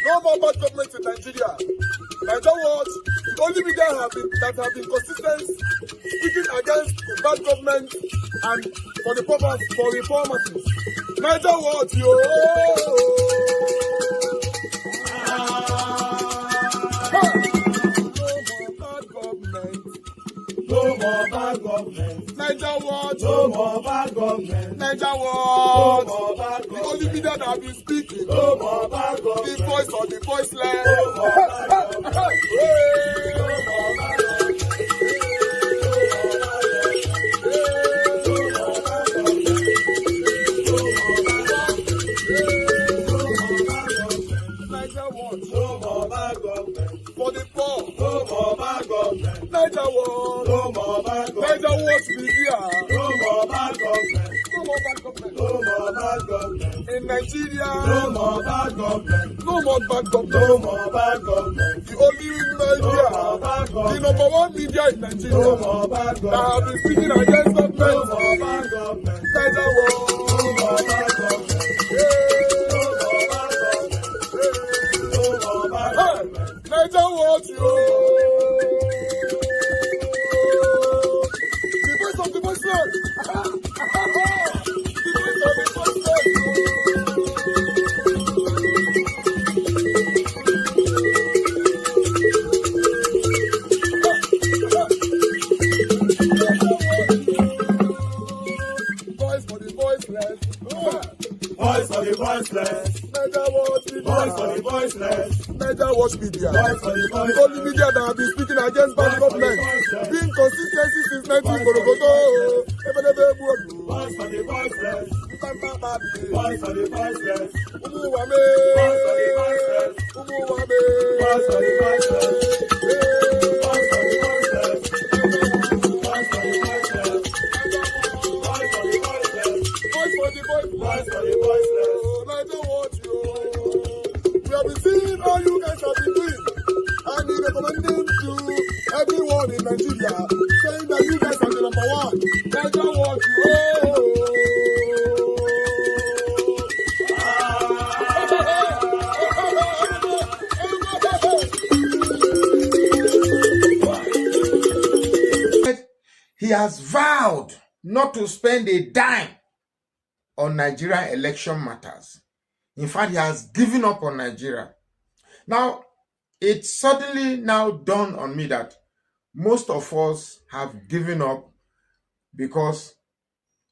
No more bad government in Nigeria. Nigeria what? The only media that have been consistent speaking against bad government and for the purpose for reformers. Nigeria what? Yo! No more bad government. Nigeria what? No more bad government. Nigeria what? No more bad government. The only media that have been speaking. No more bad government. The voice of the voiceless. No more bad government. No more bad government. No more bad government. For the poor. No more bad government. Nigeria what? No more bad government. Nigeria what media? No more bad government. No more bad government. No more bad government. In Nigeria. No more bad government. No more bad government. No more bad government. The only media. No more bad government. The number one media in Nigeria. No more bad government. That have been speaking against government. No more bad government. Nigeria what? No more bad government. Nigeria what you? The voice of the voiceless. The voice of the voiceless. Voice for the voiceless. Voice for the voiceless. Nigeria what? Voice for the voiceless. Nigeria watch media. The only media that have been speaking against bad government. Being consistency since 1944. Voice for the voiceless. Voice for the voiceless. Umuwame. Voice for the voiceless. Umuwame. Voice for the voiceless. Voice for the voiceless. Voice for the voiceless. Voice for the voiceless. Voice for the voiceless. Voice for the voiceless. Nigeria watch you. We have been seeing all you guys have been doing, and we recommending to everyone in Nigeria, saying that you guys are the number one. Nigeria watch you. He has vowed not to spend a dime on Nigerian election matters. In fact, he has given up on Nigeria. Now, it suddenly now dawned on me that most of us have given up because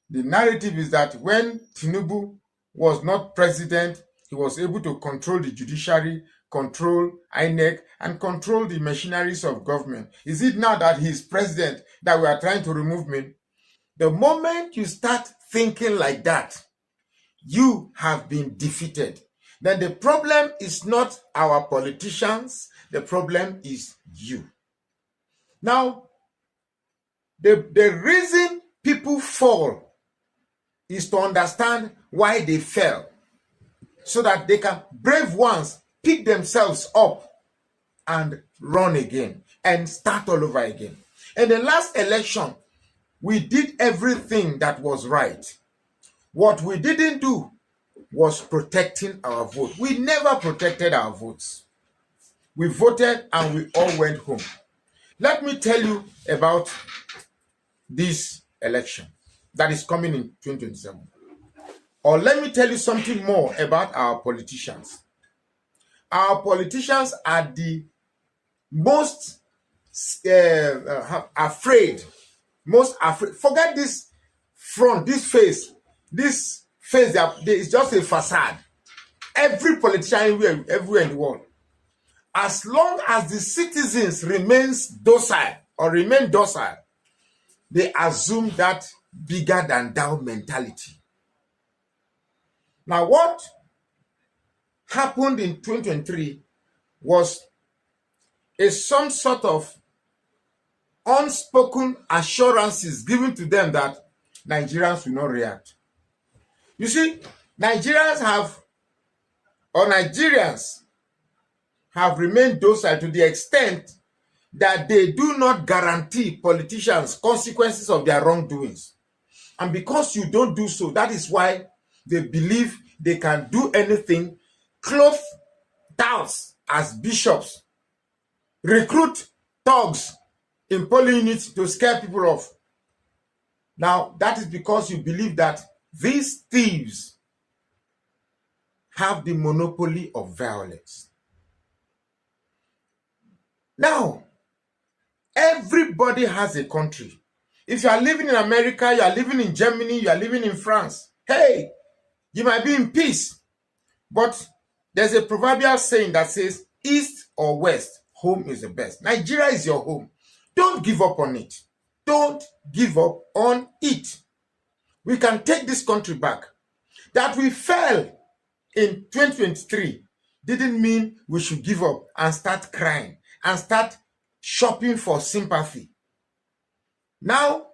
the narrative is that when Tinubu was not president, he was able to control the judiciary, control INEC, and control the machineries of government. Is it now that he is president that we are trying to remove him? The moment you start thinking like that, you have been defeated. Then the problem is not our politicians, the problem is you. Now, the reason people fall is to understand why they fell, so that they can, brave ones, pick themselves up and run again and start all over again. In the last election, we did everything that was right. What we didn't do was protecting our vote. We never protected our votes. We voted and we all went home. Let me tell you about this election that is coming in 2027. Or let me tell you something more about our politicians. Our politicians are the most afraid. Forget this front, this face. This face is just a facade. Every politician everywhere in the world, as long as the citizens remain docile, they assume that bigger than thou mentality. Now, what happened in 2023 was some sort of unspoken assurances given to them that Nigerians will not react. You see, Nigerians have remained docile to the extent that they do not guarantee politicians consequences of their wrongdoings. And because you don't do so, that is why they believe they can do anything, clothe touts as bishops, recruit thugs in polling units to scare people off. Now, that is because you believe that these thieves have the monopoly of violence. Now, everybody has a country. If you are living in America, you are living in Germany, you are living in France, hey, you might be in peace. But there's a proverbial saying that says, east or west, home is the best. Nigeria is your home. Don't give up on it. Don't give up on it. We can take this country back. That we fell in 2023 didn't mean we should give up and start crying and start shopping for sympathy. Now,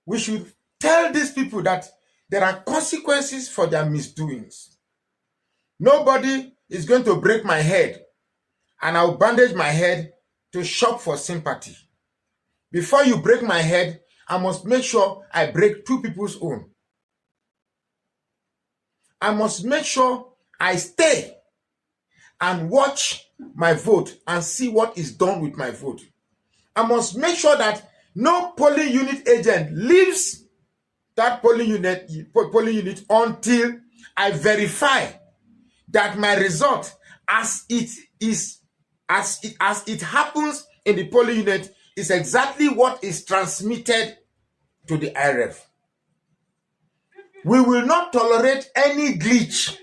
we should tell these people that there are consequences for their misdoings. Nobody is going to break my head and I'll bandage my head to shop for sympathy. Before you break my head, I must make sure I break two people's own. I must make sure I stay and watch my vote and see what is done with my vote. I must make sure that no polling unit agent leaves that polling unit until I verify that my result as it happens in the polling unit is exactly what is transmitted to the IRF. We will not tolerate any glitch.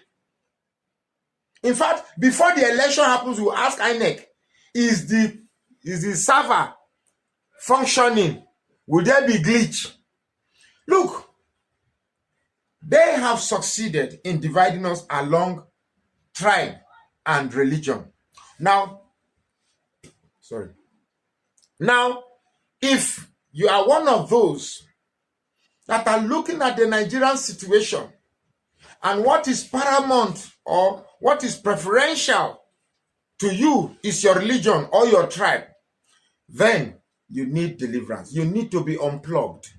In fact, before the election happens, we will ask INEC, is the server functioning? Will there be glitch? Look, they have succeeded in dividing us along tribe and religion. Now, if you are one of those that are looking at the Nigerian situation and what is paramount or what is preferential to you is your religion or your tribe, then you need deliverance. You need to be unplugged.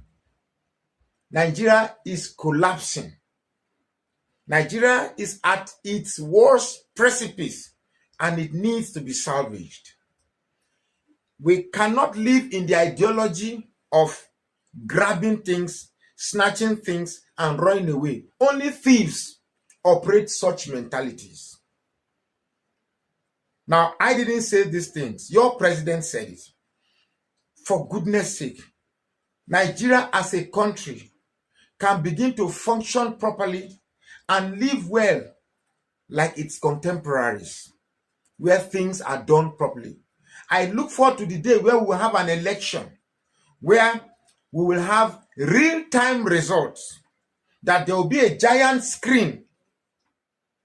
Nigeria is collapsing. Nigeria is at its worst precipice and it needs to be salvaged. We cannot live in the ideology of grabbing things, snatching things, and running away. Only thieves operate such mentalities. Now, I didn't say these things. Your president said it. For goodness sake, Nigeria as a country can begin to function properly and live well like its contemporaries, where things are done properly. I look forward to the day where we will have an election, where we will have real-time results, that there will be a giant screen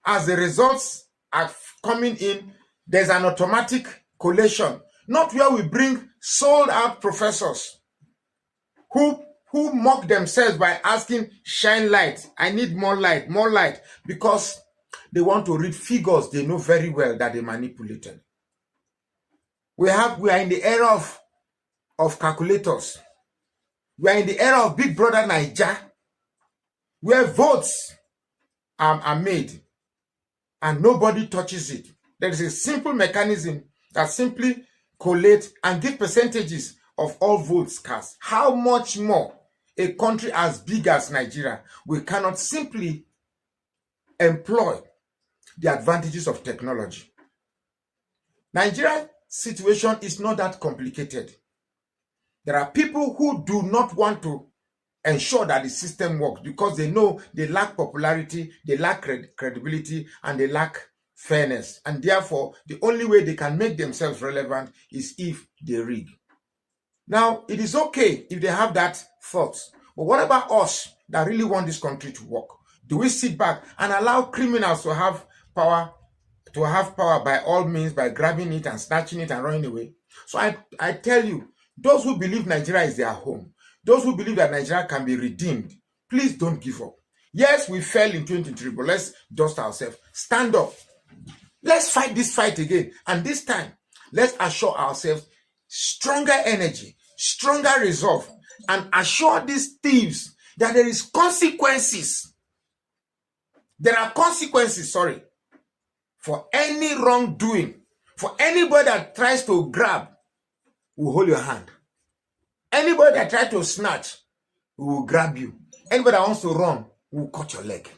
as the results are coming in. There's an automatic collation, not where we bring sold-out professors who mock themselves by asking, shine light, I need more light, because they want to read figures they know very well that they manipulated. We are in the era of calculators. We are in the era of Big Brother Naija, where votes are made and nobody touches it. There is a simple mechanism that simply collates and gives percentages of all votes cast. How much more a country as big as Nigeria, we cannot simply employ the advantages of technology. Nigeria's situation is not that complicated. There are people who do not want to ensure that the system works because they know they lack popularity, they lack credibility, and they lack fairness. And therefore, the only way they can make themselves relevant is if they rig. Now, it is okay if they have that thought. But what about us that really want this country to work? Do we sit back and allow criminals to have power by all means, by grabbing it and snatching it and running away? So I tell you, those who believe Nigeria is their home, those who believe that Nigeria can be redeemed, please don't give up. Yes, we fell in 2023, but let's dust ourselves. Stand up. Let's fight this fight again. And this time, let's assure ourselves stronger energy, stronger resolve, and assure these thieves that there is consequences. There are consequences, for any wrongdoing, for anybody that tries to grab, we will hold your hand. Anybody that tries to snatch, we will grab you. Anybody that wants to run, we will cut your leg.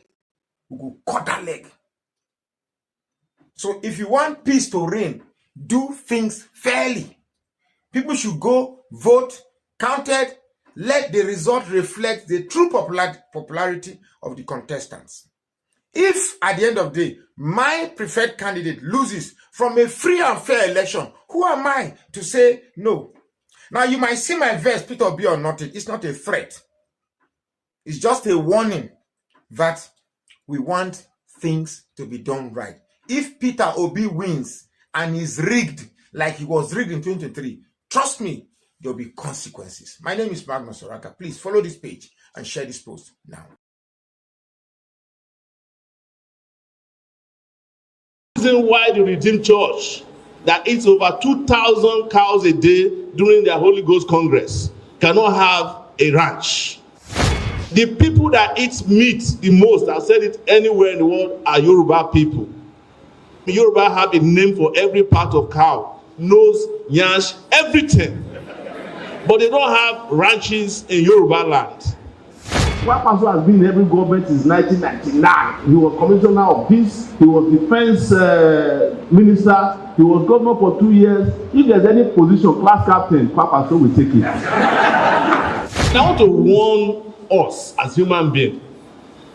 We will cut that leg. So if you want peace to reign, do things fairly. People should go vote, counted, let the result reflect the true popularity of the contestants. If at the end of the day, my preferred candidate loses from a free and fair election, who am I to say no? Now you might see my verse, Peter Obi or not, it's not a threat. It's just a warning that we want things to be done right. If Peter Obi wins and is rigged like he was rigged in 2023, trust me, there will be consequences. My name is Magnus Oraka. Please follow this page and share this post now. The reason why the Redeemed Church that eats over 2,000 cows a day during their Holy Ghost Congress cannot have a ranch. The people that eat meat the most, I've said it anywhere in the world, are Yoruba people. Yoruba have a name for every part of cow, nose, yansh, everything. But they don't have ranches in Yoruba land. Kwapaso has been in every government since 1999. He was commissioner of peace, he was defense minister, he was governor for 2 years. If there's any position, class captain, Kwapaso will take it. I want to warn us as human beings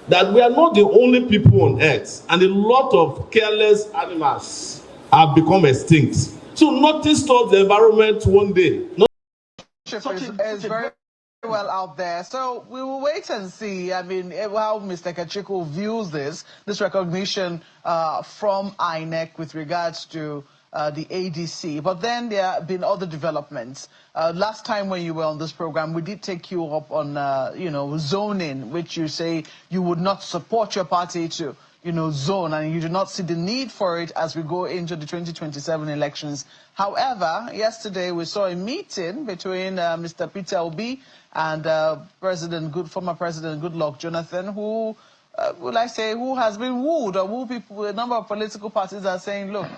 that we are not the only people on earth, and a lot of careless animals have become extinct. So notice towards the environment one day. Is very well out there. So we will wait and see. I mean, how Mr. Kachiko views this recognition from INEC with regards to the ADC. But then there have been other developments. Last time when you were on this program, we did take you up on, zoning, which you say you would not support your party to, zone, and you do not see the need for it as we go into the 2027 elections. However, yesterday we saw a meeting between Mr. Peter Obi and former President Goodluck Jonathan, who, who has been wooed, or who people, a number of political parties are saying, look,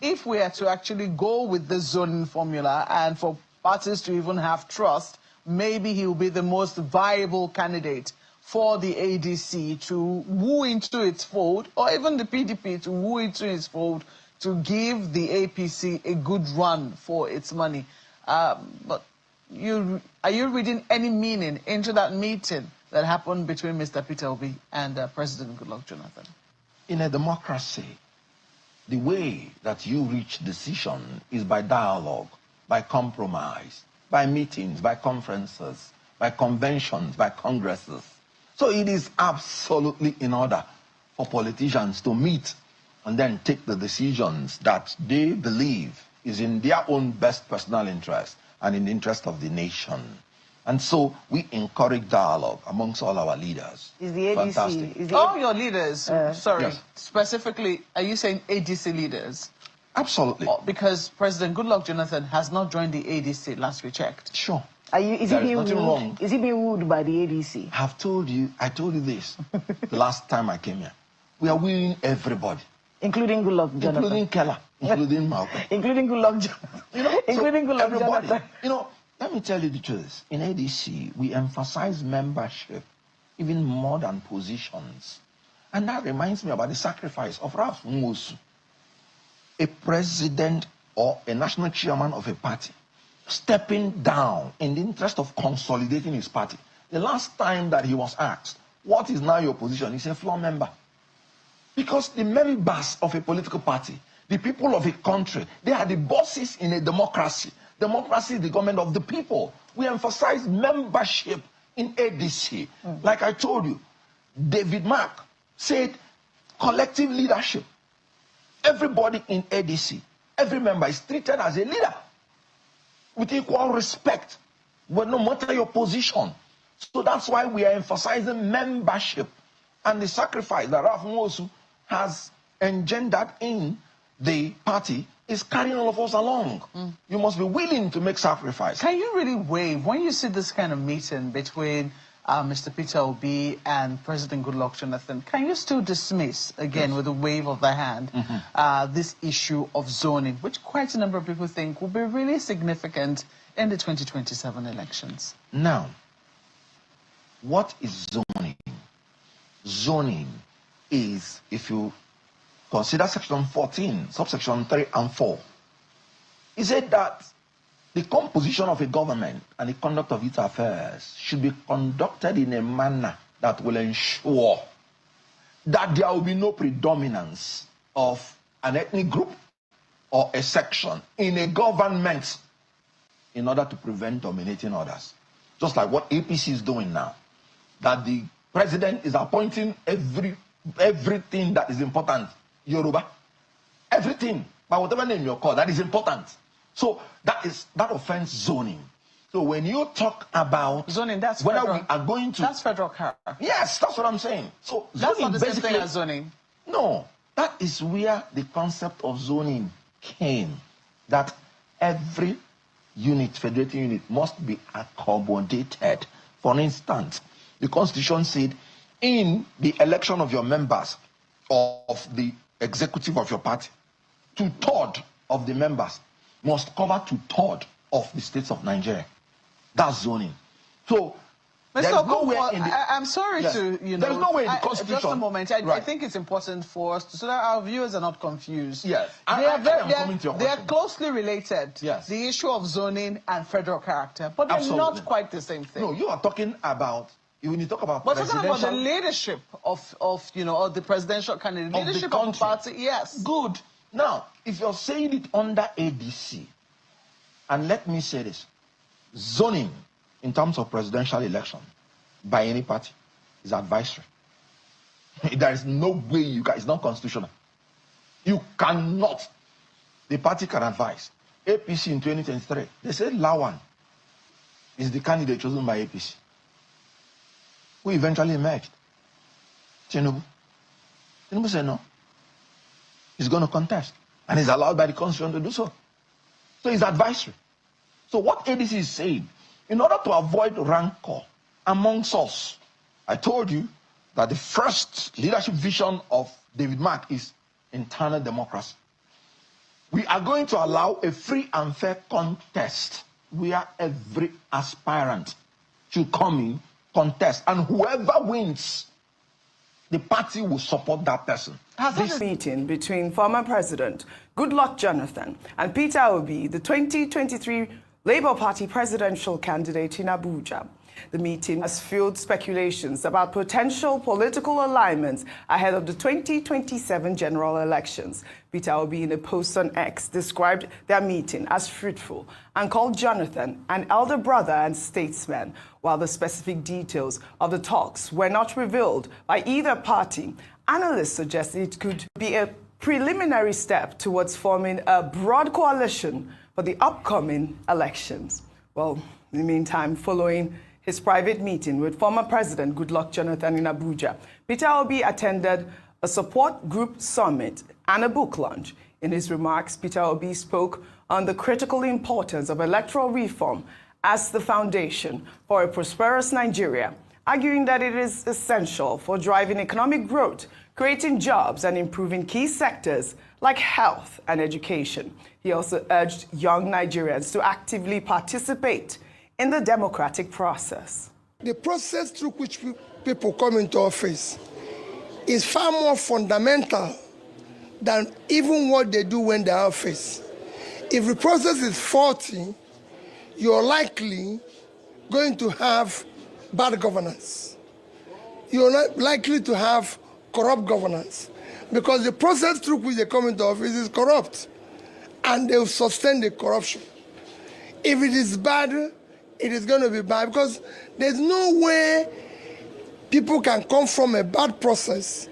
if we are to actually go with the zoning formula and for parties to even have trust, maybe he will be the most viable candidate for the ADC to woo into its fold, or even the PDP to woo into its fold, to give the APC a good run for its money. But are you reading any meaning into that meeting that happened between Mr. Peter Obi and President Goodluck Jonathan? In a democracy, the way that you reach decision is by dialogue, by compromise, by meetings, by conferences, by conventions, by congresses. So it is absolutely in order for politicians to meet and then take the decisions that they believe is in their own best personal interest and in the interest of the nation. And so we encourage dialogue amongst all our leaders. Is the ADC... All your leaders, sorry, yes. Specifically, are you saying ADC leaders? Absolutely. Because President Goodluck Jonathan has not joined the ADC, last we checked. Sure. Is he being wooed by the ADC? I told you this the last time I came here. We are wooing everybody. Including Goodluck Jonathan. Including Keller. Including Malcolm. Including Goodluck Jonathan. Including Goodluck Jonathan. Let me tell you the truth. In ADC, we emphasize membership even more than positions. And that reminds me about the sacrifice of Ralph Nwosu, a president or a national chairman of a party, stepping down in the interest of consolidating his party. The last time that he was asked, what is now your position? He said, floor member. Because the members of a political party, the people of a country, they are the bosses in a democracy. Democracy is the government of the people. We emphasize membership in ADC. Like I told you, David Mark said collective leadership. Everybody in ADC, every member is treated as a leader with equal respect, but no matter your position. So that's why we are emphasizing membership and the sacrifice that Ralph Nwosu has engendered in the party is carrying all of us along. You must be willing to make sacrifice. Can you really waive, when you see this kind of meeting between Mr. Peter Obi and President Goodluck Jonathan, can you still dismiss, again, with a wave of the hand, this issue of zoning, which quite a number of people think will be really significant in the 2027 elections? Now, what is zoning? Zoning is, if you consider section 14, subsection 3 and 4, it said that the composition of a government and the conduct of its affairs should be conducted in a manner that will ensure that there will be no predominance of an ethnic group or a section in a government in order to prevent dominating others. Just like what APC is doing now, that the president is appointing everything that is important, Yoruba, everything, by whatever name you call, that is important. So that offends zoning. So when you talk about zoning, that's whether federal, we are going to, that's federal character. Yes, that's what I'm saying. So that's zoning not the same basically thing as zoning. No, that is where the concept of zoning came. That every unit, federating unit, must be accommodated. For instance, the Constitution said in the election of your members of the executive of your party, 2/3 of the members must cover 2/3 of the states of Nigeria. That's zoning. So there's nowhere in the, I'm sorry to, there's no way in the Constitution. Just a moment. I think it's important for us so that our viewers are not confused. Yes. They are closely related. Yes. The issue of zoning and federal character, but they're not quite the same thing. No, you are talking about, when you talk about we're talking about the leadership of or the presidential candidate, leadership of the party. Yes. Good. Now, if you're saying it under ADC, and let me say this, zoning in terms of presidential election by any party is advisory. There is no way you guys, it's not constitutional. You cannot. The party can advise. APC in 2023, they said Lawan is the candidate chosen by APC, who eventually emerged. Tinubu said no. He's going to contest. And he's allowed by the Constitution to do so. So it's advisory. So what ADC is saying, in order to avoid rancor amongst us, I told you that the first leadership vision of David Mark is internal democracy. We are going to allow a free and fair contest where every aspirant should come in, contest, and whoever wins, the party will support that person. This meeting between former President Goodluck Jonathan and Peter Obi, the 2023 Labour Party presidential candidate in Abuja. The meeting has fueled speculations about potential political alignments ahead of the 2027 general elections. Peter Obi, in a post on X, described their meeting as fruitful and called Jonathan an elder brother and statesman. While the specific details of the talks were not revealed by either party, analysts suggest it could be a preliminary step towards forming a broad coalition for the upcoming elections. Well, in the meantime, following his private meeting with former President Goodluck Jonathan in Abuja, Peter Obi attended a support group summit and a book launch. In his remarks, Peter Obi spoke on the critical importance of electoral reform as the foundation for a prosperous Nigeria, arguing that it is essential for driving economic growth, creating jobs, and improving key sectors like health and education. He also urged young Nigerians to actively participate in the democratic process. The process through which people come into office is far more fundamental than even what they do when they're in office. If the process is faulty, you're likely going to have bad governance. You're not likely to have corrupt governance because the process through which they come into office is corrupt and they will sustain the corruption. If it is bad, it is going to be bad because there's no way people can come from a bad process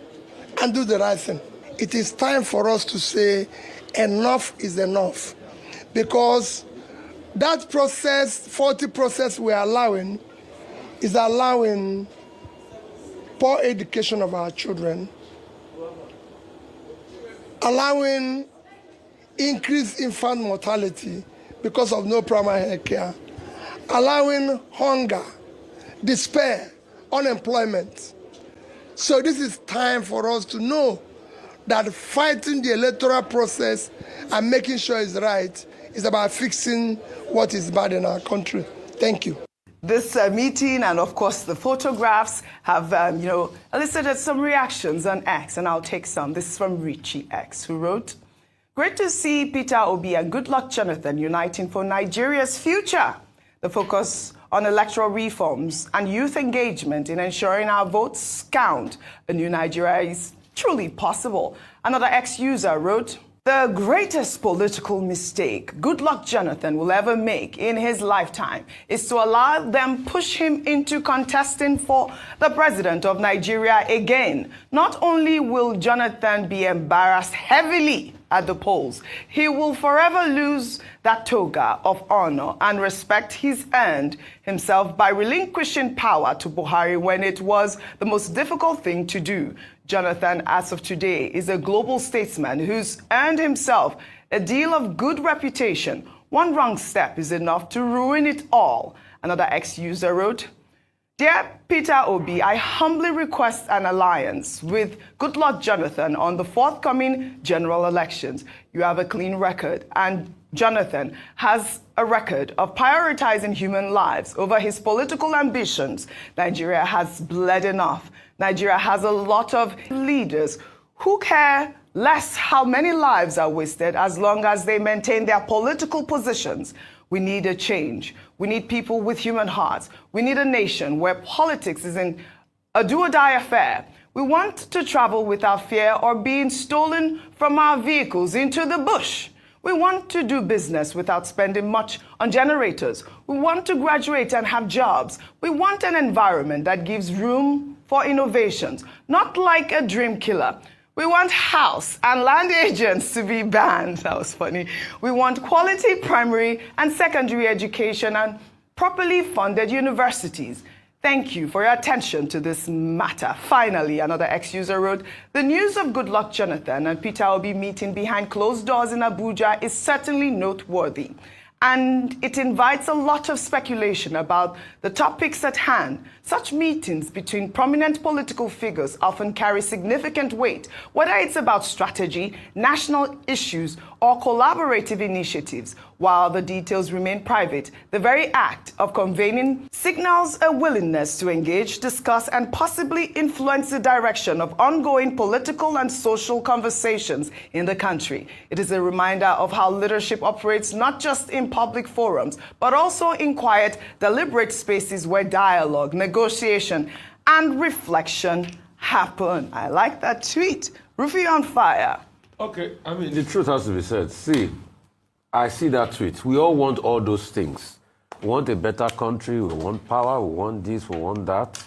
and do the right thing. It is time for us to say enough is enough because that process, faulty process we're allowing, is allowing poor education of our children, allowing increased infant mortality because of no primary health care, allowing hunger, despair unemployment. So this is time for us to know that fighting the electoral process and making sure it's right is about fixing what is bad in our country. Thank you. This meeting and, of course, the photographs have, elicited some reactions on X, and I'll take some. This is from Richie X, who wrote, "Great to see Peter Obi and Goodluck Jonathan uniting for Nigeria's future. The focus on electoral reforms and youth engagement in ensuring our votes count. A new Nigeria is truly possible." Another ex-user wrote, "The greatest political mistake Goodluck Jonathan will ever make in his lifetime is to allow them push him into contesting for the president of Nigeria again. Not only will Jonathan be embarrassed heavily at the polls, he will forever lose that toga of honor and respect he's earned himself by relinquishing power to Buhari when it was the most difficult thing to do. Jonathan, as of today, is a global statesman who's earned himself a deal of good reputation. One wrong step is enough to ruin it all." Another ex-user wrote, "Dear Peter Obi, I humbly request an alliance with Goodluck Jonathan on the forthcoming general elections. You have a clean record, and Jonathan has a record of prioritizing human lives over his political ambitions. Nigeria has bled enough. Nigeria has a lot of leaders who care less how many lives are wasted as long as they maintain their political positions. We need a change. We need people with human hearts. We need a nation where politics isn't a do-or-die affair. We want to travel without fear or being stolen from our vehicles into the bush. We want to do business without spending much on generators. We want to graduate and have jobs. We want an environment that gives room for innovations, not like a dream killer. We want house and land agents to be banned." That was funny. "We want quality primary and secondary education and properly funded universities. Thank you for your attention to this matter." Finally, another ex-user wrote, "The news of Goodluck Jonathan and Peter Obi meeting behind closed doors in Abuja is certainly noteworthy, and it invites a lot of speculation about the topics at hand. Such meetings between prominent political figures often carry significant weight, whether it's about strategy, national issues, or collaborative initiatives. While the details remain private, the very act of convening signals a willingness to engage, discuss, and possibly influence the direction of ongoing political and social conversations in the country. It is a reminder of how leadership operates not just in public forums, but also in quiet, deliberate spaces where dialogue, negotiation, and reflection happen." I like that tweet. Rufy on fire. Okay, I mean, the truth has to be said. See, I see that tweet. We all want all those things. We want a better country, we want power, we want this, we want that.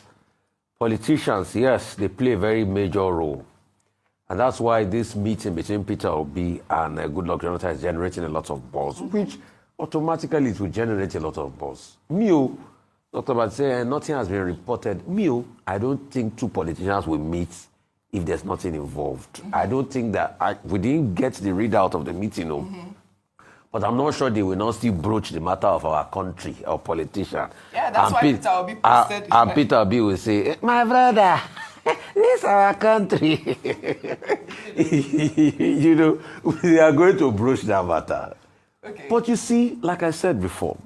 Politicians, yes, they play a very major role. And that's why this meeting between Peter Obi and Goodluck Jonathan is generating a lot of buzz, which automatically it will generate a lot of buzz. Dr. Batse, nothing has been reported. I don't think two politicians will meet if there's nothing involved. Mm-hmm. I don't think that we didn't get the readout of the meeting, but I'm not sure they will not still broach the matter of our country, our politician. Yeah, that's why Peter Obi posted. And Peter Obi will say, "My brother, this is our country." We are going to broach that matter. Okay. But you see, like I said before,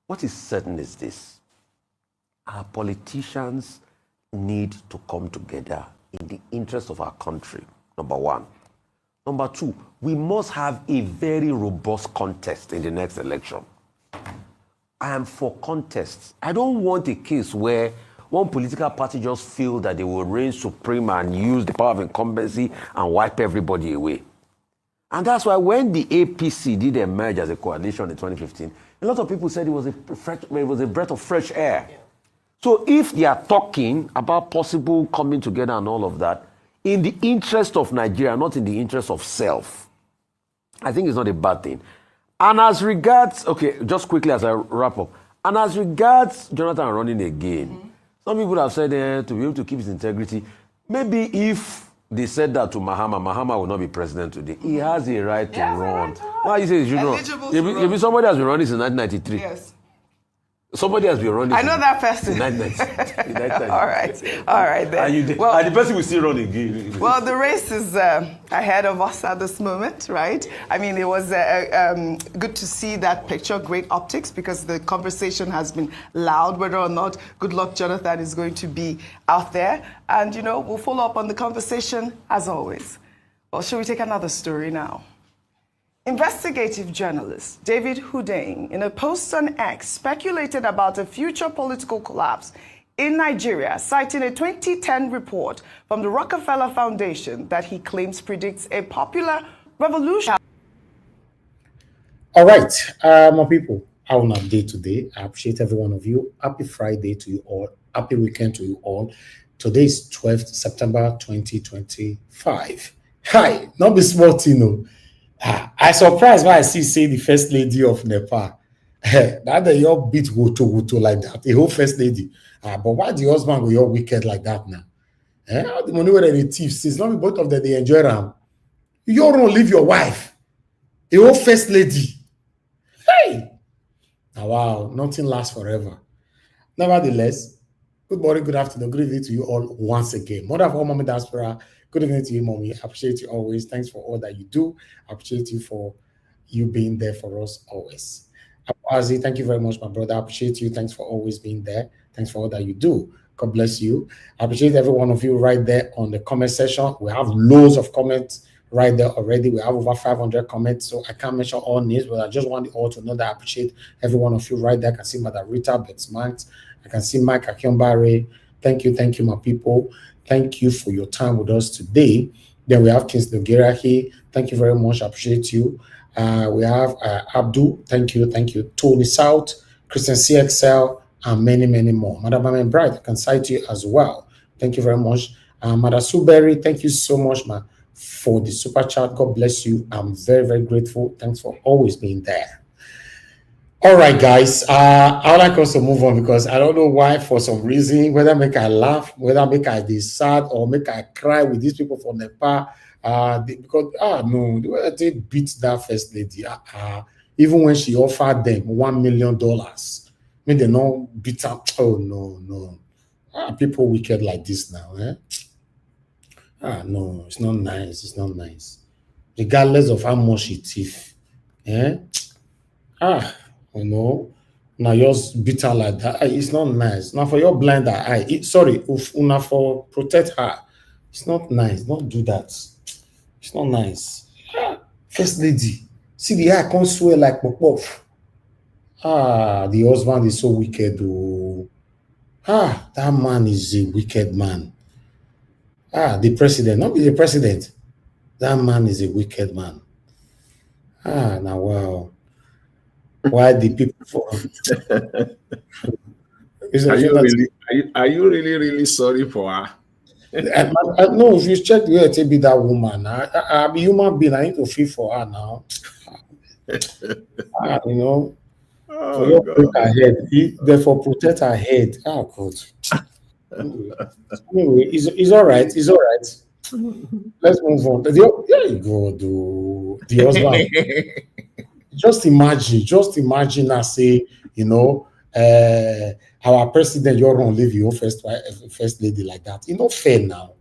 what is certain is this. Our politicians need to come together in the interest of our country, number one. Number two, we must have a very robust contest in the next election. I am for contests. I don't want a case where one political party just feel that they will reign supreme and use the power of incumbency and wipe everybody away. And that's why when the APC did emerge as a coalition in 2015, a lot of people said it was a breath of fresh air. Yeah. So if they are talking about possible coming together and all of that, in the interest of Nigeria, not in the interest of self, I think it's not a bad thing. And as regards, okay, just quickly as I wrap up, and as regards Jonathan running again, some people have said to be able to keep his integrity, maybe if they said that to Mahama will not be president today. He has a right to run. Why you say he should run? Maybe somebody has been running since 1993. Yes. Somebody has been running. I know that person. All right then. And the person will still run again. Well, the race is ahead of us at this moment, right? I mean, it was good to see that picture, great optics, because the conversation has been loud, whether or not Goodluck Jonathan is going to be out there. And, we'll follow up on the conversation as always. Well, shall we take another story now? Investigative journalist David Hundeyin, in a post on X, speculated about a future political collapse in Nigeria, citing a 2010 report from the Rockefeller Foundation that he claims predicts a popular revolution. All right, my people, I will update today. I appreciate every one of you. Happy Friday to you all. Happy weekend to you all. Today is 12th September 2025. Hi, not be small, Tino. I surprised when I say the first lady of Nepal. That they all beat Woto like that. The whole first lady. But why the husband go all wicked like that now? The money where the thief says, not both of them they enjoy them. You don't leave your wife. The whole first lady. Hey! Now, wow, nothing lasts forever. Nevertheless, good morning, good afternoon, good evening to you all once again. Mother of all Mommy Diaspora, good evening to you, Mommy. I appreciate you always. Thanks for all that you do. I appreciate you for you being there for us always. Azi, thank you very much, my brother. I appreciate you. Thanks for always being there. Thanks for all that you do. God bless you. I appreciate every one of you right there on the comment section. We have loads of comments right there already. We have over 500 comments, so I can't mention all names, but I just want you all to know that I appreciate every one of you right there. I can see Mother Rita Betsmart. I can see Mike Akionbare. Thank you, my people. Thank you for your time with us today. Then we have Kingsley Gerahi. Thank you very much. I appreciate you. We have Abdul. Thank you. Tony South, Christian CXL, and many, many more. Madam Amen Bright, I can cite you as well. Thank you very much. Madam Suberry, thank you so much, ma, for the super chat. God bless you. I'm very, very grateful. Thanks for always being there. All right, guys. I would like us to move on because I don't know why, for some reason, whether make I laugh, whether make I be sad, or make I cry with these people from Nepal. Because no, the way they beat that first lady, even when she offered them $1 million, I mean they don't beat her. Oh no. People wicked like this now, eh? No, it's not nice. It's not nice. Regardless of how much she thief, eh? Now yours beat her like that. It's not nice. Now for your blind eye, una for protect her. It's not nice. Don't do that. It's not nice. First lady, see the eye can't swear like pop. The husband is so wicked. Oh. That man is a wicked man. The president, not be the president. That man is a wicked man. Now wow. Why the people for are you really sorry for her? No, if you check the way to be that woman, I be human being. I need to feel for her now. For your break her head, therefore protect her head. God. Anyway, it's all right. It's all right. Let's move on. There you go, the husband. Just imagine I say, our president, you're gonna leave your first lady like that. It's not fair now.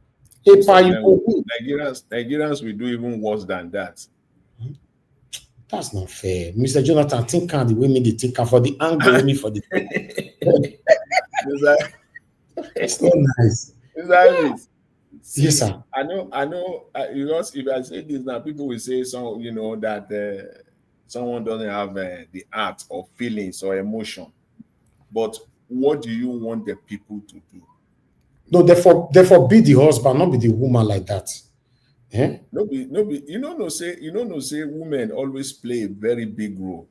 Nigerians will do even worse than that. That's not fair. Mr. Jonathan, think on the women they take for the angle, only for the it's not nice. Exactly. Yes, sir. I know. Because if I say this now, people will say that someone doesn't have the art or feelings or emotion. But what do you want the people to do? No, therefore be the husband, not be the woman like that. Eh? No, say women always play a very big role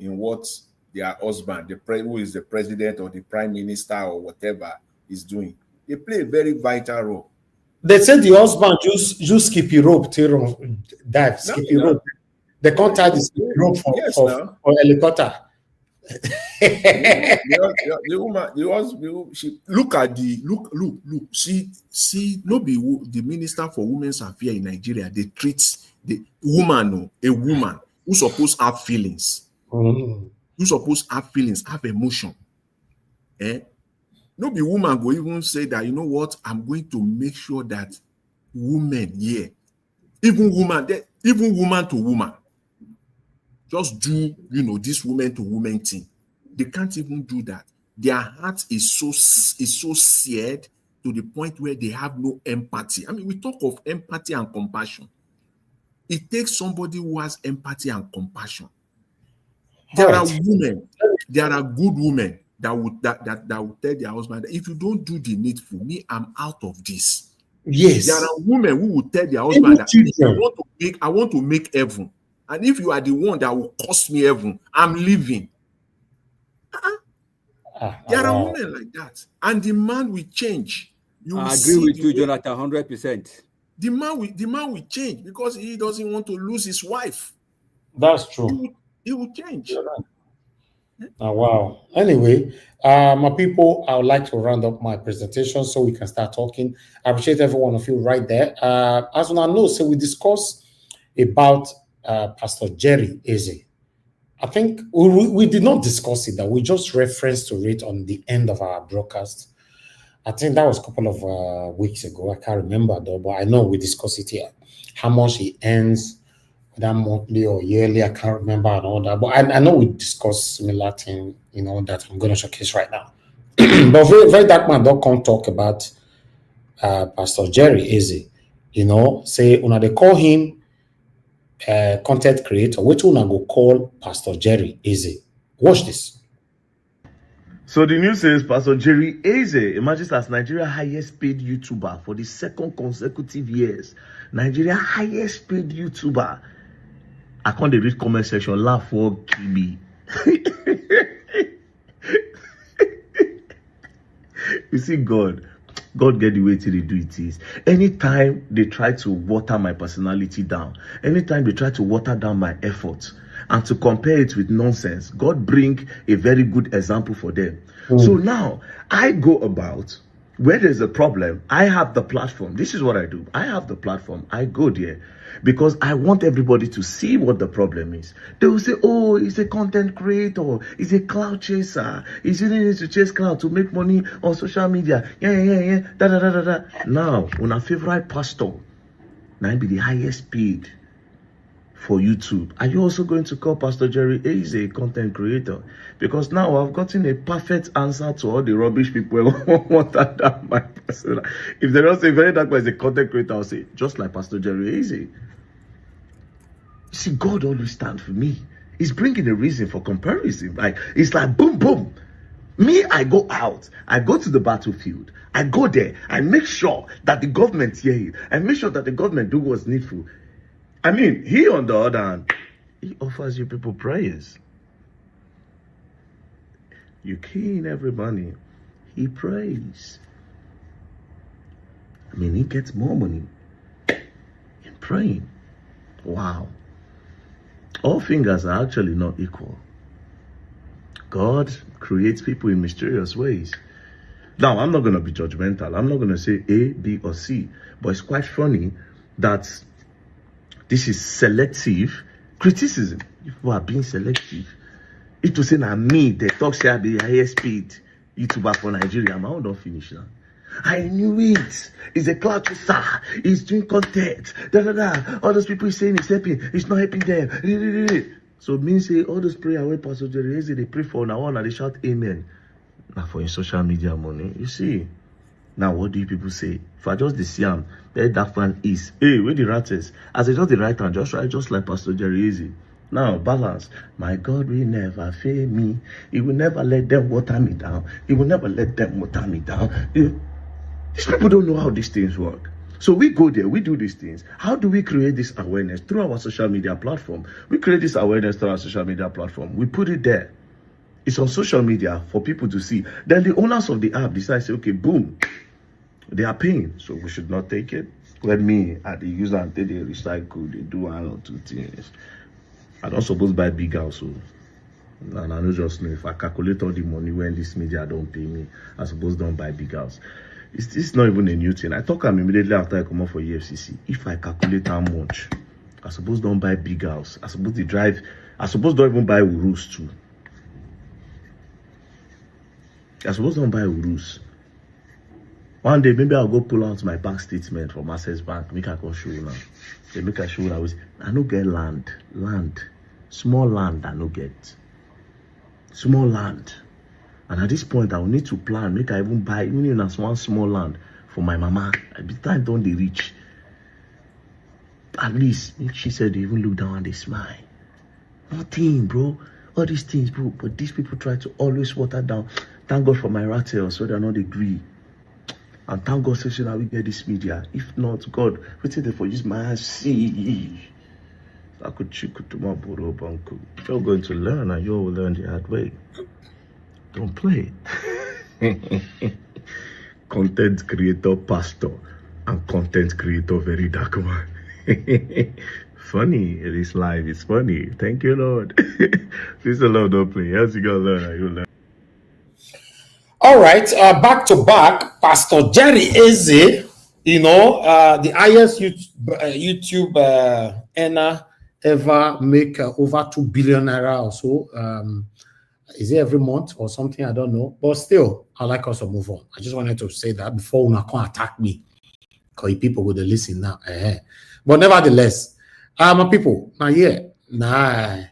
in what their husband, who is the president or the prime minister or whatever, is doing. They play a very vital role. They say the husband just skippy rope, dive, skippy rope. They can't tie the skippy rope for helicopter. The woman, she look. See, no be the Minister for Women's Affairs in Nigeria. They treat the woman, a woman who's supposed to have feelings. Mm. You suppose have feelings, have emotion. No be woman go even say that, you know what, I'm going to make sure that women here, even woman to woman, just do, you know, this woman to woman thing. They can't even do that. Their heart is so seared to the point where they have no empathy. I mean, we talk of empathy and compassion. It takes somebody who has empathy and compassion. There are women, there are good women that would tell their husband that if you don't do the needful, me, I'm out of this. Yes. There are women who would tell their husband that I want to make heaven. And if you are the one that will cost me heaven, I'm leaving. There are women like that. And the man will change. I agree with you, Jonathan, 100%. The man will change because he doesn't want to lose his wife. That's true. He will change. Oh, wow. Anyway, my people, I would like to round up my presentation so we can start talking. I appreciate every one of you right there. As one I know, so we discussed about Pastor Jerry Eze. I think we did not discuss it, that we just referenced to it on the end of our broadcast. I think that was a couple of weeks ago. I can't remember though, but I know we discussed it here. How much he earns, whether monthly or yearly, I can't remember and all that. But I know we discussed similar thing, you know, that I'm going to showcase right now. But very dark man don't come talk about Pastor Jerry Eze. You know, say when they call him content creator, which one I go call Pastor Jerry Eze? Watch this. So the news says Pastor Jerry Eze emerges as Nigeria's highest paid YouTuber for the second consecutive years. Nigeria's highest paid YouTuber. I can't read comment section, laugh for Kibi. You see, God get the way to do it is. Anytime they try to water my personality down, anytime they try to water down my efforts, and to compare it with nonsense, God bring a very good example for them. So now, I go about, where there's a problem, I have the platform. This is what I do. I have the platform. I go there because I want everybody to see what the problem is. They will say, oh, he's a content creator. He's a cloud chaser. He's using it to chase cloud to make money on social media. Yeah. Now, when a favorite pastor, now be the highest paid for YouTube, are you also going to call Pastor Jerry Eze a content creator? Because now I've gotten a perfect answer to all the rubbish people want that my personal. If they don't say very dark man is a content creator, I'll say just like Pastor Jerry Eze. You see, God always stands for me. He's bringing a reason for comparison. Like it's like boom, boom. Me, I go out. I go to the battlefield. I go there. I make sure that the government hear it. I make sure that the government do what's needful. I mean, he on the other hand, he offers you people prayers. You key in every money, he prays. I mean, he gets more money in praying. Wow. All fingers are actually not equal. God creates people in mysterious ways. Now, I'm not going to be judgmental. I'm not going to say A, B, or C. But it's quite funny that this is selective criticism. People are being selective. It was saying that me, the talk say I be the highest paid YouTuber for Nigeria. My own don't finish now. I knew it. He's a cloud chaser. He's doing content. All those people saying he's helping. He's not helping them. So it means say all those prayer where Pastor Jerry Eze, they pray for now and they shout amen. Now for your social media money. You see. Now what do you people say? If I just see him, there that fan is. Hey, where the rat is? As I just the right hand, just right, just like Pastor Jerry Eze. Now balance. My God will never fail me. He will never let them water me down. He will never let them water me down. These people don't know how these things work. So we go there, we do these things. How do we create this awareness? Through our social media platform. We create this awareness through our social media platform. We put it there. It's on social media for people to see. Then the owners of the app decide, say, okay, boom, they are paying, so we should not take it. Let me at the user and they recycle, they do one or two things. I don't suppose buy big house, so and I don't just know if I calculate all the money when this media don't pay me, I suppose don't buy big house. It's not even a new thing. I talk immediately after I come out for EFCC. If I calculate how much, I suppose don't buy big house. I suppose don't even buy Urus too. You're supposed to buy rules. One day, maybe I'll go pull out my bank statement from Access Bank. Make I go show now. They make I show now. I no get land. Small land I no get. Small land. And at this point, I will need to plan. Make I even buy even as one small land for my mama. At the time, don't they reach? At least, she said, they even look down and they smile. Nothing, bro. All these things, bro. But these people try to always water down. Thank God for my rattle, so they're not agree. And thank God, so that we get this media. If not, God, waiting there for use my eyes. See. I could chick to my boro banco. You're going to learn, and you will learn the hard way. Don't play. Content creator, pastor, and content creator, very dark man. Funny, it is live. It's funny. Thank you, Lord. Please, the Lord, don't play. As you go learn, you learn. All right, back to back, Pastor Jerry Eze, the highest YouTube earner ever make over 2 billion naira or so. Is it every month or something? I don't know. But still, I'd like us to move on. I just wanted to say that before una come attack me. Because people would listen now. But nevertheless, my people, now I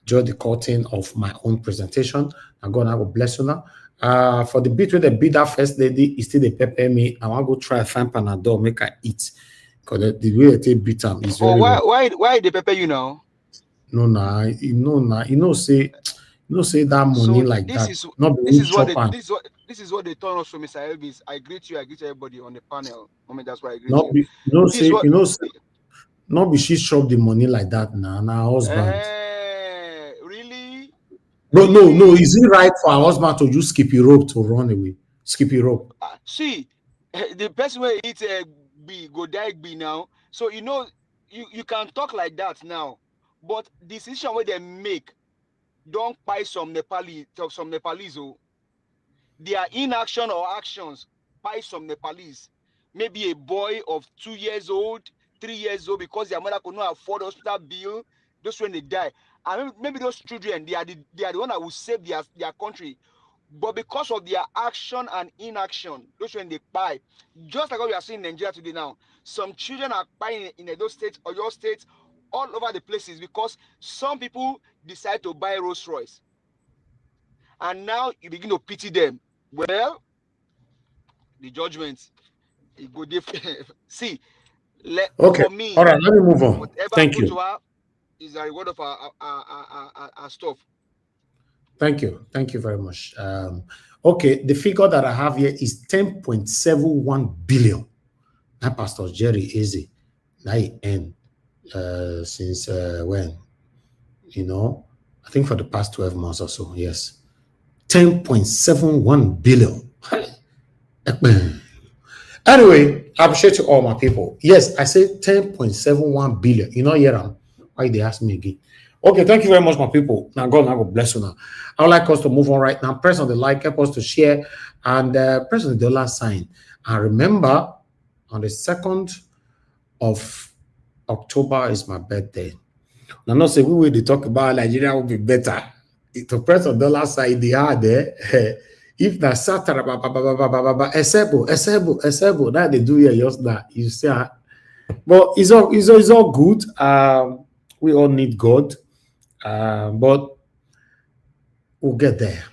enjoy the curtain of my own presentation. I'm going to bless you now. For the bit where they beat that first lady, is still they pepper me. I want to go try find Panadol, make her eat. Because the way they beat them is very why they pepper you now? Say that money So like this that. is this is what they told us from Mr. Elvis. I greet you, I greet everybody on the panel. That's why I greet you. Not be she chop the money like that now. Nah, husband. Really? No. Is it right for a husband to use skippy rope to run away? Skippy rope. See, the person where eat go die now. So you can talk like that now, but the decision where they make don't buy some Nepalese. Their inaction or actions buy some Nepalese. Maybe a boy of 2 years old, 3 years old, because their mother could not afford hospital bill. Those when they die, and maybe those children, they are the one that will save their country. But because of their action and inaction, those when they buy, just like what we are seeing in Nigeria today now, some children are buying in those states or your states, all over the places, because some people decide to buy Rolls Royce, and now you begin to pity them. Well, the judgment, it go different. See, Okay. for me, All right, let me move on. Whatever Thank happened you. to her is a reward of our stuff. Thank you. Thank you very much. Okay, the figure that I have here is 10.71 billion. Now, Pastor Jerry Eze, now he end since when? I think for the past 12 months or so, yes. 10.71 billion. Anyway, I appreciate you all, my people. Yes, I say 10.71 billion. You know, why they ask me again? Okay, thank you very much, my people. Now, God bless you now. I would like us to move on right now. Press on the like, help us to share, and press on the dollar sign. And remember, on the 2nd of October is my birthday. I'm not saying we will talk about Nigeria will be better. To press on dollar sign, they are there. If the Satara, Esebo, that they do here just that, you see. But it's all good. We all need God. But we'll get there.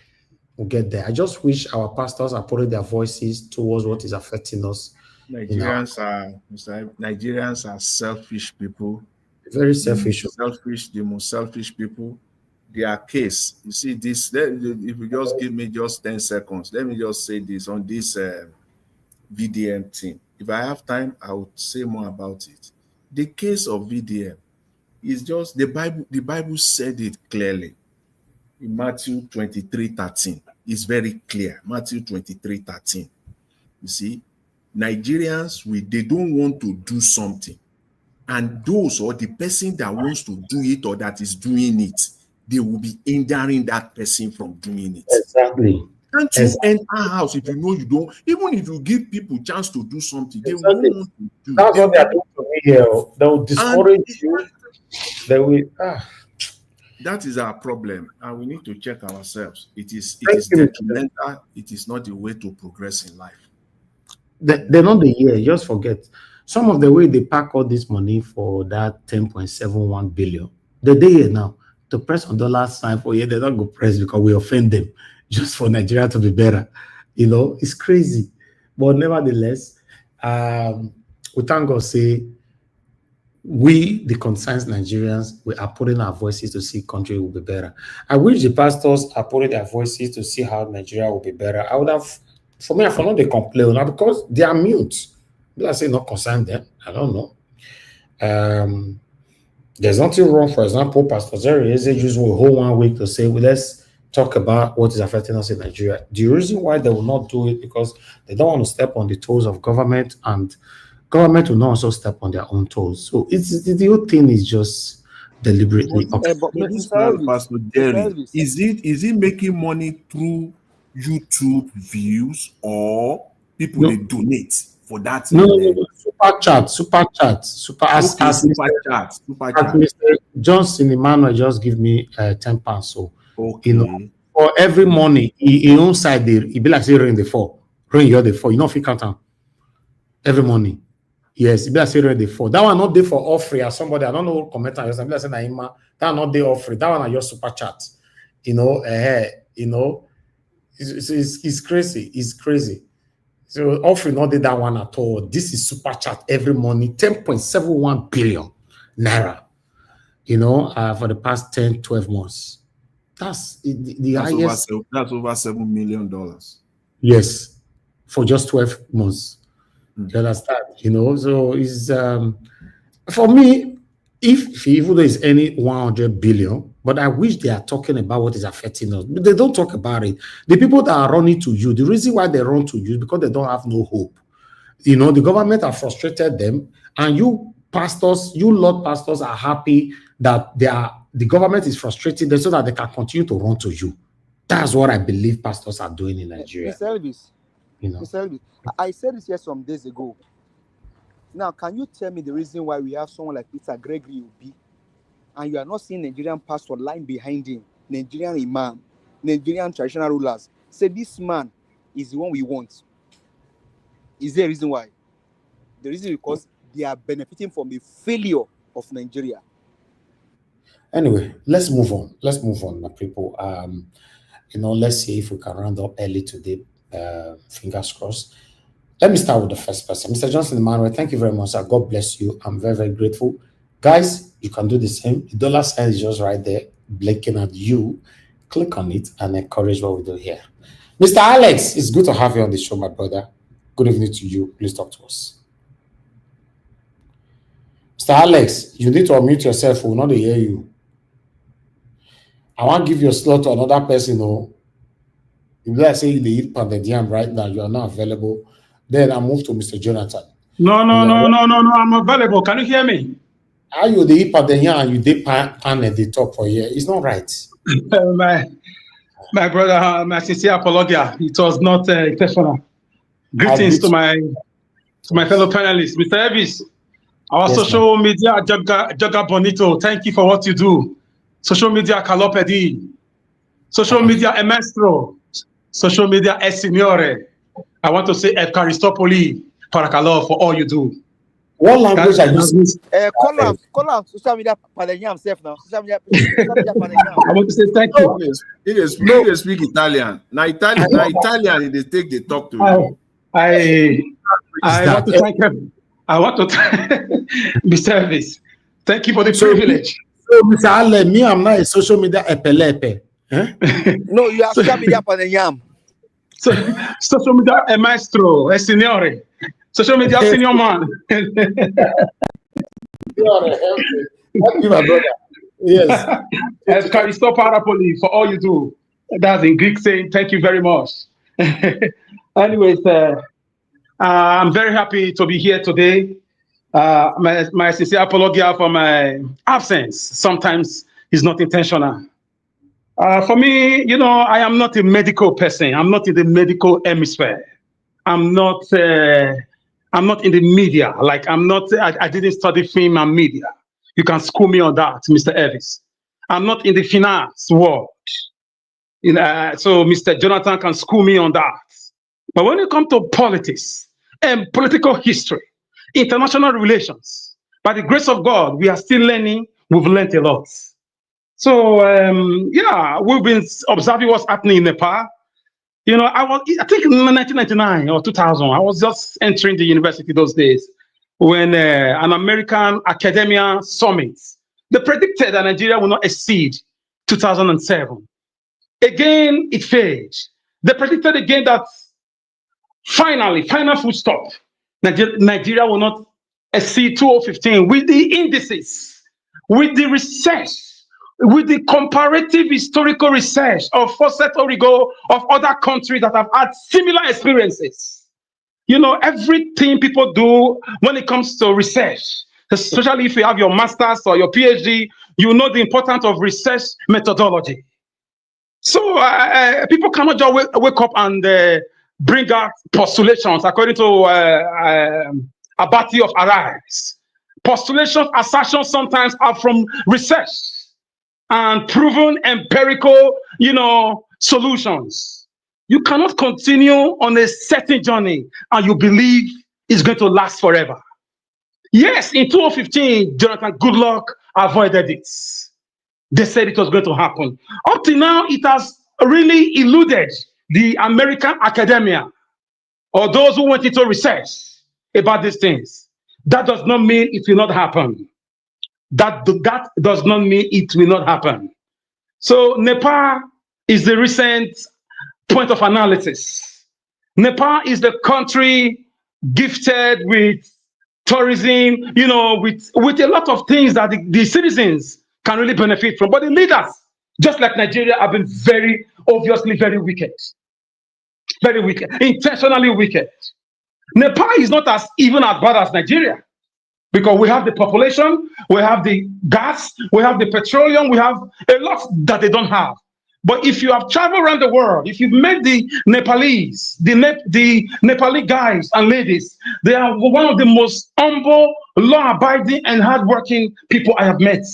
I just wish our pastors are putting their voices towards what is affecting us. Nigerians are selfish people. Very selfish. The most selfish people. Their case, you see this. If you just give me just 10 seconds, let me just say this on this VDM thing. If I have time, I would say more about it. The case of VDM is just the Bible. The Bible said it clearly in Matthew 23:13. It's very clear. Matthew 23:13. You see, Nigerians, they don't want to do something, and those or the person that wants to do it or that is doing it, they will be hindering that person from doing it. Exactly. Can't you enter a house if you know you don't? Even if you give people chance to do something, they won't want to do. That's what they are doing to me here. They will discourage you. They will. That is our problem, and we need to check ourselves. It is Thank you, Mr. detrimental. It is not the way to progress in life. They're not the year. Just forget. Some of the way they pack all this money for that 10.71 billion, the day here now to press on dollar sign for they don't go press because we offend them just for Nigeria to be better. You know, it's crazy. But nevertheless, we thank God say we, the concerned Nigerians, we are putting our voices to see country will be better. I wish the pastors are putting their voices to see how Nigeria will be better. I would have, for me, I found they complain now because they are mute. I say not concern them. I don't know. There's nothing wrong. For example, Pastor Zeri is using a whole 1 week to say, well, let's talk about what is affecting us in Nigeria. The reason why they will not do it because they don't want to step on the toes of government, and government will not also step on their own toes. So it's the whole thing is just deliberately. But Pastor Jerry, is it making money through YouTube views or people they donate for that? No, super chat. Mr. Johnson Emmanuel just give me £10. So okay. You know, for every money he own side there, he be like say rain the fall. Rain you're the fall. You know if you count on every money. Yes, it be like say rain the fall. That one not there for offering as somebody. I don't know what comment on yourself. Like say Naima, that one not there offering. That one are your super chat. You know, it's crazy. It's crazy. So offering not did that one at all. This is super chat every money, 10.71 billion naira. You know, for the past 10, 12 months. That's the highest. That's over $7 million. Yes, for just 12 months. You understand? You know, so it's for me, if even though it's any 100 billion, but I wish they are talking about what is affecting us. But they don't talk about it. The people that are running to you, the reason why they run to you is because they don't have no hope. You know, the government have frustrated them, and you pastors, you Lord pastors are happy that the government is frustrating them so that they can continue to run to you. That's what I believe pastors are doing in Nigeria. Mr. Elvis, you know, Mr. Elvis, I said this here some days ago. Now, can you tell me the reason why we have someone like Peter Gregory Obi, and you are not seeing Nigerian pastor lying behind him, Nigerian imam, Nigerian traditional rulers say this man is the one we want? Is there a reason why? The reason is because they are benefiting from the failure of Nigeria. Anyway, let's move on. Let's move on, my people. You know, let's see if we can round up early today. Fingers crossed. Let me start with the first person. Mr. Johnson Emmanuel, thank you very much, sir. God bless you. I'm very, very grateful. Guys, you can do the same. The dollar sign is just right there, blinking at you. Click on it and encourage what we do here. Mr. Alex, it's good to have you on the show, my brother. Good evening to you. Please talk to us. Mr. Alex, you need to unmute yourself. We will not hear you. I want to give your slot to another person. Oh, if I say they eat pounded yam right now, you are not available. Then I move to Mr. Jonathan. No. I'm available. Can you hear me? How you they eat pounded yam and you they pan at the top for here? It's not right. my brother, my sincere apology. It was not intentional. Greetings to my fellow panelists, Mr. Elvis. Our social media Jaga Bonito. Thank you for what you do. Social media Calopedi. Social media Emestro. Social media Signore. I want to say Efkaristopoli Parakalo for all you do. What language are you speaking? Call out social media Padanyam self now. Social media Padanyam. I want to say thank you. They speak Italian. Now Italian they take the talk to you. I want to thank him. I want to thank Mr. Elvis. Thank you for the privilege. So, Mr. Ale, me, I'm not a social media epelepe. Huh? No, you are social media Padanyam. So, social media maestro, signore. Social media senior man. Thank you, my brother. Yes. Parapoli for all you do. That's in Greek saying thank you very much. Anyways, I'm very happy to be here today. My sincere apology for my absence. Sometimes it's not intentional. For me, you know, I am not a medical person. I'm not in the medical hemisphere. I'm not in the media. Like I didn't study film and media. You can school me on that, Mr. Elvis. I'm not in the finance world. So Mr. Jonathan can school me on that. But when it comes to politics and political history, international relations, by the grace of God, we are still learning. We've learned a lot. So, yeah, we've been observing what's happening in Nepal. You know, I think in 1999 or 2000, I was just entering the university those days when an American academia summit, they predicted that Nigeria will not exceed 2007. Again, it failed. They predicted again that final full stop, Nigeria will not exceed 2015 with the indices, with the research, with the comparative historical research of Fawcett Origo, of other countries that have had similar experiences. You know, everything people do when it comes to research, especially if you have your master's or your PhD, you know the importance of research methodology. So people cannot just wake up and bring out postulations according to Abati of Arise. Postulations, assertions sometimes are from research and proven empirical, you know, solutions. You cannot continue on a certain journey and you believe it's going to last forever. Yes, in 2015, Jonathan Goodluck avoided it. They said it was going to happen. Up to now, it has really eluded the American academia or those who went into research about these things. That does not mean it will not happen. That does not mean it will not happen. So Nepal is the recent point of analysis. Nepal is the country gifted with tourism, you know, with a lot of things that the citizens can really benefit from. But the leaders, just like Nigeria, have been very obviously very wicked, intentionally wicked. Nepal is not as even as bad as Nigeria because we have the population, we have the gas, we have the petroleum, we have a lot that they don't have. But if you have traveled around the world, if you've met the Nepalese, the Nepali guys and ladies, they are one of the most humble, law-abiding, and hardworking people I have met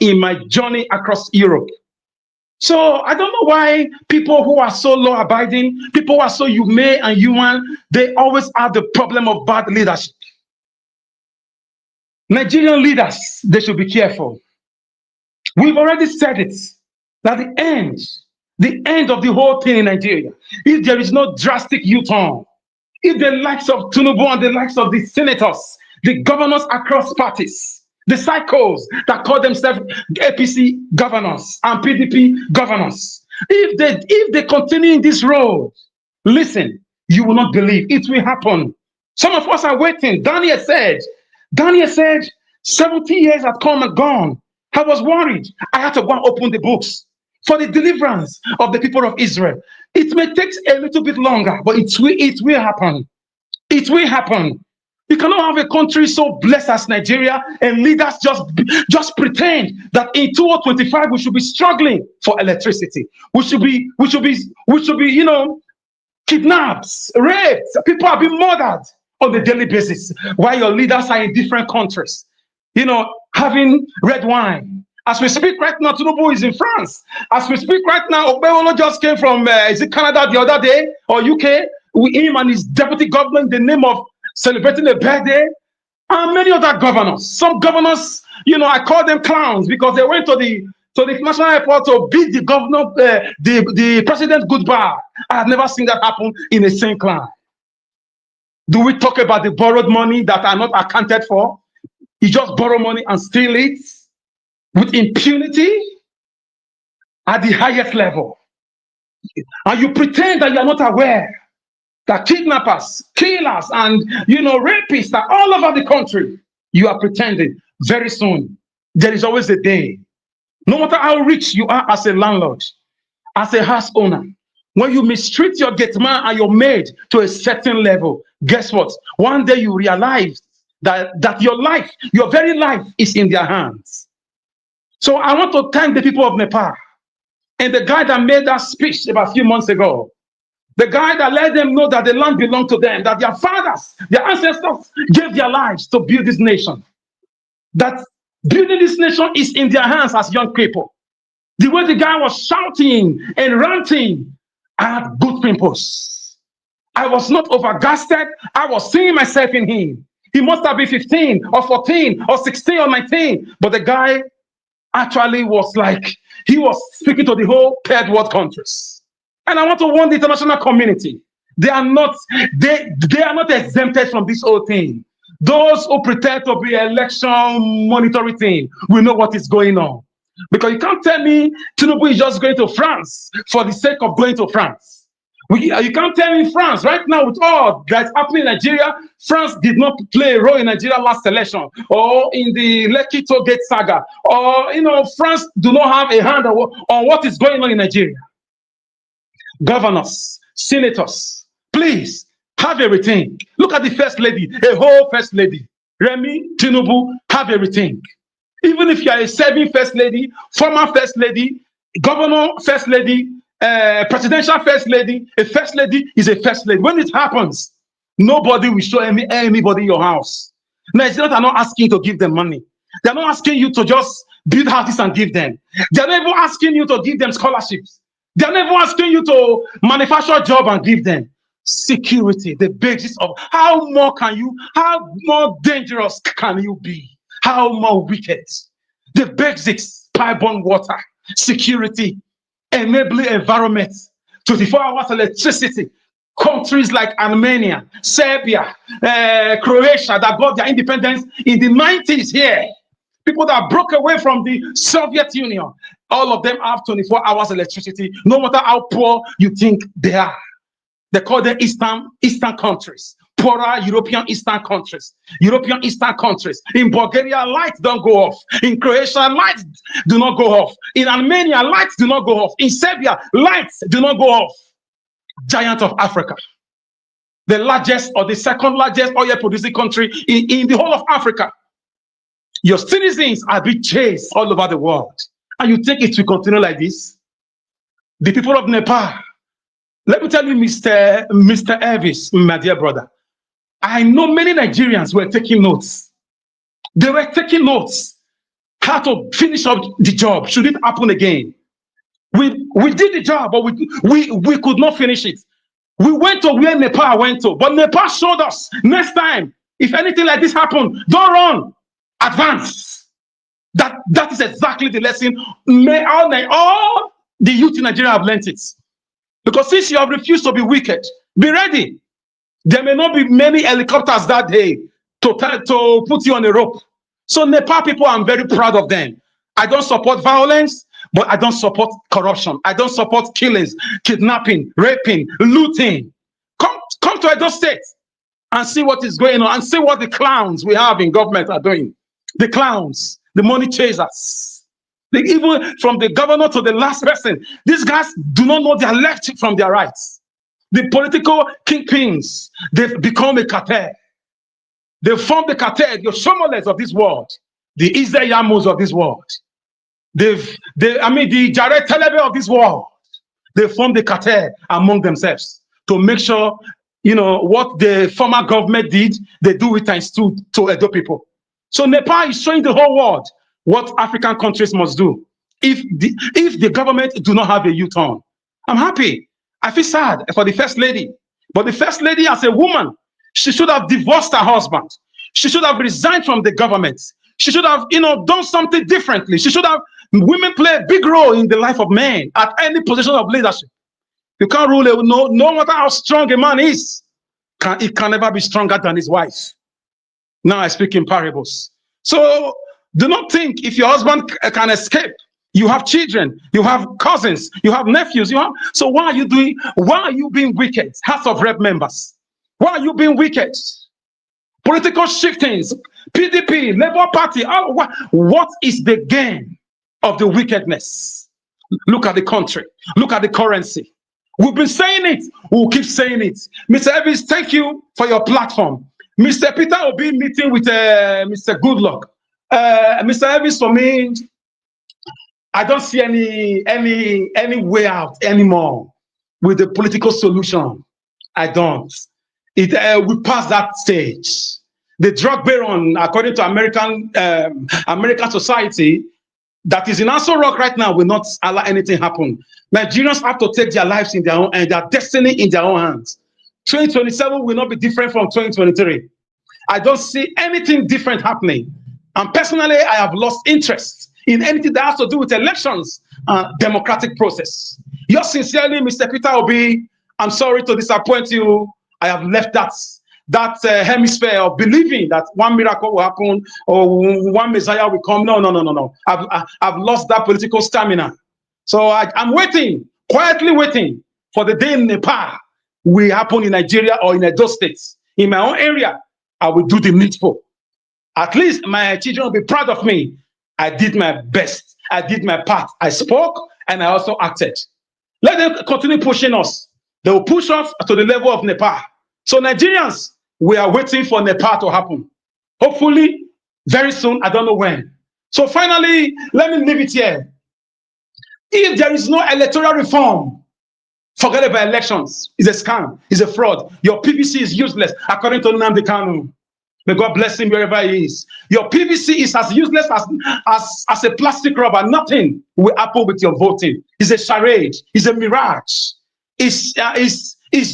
in my journey across Europe. So I don't know why people who are so law-abiding, people who are so humane and human, they always have the problem of bad leadership. Nigerian leaders, they should be careful. We've already said it, that the end of the whole thing in Nigeria, if there is no drastic U-turn, if the likes of Tinubu and the likes of the senators, the governors across parties, the psychos that call themselves APC governors and PDP governors, if they continue in this road, listen, you will not believe it will happen. Some of us are waiting. Daniel said, 70 years had come and gone. I was worried. I had to go and open the books for the deliverance of the people of Israel. It may take a little bit longer, but it will happen. It will happen. You cannot have a country so blessed as Nigeria and leaders just pretend that in 2025 we should be struggling for electricity. We should be, you know, kidnapped, raped. People are being murdered on a daily basis while your leaders are in different countries, you know, having red wine. As we speak right now, Tinubu is in France. As we speak right now, Obeolo just came from, is it Canada the other day or UK? With him and his deputy governor in the name of celebrating a birthday. And many other governors. Some governors, you know, I call them clowns because they went to the national airport to bid the governor, the president goodbye. I have never seen that happen in a same clan. Do we talk about the borrowed money that are not accounted for? You just borrow money and steal it with impunity at the highest level. And you pretend that you are not aware that kidnappers, killers, and, you know, rapists are all over the country. You are pretending. Very soon, there is always a day. No matter how rich you are as a landlord, as a house owner, when you mistreat your gate man and your maid to a certain level, guess what? One day you realize that your life, your very life, is in their hands. So I want to thank the people of Nepal and the guy that made that speech about a few months ago. The guy that let them know that the land belonged to them, that their fathers, their ancestors gave their lives to build this nation. That building this nation is in their hands as young people. The way the guy was shouting and ranting, I had good pimples. I was not overgasted. I was seeing myself in him. He must have been 15 or 14 or 16 or 19. But the guy actually was like, he was speaking to the whole third world countries. And I want to warn the international community. They are not exempted from this whole thing. Those who pretend to be election monitoring team will know what is going on. Because you can't tell me Tinubu is just going to France for the sake of going to France. You can't tell me France right now with all that's happening in Nigeria. France did not play a role in Nigeria last election or in the Lekki Toll Gate saga, or France do not have a hand on what is going on in Nigeria. Governors, senators, please have everything. Look at the first lady, a whole first lady. Remi, Tinubu, have everything. Even if you are a serving first lady, former first lady, governor first lady, presidential first lady, a first lady is a first lady. When it happens, nobody will show anybody your house. Nigerians are not asking you to give them money. They're not asking you to just build houses and give them. They're not even asking you to give them scholarships. They're never asking you to manufacture a job and give them security, the basis of how more dangerous can you be? How more wicked? The basics, pipe-borne water, security, enabling environment, 24 hours electricity. Countries like Armenia, Serbia, Croatia that got their independence in the 90s here. People that broke away from the Soviet Union, all of them have 24 hours electricity, no matter how poor you think they are. They call them Eastern countries, poorer European Eastern countries. In Bulgaria, lights don't go off. In Croatia, lights do not go off. In Armenia, lights do not go off. In Serbia, lights do not go off. Giant of Africa, the largest or the second largest oil producing country in the whole of Africa. Your citizens are being chased all over the world. And you think it will continue like this? The people of Nepal, let me tell you, Mr. Elvis, my dear brother, I know many Nigerians were taking notes. They were taking notes how to finish up the job. Should it happen again? We did the job, but we could not finish it. We went to where Nepal went to, but Nepal showed us next time, if anything like this happens, don't run, advance. That is exactly the lesson. May all the youth in Nigeria have learned it. Because since you have refused to be wicked, be ready. There may not be many helicopters that day to put you on a rope. So Nepal people, I'm very proud of them. I don't support violence, but I don't support corruption. I don't support killings, kidnapping, raping, looting. Come to Edo State and see what is going on and see what the clowns we have in government are doing. The clowns, the money chasers. Even from the governor to the last person, these guys do not know their left from their rights. The political kingpins, they've become a cartel. They form the cartel, the Shomoles of this world, the Israel Yamos of this world. The Jared Telebe of this world. They form the cartel among themselves to make sure, what the former government did, they do it times two to Edo people. So Nepal is showing the whole world what African countries must do if the government do not have a U-turn. I'm happy. I feel sad for the first lady. But the first lady, as a woman, she should have divorced her husband. She should have resigned from the government. She should have, done something differently. Women play a big role in the life of men at any position of leadership. You can't rule no matter how strong a man is. He can never be stronger than his wife. Now I speak in parables. So do not think if your husband can escape. You have children, you have cousins, you have nephews, so why are you being wicked? House of Rep members, why are you being wicked? Political shiftings, PDP, Labour Party, what is the gain of the wickedness? Look at the country, look at the currency. We've been saying it, we'll keep saying it. Mr. Evans, thank you for your platform. Mr. Peter will be meeting with Mr. Goodluck. Mr. Evans, for me, I don't see any way out anymore with the political solution. I don't. We passed that stage. The drug baron, according to American society, that is in Aso Rock right now will not allow anything happen. Nigerians have to take their lives in their own and their destiny in their own hands. 2027 will not be different from 2023. I don't see anything different happening. And personally, I have lost interest in anything that has to do with elections, democratic process. Yours sincerely, Mr. Peter Obi, I'm sorry to disappoint you. I have left that hemisphere of believing that one miracle will happen or one Messiah will come. No. I've lost that political stamina. So I'm waiting, quietly waiting for the day in Nepal will happen in Nigeria or in Edo State. In my own area, I will do the needful. At least my children will be proud of me. I did my best. I did my part. I spoke and I also acted. Let them continue pushing us. They will push us to the level of Nepal. So Nigerians, we are waiting for Nepal to happen. Hopefully, very soon, I don't know when. So finally, let me leave it here. If there is no electoral reform, forget about elections. It's a scam. It's a fraud. Your PVC is useless, according to Nnamdi Kanu. May God bless him wherever he is. Your PVC is as useless as a plastic rubber. Nothing will happen with your voting. It's a charade. It's a mirage. It's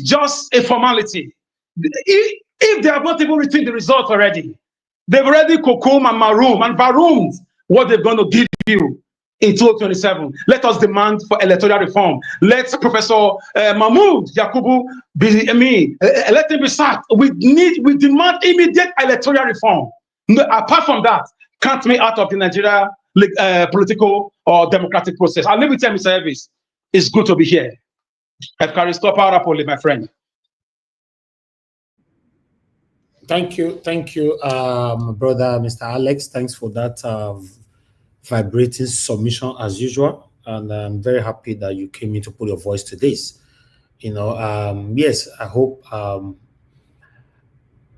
just a formality. If they have not even written the results already, they've already cocoon and marooned what they're going to give you in 2027. Let us demand for electoral reform. Let Professor Mahmoud Yakubu let him be sacked. We demand immediate electoral reform. Apart from that, count me out of the Nigeria political or democratic process. I'll leave it to Mr. Elvis. It's good to be here. My friend. Thank you, brother, Mr. Alex. Thanks for that vibrating submission as usual, and I'm very happy that you came in to put your voice to this. Yes, I hope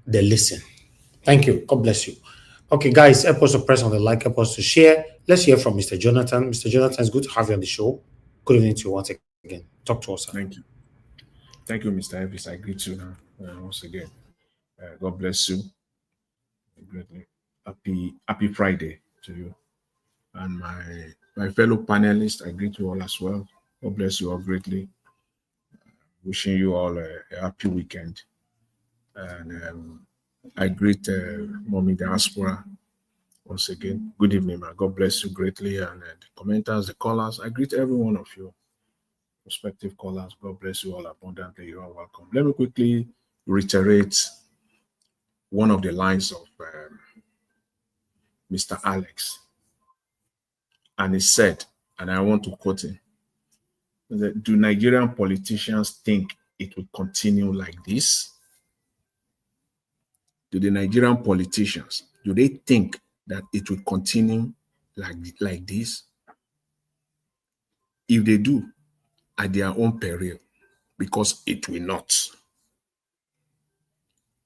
they listen. Thank you. God bless you. Okay, guys, help us to press on the like, help us to share. Let's hear from Mr. Jonathan. Mr. Jonathan, it's good to have you on the show. Good evening to you once again. Talk to us. Sir. Thank you. Thank you, Mr. Elvis. I greet you once again. God bless you. Greatly. Happy Friday to you. And my fellow panelists, I greet you all as well. God bless you all greatly. Wishing you all a happy weekend. And I greet Mommy Diaspora once again. Good evening, man. God bless you greatly. And the commenters, the callers, I greet every one of you, prospective callers. God bless you all abundantly. You are welcome. Let me quickly reiterate one of the lines of Mr. Alex. And he said, and I want to quote him, that, do Nigerian politicians think it will continue like this? Do the Nigerian politicians, do they think that it will continue like this? If they do, at their own peril, because it will not.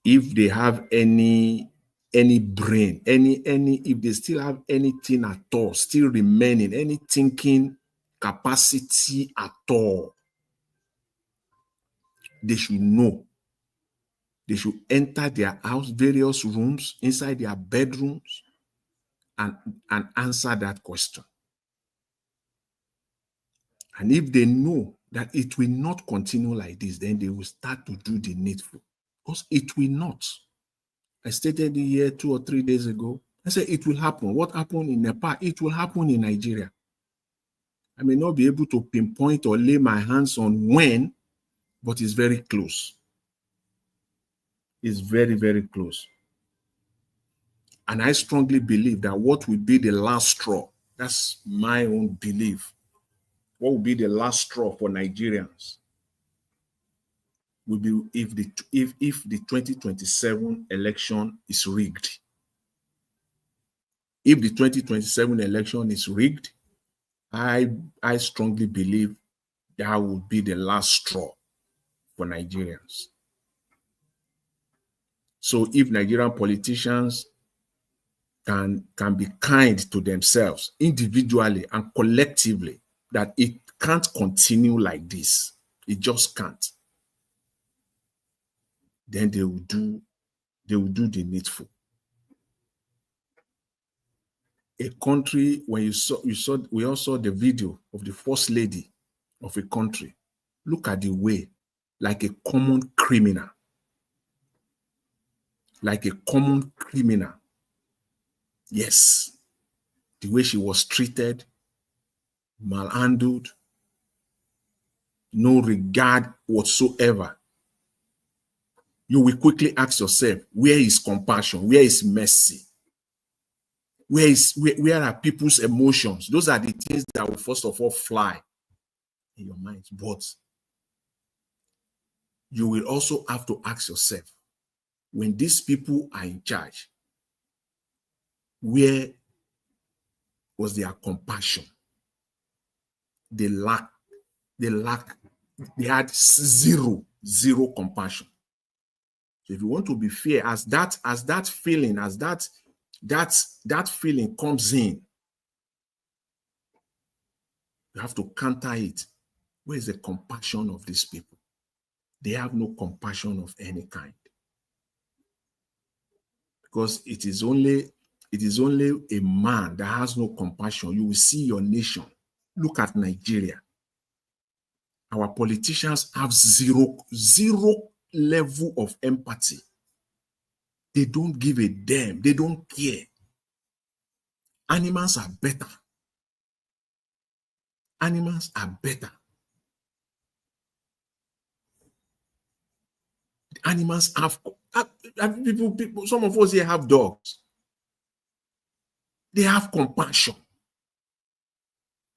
If they have any brain, if they still have anything at all, still remaining, any thinking capacity at all, they should know. They should enter their house, various rooms, inside their bedrooms, and answer that question. And if they know that it will not continue like this, then they will start to do the needful. Because it will not. I stated it here 2 or 3 days ago. I said it will happen. What happened in Nepal, it will happen in Nigeria. I may not be able to pinpoint or lay my hands on when, but it's very close. It's very, very close. And I strongly believe that what will be the last straw, that's my own belief, what will be the last straw for Nigerians will be if the 2027 election is rigged. If the 2027 election is rigged, I strongly believe that will be the last straw for Nigerians. So if Nigerian politicians can be kind to themselves individually and collectively, that it can't continue like this, it just can't, then they will do the needful. a country, when we all saw the video of the first lady of a country. Look at the way, like a common criminal. Like a common criminal. Yes. The way she was treated, malhandled, no regard whatsoever. You will quickly ask yourself, where is compassion? Where is mercy? Where are people's emotions? Those are the things that will first of all fly in your mind. But you will also have to ask yourself, when these people are in charge, where was their compassion? They had zero compassion. So if you want to be fair, as that feeling comes in, you have to counter it. Where is the compassion of these people? They have no compassion of any kind. Because it is only a man that has no compassion. You will see your nation. Look at Nigeria. Our politicians have zero level of empathy. They don't give a damn. They don't care. Animals are better. Animals are better. Animals have people, some of us here have dogs. They have compassion.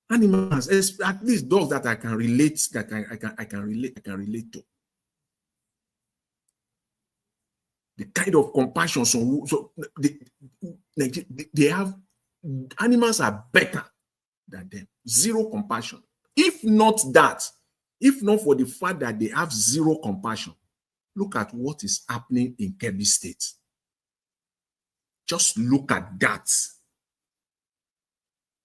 Animals, at least dogs that I can relate, I can relate to. The kind of compassion, so they have, animals are better than them. Zero compassion. If not for the fact that they have zero compassion, look at what is happening in Kebbi State. Just look at that.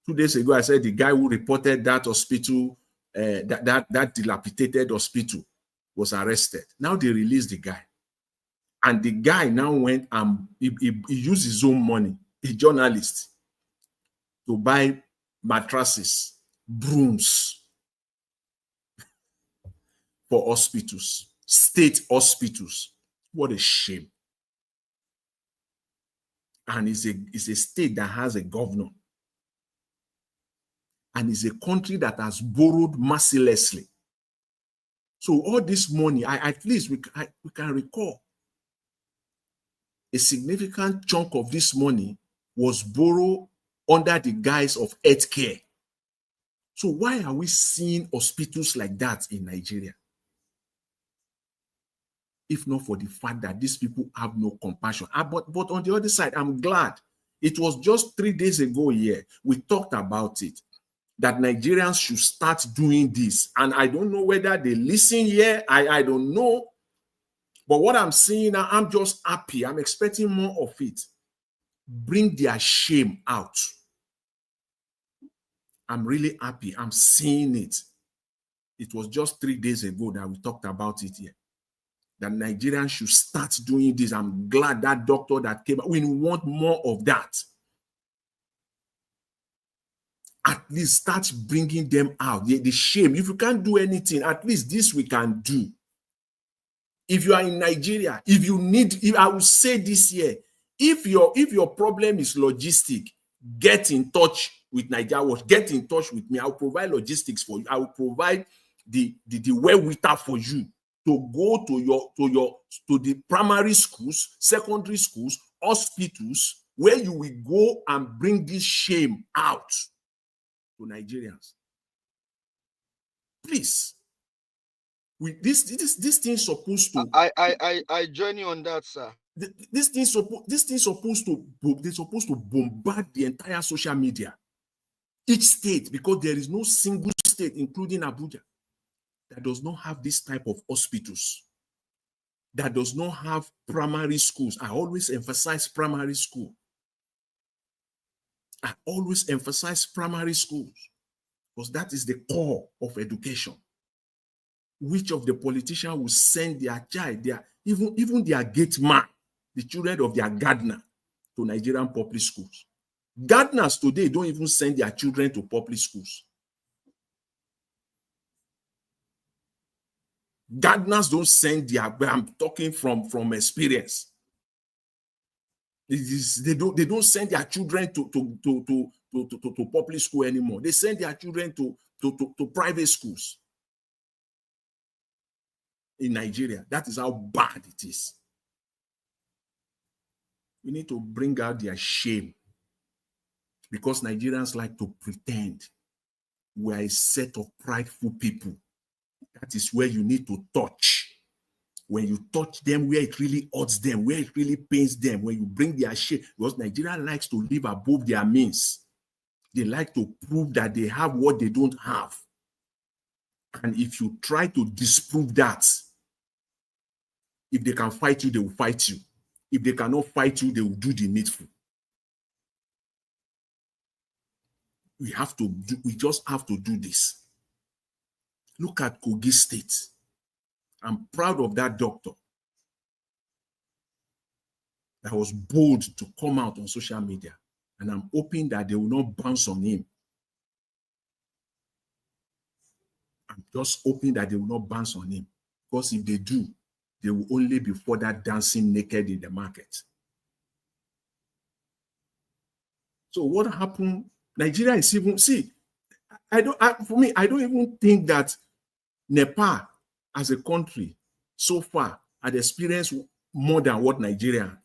2 days ago, I said the guy who reported that hospital, that dilapidated hospital, was arrested. Now they released the guy. And the guy now went and he used his own money, a journalist, to buy mattresses, brooms for hospitals, state hospitals. What a shame. And it's a state that has a governor. And it's a country that has borrowed mercilessly. So all this money, at least we can recall, a significant chunk of this money was borrowed under the guise of health care. So why are we seeing hospitals like that in Nigeria? If not for the fact that these people have no compassion. But on the other side, I'm glad. It was just 3 days ago here, we talked about it, that Nigerians should start doing this. And I don't know whether they listen here. I don't know. But what I'm seeing now, I'm just happy. I'm expecting more of it. Bring their shame out. I'm really happy. I'm seeing it. It was just 3 days ago that we talked about it here. That Nigerians should start doing this. I'm glad that doctor that came. We want more of that. At least start bringing them out. The shame. If you can't do anything, at least this we can do. If you are in Nigeria, if I will say this here, if your problem is logistic, get in touch with Nigeria. Get in touch with me. I will provide logistics for you. I will provide the wherewithal for you to go to the primary schools, secondary schools, hospitals, where you will go and bring this shame out to Nigerians. Please. This thing is supposed to. I join you on that, sir. This thing supposed to bombard the entire social media. Each state, because there is no single state, including Abuja, that does not have this type of hospitals, that does not have primary schools. I always emphasize primary school. I always emphasize primary schools because that is the core of education. Which of the politicians will send their child, even their gate man, the children of their gardener, to Nigerian public schools? Gardeners today don't even send their children to public schools. Gardeners don't send their, I'm talking from experience. They don't send their children to public school anymore. They send their children to private schools in Nigeria. That is how bad it is. We need to bring out their shame, because Nigerians like to pretend we are a set of prideful people. That is where you need to touch. When you touch them, where it really hurts them, where it really pains them, when you bring their shame, because Nigeria likes to live above their means. They like to prove that they have what they don't have. And if you try to disprove that, if they can fight you, they will fight you. If they cannot fight you, they will do the needful. We just have to do this. Look at Kogi State. I'm proud of that doctor that was bold to come out on social media. And I'm hoping that they will not bounce on him. I'm just hoping that they will not bounce on him. Because if they do, they will only be further dancing naked in the market. So what happened? Nigeria is even, see, I don't even think that Nepal as a country so far had experienced more than what Nigerians,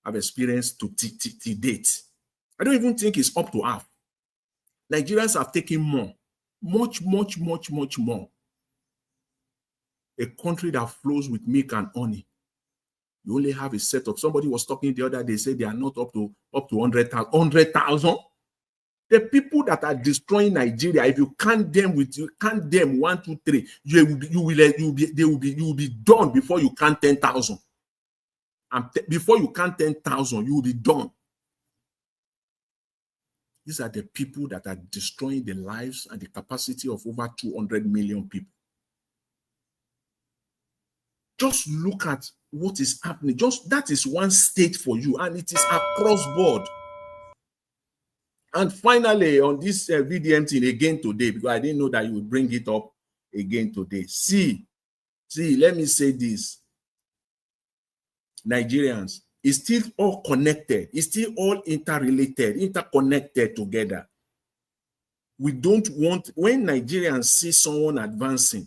have experienced to date. I don't even think it's up to half. Nigerians have taken more, much more. A country that flows with milk and honey. You only have a set of, somebody was talking the other day, said they are not up to 100,000. The people that are destroying Nigeria, if you count them 1, 2, 3, you will be done before you count 10,000. And before you count 10,000, you will be done. These are the people that are destroying the lives and the capacity of over 200 million people. Just look at what is happening. Just that is one state for you, and it is across board. And finally, on this VDM thing again today, because I didn't know that you would bring it up again today. See, let me say this. Nigerians, it's still all connected. It's still all interconnected together. We don't want, when Nigerians see someone advancing,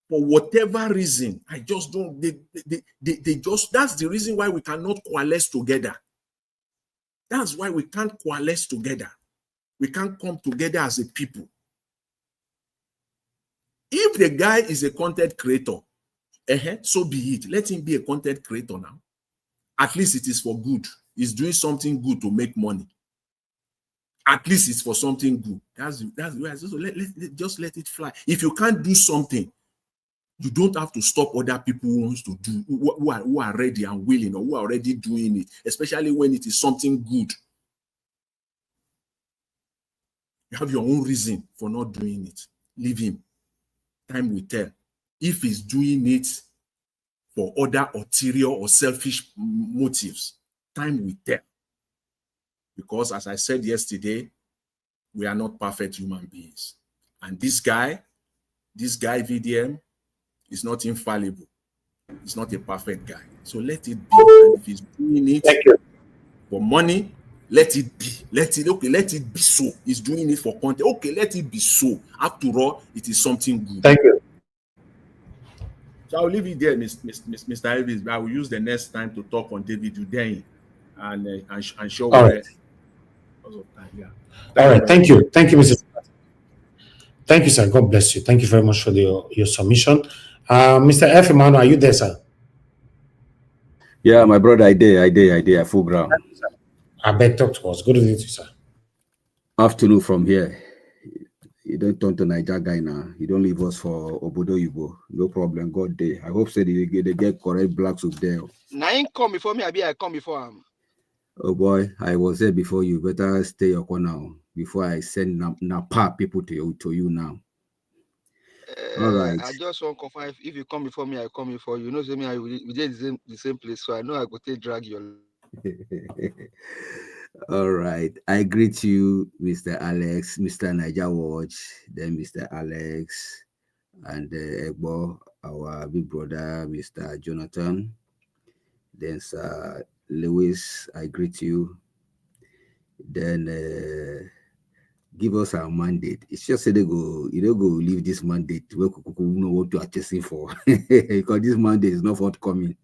for whatever reason, I just don't, that's the reason why we cannot coalesce together. That's why we can't coalesce together. We can't come together as a people. If the guy is a content creator, so be it. Let him be a content creator now. At least it is for good. He's doing something good to make money. At least it's for something good. That's just let it fly. If you can't do something, you don't have to stop other people who wants to do, who are ready and willing, or who are already doing it, especially when it is something good. You have your own reason for not doing it. Leave him. Time will tell. If he's doing it for other ulterior or selfish motives, time will tell. Because as I said yesterday, we are not perfect human beings. And this guy VDM, is not infallible. He's not a perfect guy. So let it be. And if he's doing it for money, let it be. Let it be so. He's doing it for content. Okay, let it be so. After all, it is something good. Thank you. So I'll leave it there, Mr. Elvis. I will use the next time to talk on David Udein and show where. Yeah. All right. Thank you. Thank you, Mrs. Thank you, sir. God bless you. Thank you very much for your submission. Mr. F. Emmanuel, are you there, sir? Yeah, my brother, I did, full ground. I bet talk to us. Good evening to you, sir. Afternoon from here. You don't turn to Niger guy now. You don't leave us for Obodo Yubo. No problem. God day. I hope say they get correct blacks up there. Now he come before me, I come before him. Oh boy, I was there before you. Better stay your corner before I send Napa people to you now. All right. I just want to confirm if you come before me, I come before you. You know, me, we did the same place, so I know I go take drag your All right. I greet you, Mr. Alex, Mr. Niger Watch, then Mr. Alex, and Egbo, our big brother, Mr. Jonathan. Then Sir Lewis, I greet you. Then give us our mandate. It's just say they go, you don't go leave this mandate where we know what you are chasing for. Because this mandate is not forthcoming.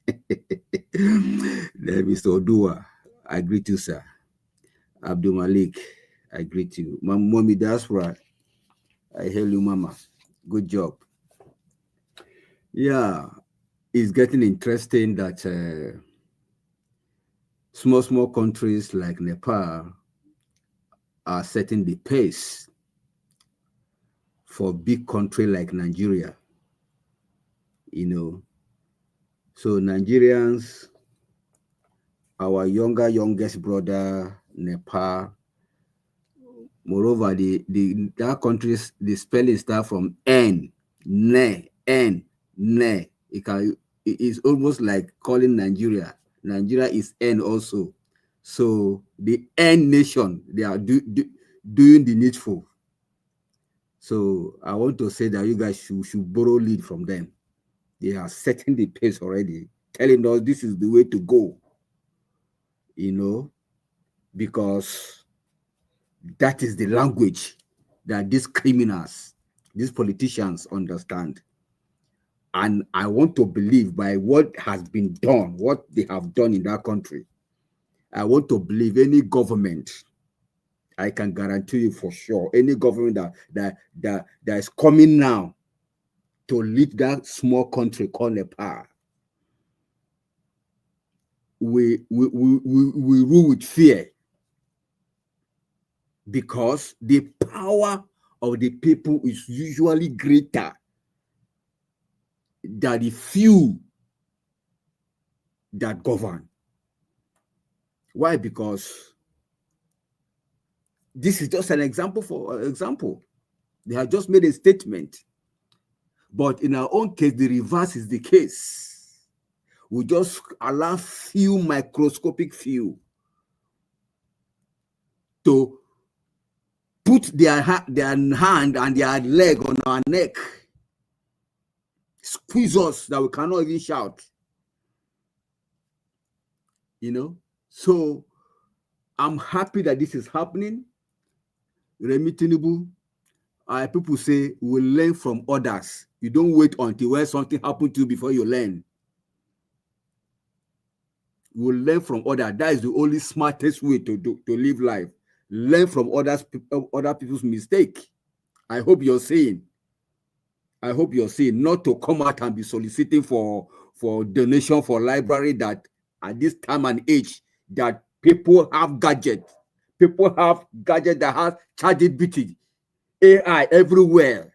Then Mr. Odua, I greet you, sir. Abdul Malik, I greet you. Mommy Diaspora, I hail you, Mama. Good job. Yeah, it's getting interesting that small countries like Nepal are setting the pace for big country like Nigeria. You know, so Nigerians, our youngest brother, Nepal. Moreover, that countries, the spelling start from N, ne. It's almost like calling Nigeria. Nigeria is N also. So the N nation, they are doing the needful. So I want to say that you guys should borrow lead from them. They are setting the pace already, telling us this is the way to go. You know, because that is the language that these criminals, these politicians understand. And I want to believe by what has been done, what they have done in that country, I want to believe any government, I can guarantee you for sure, any government that is coming now to lead that small country called Nepal, we rule with fear, because the power of the people is usually greater than the few that govern. Why? Because this is just an example for example. They have just made a statement. But in our own case, the reverse is the case. We just allow few, microscopic few, to put their hand and their leg on our neck, squeeze us that we cannot even shout. You know? So I'm happy that this is happening. Remi Tinubu, people say we'll learn from others. You don't wait until when something happened to you before you learn. You will learn from others. That is the only smartest way to live life. Learn from other people's mistake. I hope you're saying. Not to come out and be soliciting for donation for library that at this time and age that people have gadgets. People have gadgets that have ChatGPT, AI everywhere.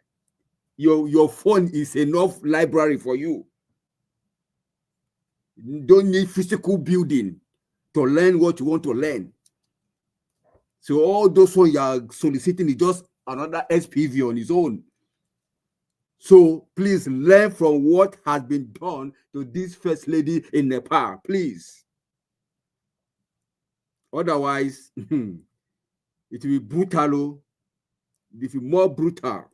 Your phone is enough library for you. You don't need physical building to learn what you want to learn. So all those ones you are soliciting is just another SPV on its own. So please learn from what has been done to this first lady in Nepal, please. Otherwise, it will be brutal. It will be more brutal.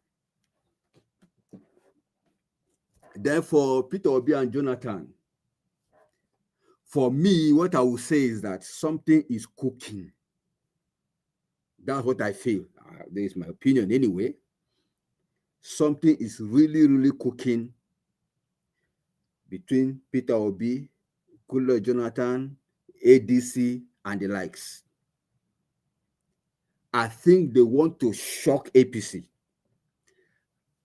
Therefore, Peter Obi and Jonathan, for me, what I will say is that something is cooking. That's what I feel. That is my opinion anyway. Something is really cooking between Peter Obi, Goodluck Jonathan, ADC, and the likes. I think they want to shock APC.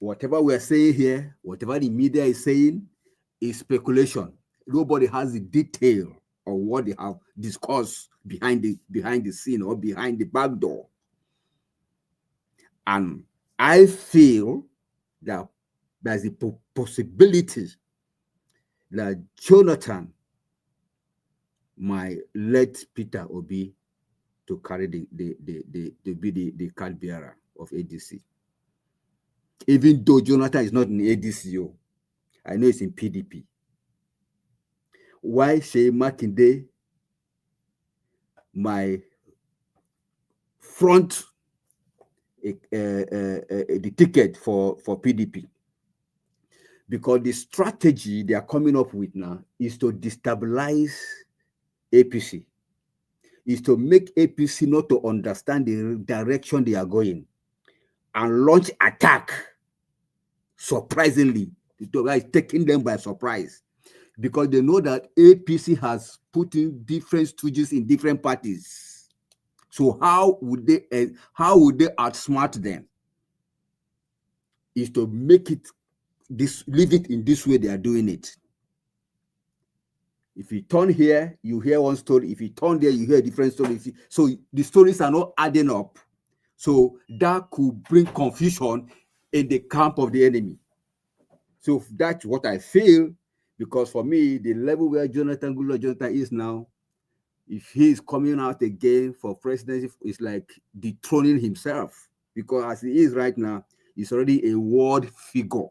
Whatever we are saying here, whatever the media is saying, is speculation. Nobody has the detail of what they have discussed behind the scene or behind the back door. And I feel that there's a possibility that Jonathan might let Peter Obi to carry the card bearer of ADC. Even though Jonathan is not in ADC, I know it's in PDP. Why Shey Makinde my front the ticket for PDP, because the strategy they are coming up with now is to destabilize APC, is to make APC not to understand the direction they are going and launch attack surprisingly. It's taking them by surprise because they know that APC has put in different stooges in different parties. So how would they outsmart them? Is to make it leave it in this way they are doing it. If you turn here, you hear one story. If you turn there, you hear a different story. So the stories are not adding up. So that could bring confusion in the camp of the enemy. So that's what I feel, because for me, the level where Goodluck is now, if he is coming out again for presidency, it's like dethroning himself, because as he is right now, he's already a world figure.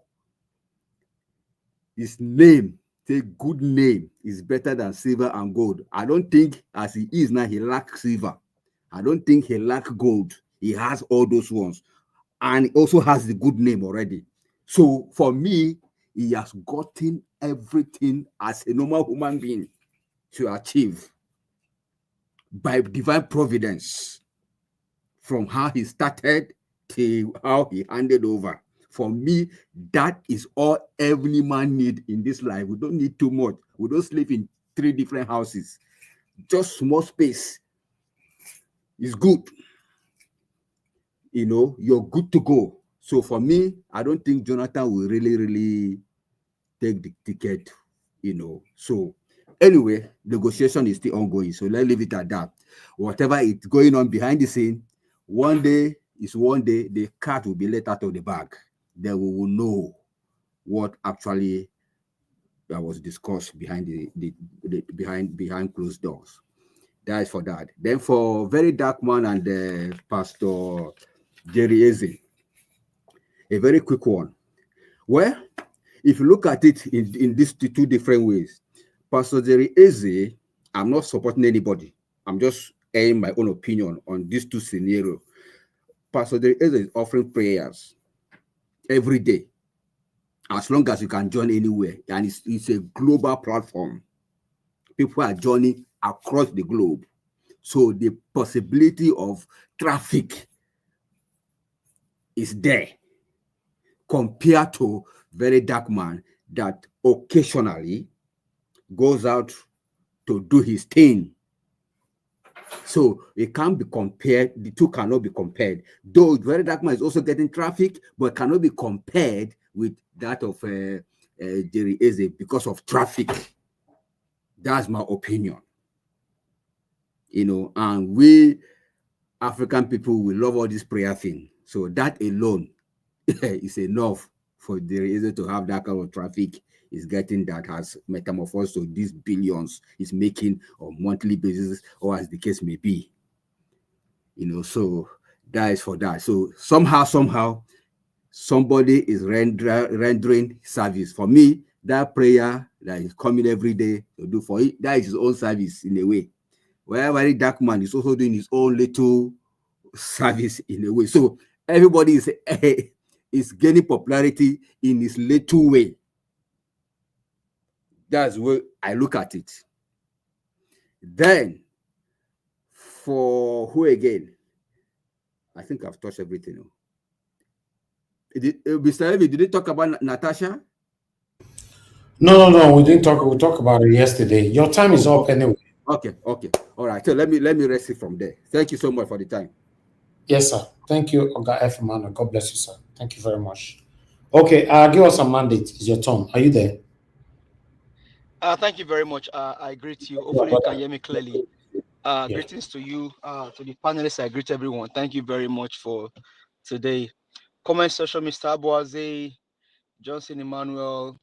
His name, say good name, is better than silver and gold. I don't think as he is now, he lacks silver. I don't think he lacks gold. He has all those ones. And he also has the good name already. So for me, he has gotten everything as a normal human being to achieve by divine providence, from how he started to how he handed over. For me, that is all every man need in this life. We don't need too much. We don't sleep in 3 different houses. Just small space is good. You know, you're good to go. So for me, I don't think Jonathan will really take the ticket, you know. So anyway, negotiation is still ongoing. So let's leave it at that. Whatever is going on behind the scene, one day the cat will be let out of the bag. Then we will know what actually that was discussed behind behind closed doors. That is for that. Then for Very Dark Man and Pastor Jerry Eze, a very quick one. Well, if you look at it in these 2 different ways, Pastor Jerry Eze, I'm not supporting anybody. I'm just airing my own opinion on these 2 scenarios. Pastor Jerry Eze is offering prayers every day, as long as you can join anywhere. And it's a global platform. People are joining across the globe. So the possibility of traffic is there compared to Very Dark Man that occasionally goes out to do his thing. So it can't be compared. The 2 cannot be compared. Though Very Dark Man is also getting traffic, but cannot be compared with that of Jerry Eze because of traffic. That's my opinion. You know, and we African people, we love all this prayer thing. So that alone is enough for Jerry Eze to have that kind of traffic. Is getting that has metamorphosed to these billions is making on monthly basis, or as the case may be. You know, so that is for that. So somehow, somebody is rendering service. For me, that prayer that is coming every day to do for it, that is his own service in a way. Where Very Dark Man is also doing his own little service in a way. So everybody is gaining popularity in his little way. That's where I look at it. Then, for who again? I think I've touched everything. Mr. Evie, did you talk about Natasha? No. We didn't talk. We talked about it yesterday. Your time is up anyway. Okay. All right. So let me rest it from there. Thank you so much for the time. Yes, sir. Thank you, Oga F. Man. God bless you, sir. Thank you very much. Okay, give us a mandate. It's your turn. Are you there? Thank you very much. I greet you. Hopefully, you can hear me clearly. Greetings to you, to the panelists. I greet everyone. Thank you very much for today. Comment section, Mr. Abuaze, Johnson Emmanuel,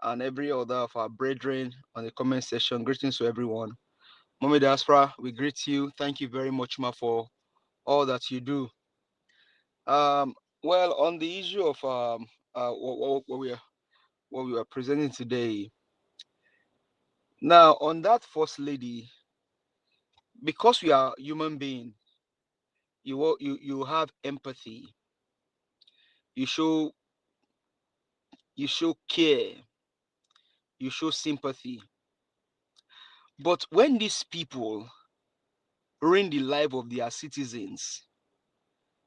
and every other of our brethren on the comment section. Greetings to everyone. Mommy Diaspora, we greet you. Thank you very much, Ma, for all that you do. Well, on the issue of what we are presenting today. Now, on that first lady, because we are human beings, you have empathy. You show care. You show sympathy. But when these people ruin the life of their citizens,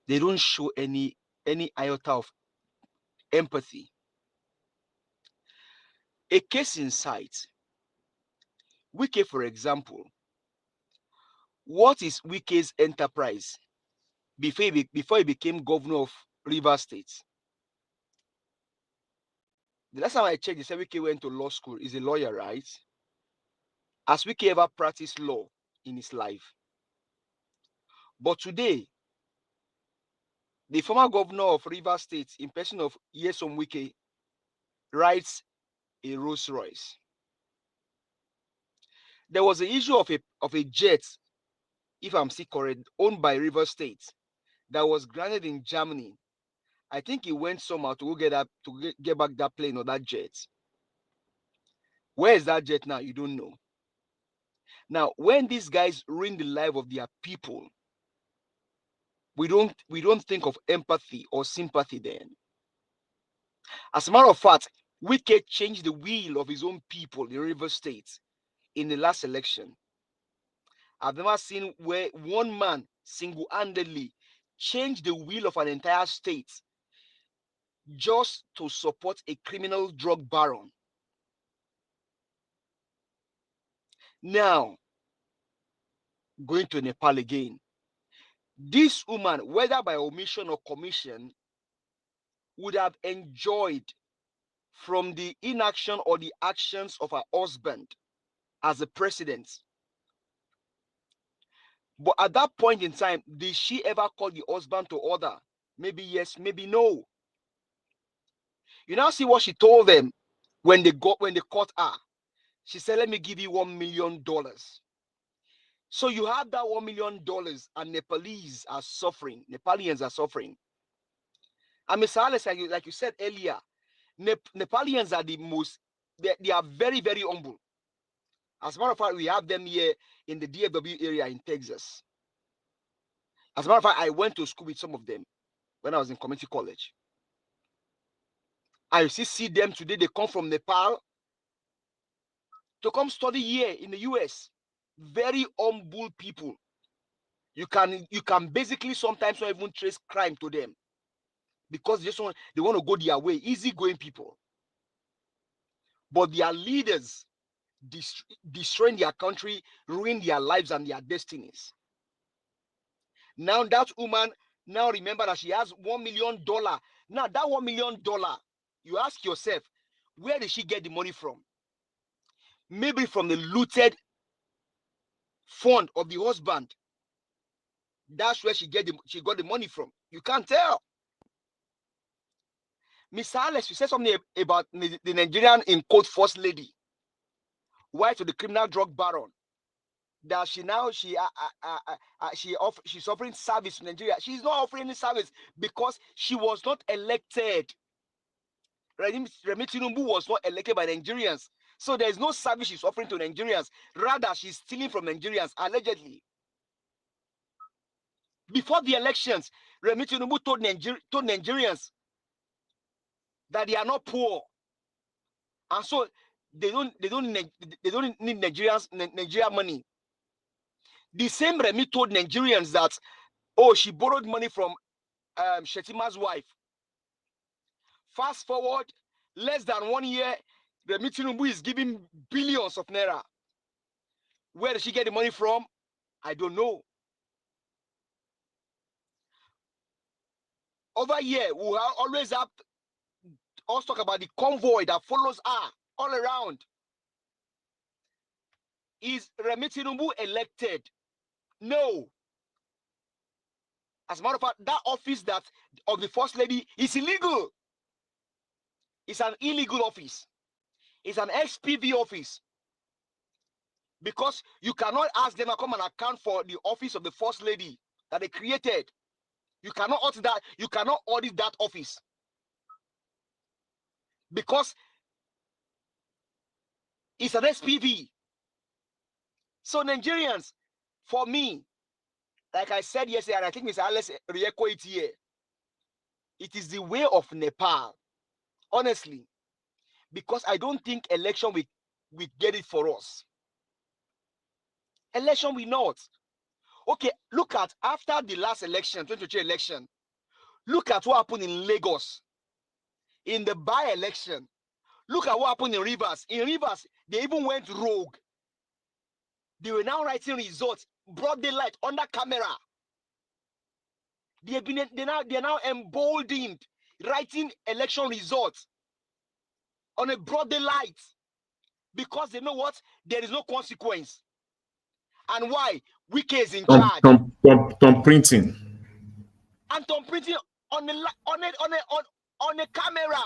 they don't show any iota of empathy. A case in sight. Wike, for example. What is Wike's enterprise before he became governor of Rivers State? The last time I checked, they said Wike went to law school. He's a lawyer, right? Has Wike ever practiced law in his life? But today, the former governor of Rivers State, in person of Nyesom Wike, rides a Rolls Royce. There was an issue of a jet, if I'm still correct, owned by Rivers State that was granted in Germany. I think he went somehow to go get back that plane or that jet. Where is that jet now? You don't know. Now, when these guys ruin the life of their people, we don't think of empathy or sympathy then. As a matter of fact, Wike changed the will of his own people in Rivers State in the last election. I've never seen where one man single-handedly changed the will of an entire state just to support a criminal drug baron. Now, going to Nepal again. This woman, whether by omission or commission, would have enjoyed from the inaction or the actions of her husband as a president. But at that point in time, did she ever call the husband to order? Maybe yes, maybe no. You now see what she told them when they caught her. She said, "Let me give you $1 million." So you have that $1 million, and Nepalians are suffering. And Mr. Alex, like you said earlier, Nepalians are the most. They are very, very humble. As a matter of fact, we have them here in the DFW area in Texas. As a matter of fact, I went to school with some of them when I was in community college. I still see them today. They come from Nepal to come study here in the US. Very humble people. You can basically sometimes not even trace crime to them because they want to go their way. Easy-going people. But their leaders destroying their country, ruin their lives and their destinies. Now that woman, now remember that she has $1 million. Now that $1 million, you ask yourself, where did she get the money from? Maybe from the looted fund of the husband. That's where she got the money from. You can't tell. Mr. Alex, you said something about the Nigerian in quote first lady, wife of the criminal drug baron. That she's offering service to Nigeria. She's not offering any service because she was not elected. Remi Tinubu was not elected by Nigerians. So there is no service she's offering to Nigerians. Rather, she's stealing from Nigerians, allegedly. Before the elections, Remi Tinubu told Nigerians that they are not poor. And so they don't need Nigeria money. The same Remi told Nigerians that, oh, she borrowed money from Shetima's wife. Fast forward, less than 1 year, Remi Tinubu is giving billions of naira. Where did she get the money from? I don't know. Over here, we will always have us talk about the convoy that follows her all around. Is Remi Tinubu elected? No. As a matter of fact, that office of the first lady is illegal. It's an illegal office. It's an XPV office. Because you cannot ask them to come and account for the office of the first lady that they created. You cannot audit that. You cannot audit that office. Because it's an SPV. So Nigerians, For me, like I said yesterday, and I think Mr. Alex re-echo it here, it is the way of Nepal, honestly, because I don't think election will get it for us. Election will not. Okay, look at after the last election, 2023 election, look at what happened in Lagos, in the by-election. Look at what happened in Rivers. In Rivers, they even went rogue. They were now writing results, broad daylight, under camera. They're now emboldened, writing election results on a broad daylight, because they know what? There is no consequence. And why? Wike is in charge. Tom printing. And Tom printing on a camera.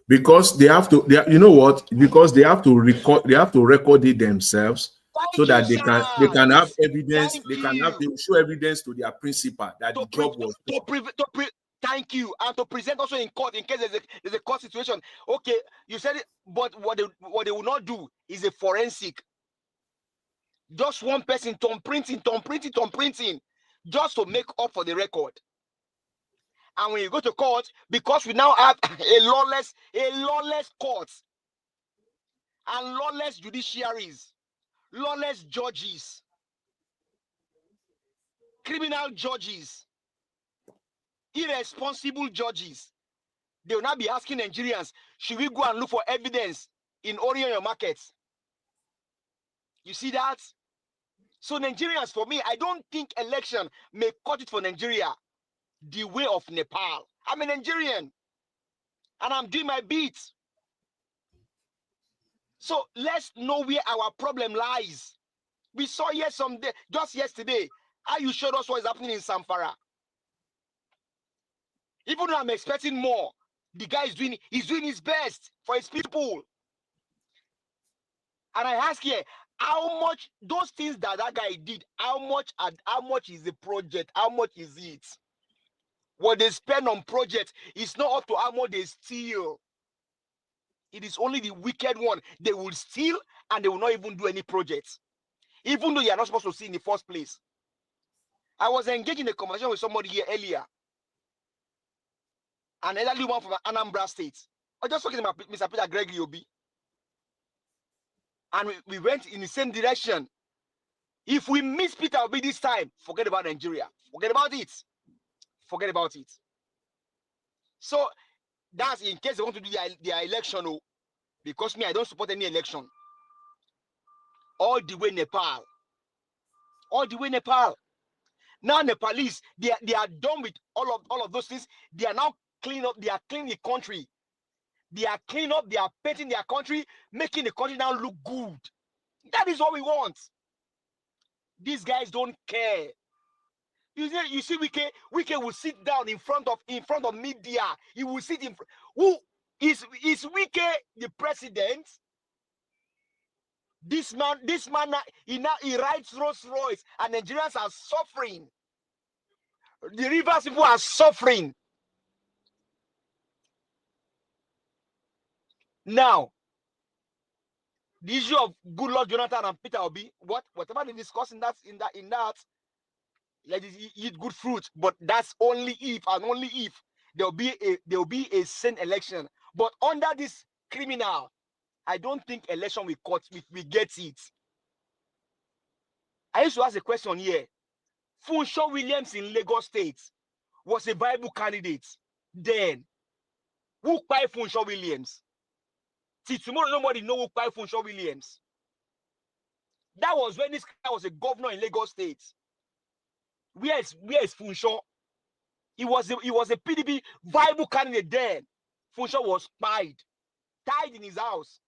Because they have to, you know what? Because they have to record it themselves, so that they can have evidence. They will show evidence to their principal that the job was done. Thank you. And to present also in court in case there's a court situation. Okay, you said it, but what they will not do is a forensic. Just one person, Tom printing, just to make up for the record. And when you go to court, because we now have a lawless court and lawless judiciaries, lawless judges, criminal judges, irresponsible judges, they will now be asking Nigerians, should we go and look for evidence in Orion markets? You see that? So Nigerians, for me, I don't think election may cut it for Nigeria the way of Nepal. I'm a Nigerian, and I'm doing my bit. So let's know where our problem lies. We saw just yesterday, how you showed us what is happening in Samfara. Even though I'm expecting more, the guy is doing his best for his people. And I ask here, how much those things that guy did, how much is the project? How much is it? What they spend on projects is not up to how much they steal. It is only the wicked one. They will steal and they will not even do any projects, even though you are not supposed to see in the first place. I was engaged in a conversation with somebody here earlier, an elderly one from Anambra State. I was just talking about Mr. Peter Gregory Obi. And we went in the same direction. If we miss Peter Obi this time, forget about Nigeria. Forget about it. Forget about it. So that's in case they want to do their election, because me, I don't support any election. All the way Nepal. All the way Nepal. Now Nepalese, they are done with all of those things. They are now clean up. They are cleaning the country. They are cleaning up. They are painting their country, making the country now look good. That is what we want. These guys don't care. You see, Wike will sit down in front of media. He will sit in. Who is Wike the president? This man, he rides Rolls Royce, and Nigerians are suffering. The Rivers people are suffering. Now, the issue of Goodluck Jonathan and Peter Obi, whatever they discuss in that, let it eat good fruit. But that's only if and only if there will be a sane election. But under this criminal, I don't think election we get it. I used to ask a question here. Funsho Williams in Lagos State was a viable candidate. Then, who buy Funsho Williams? Till tomorrow, nobody know who buy Funsho Williams. That was when this guy was a governor in Lagos State. Where is Funsho? He was a PDP viable candidate then. Funsho was tied in his house.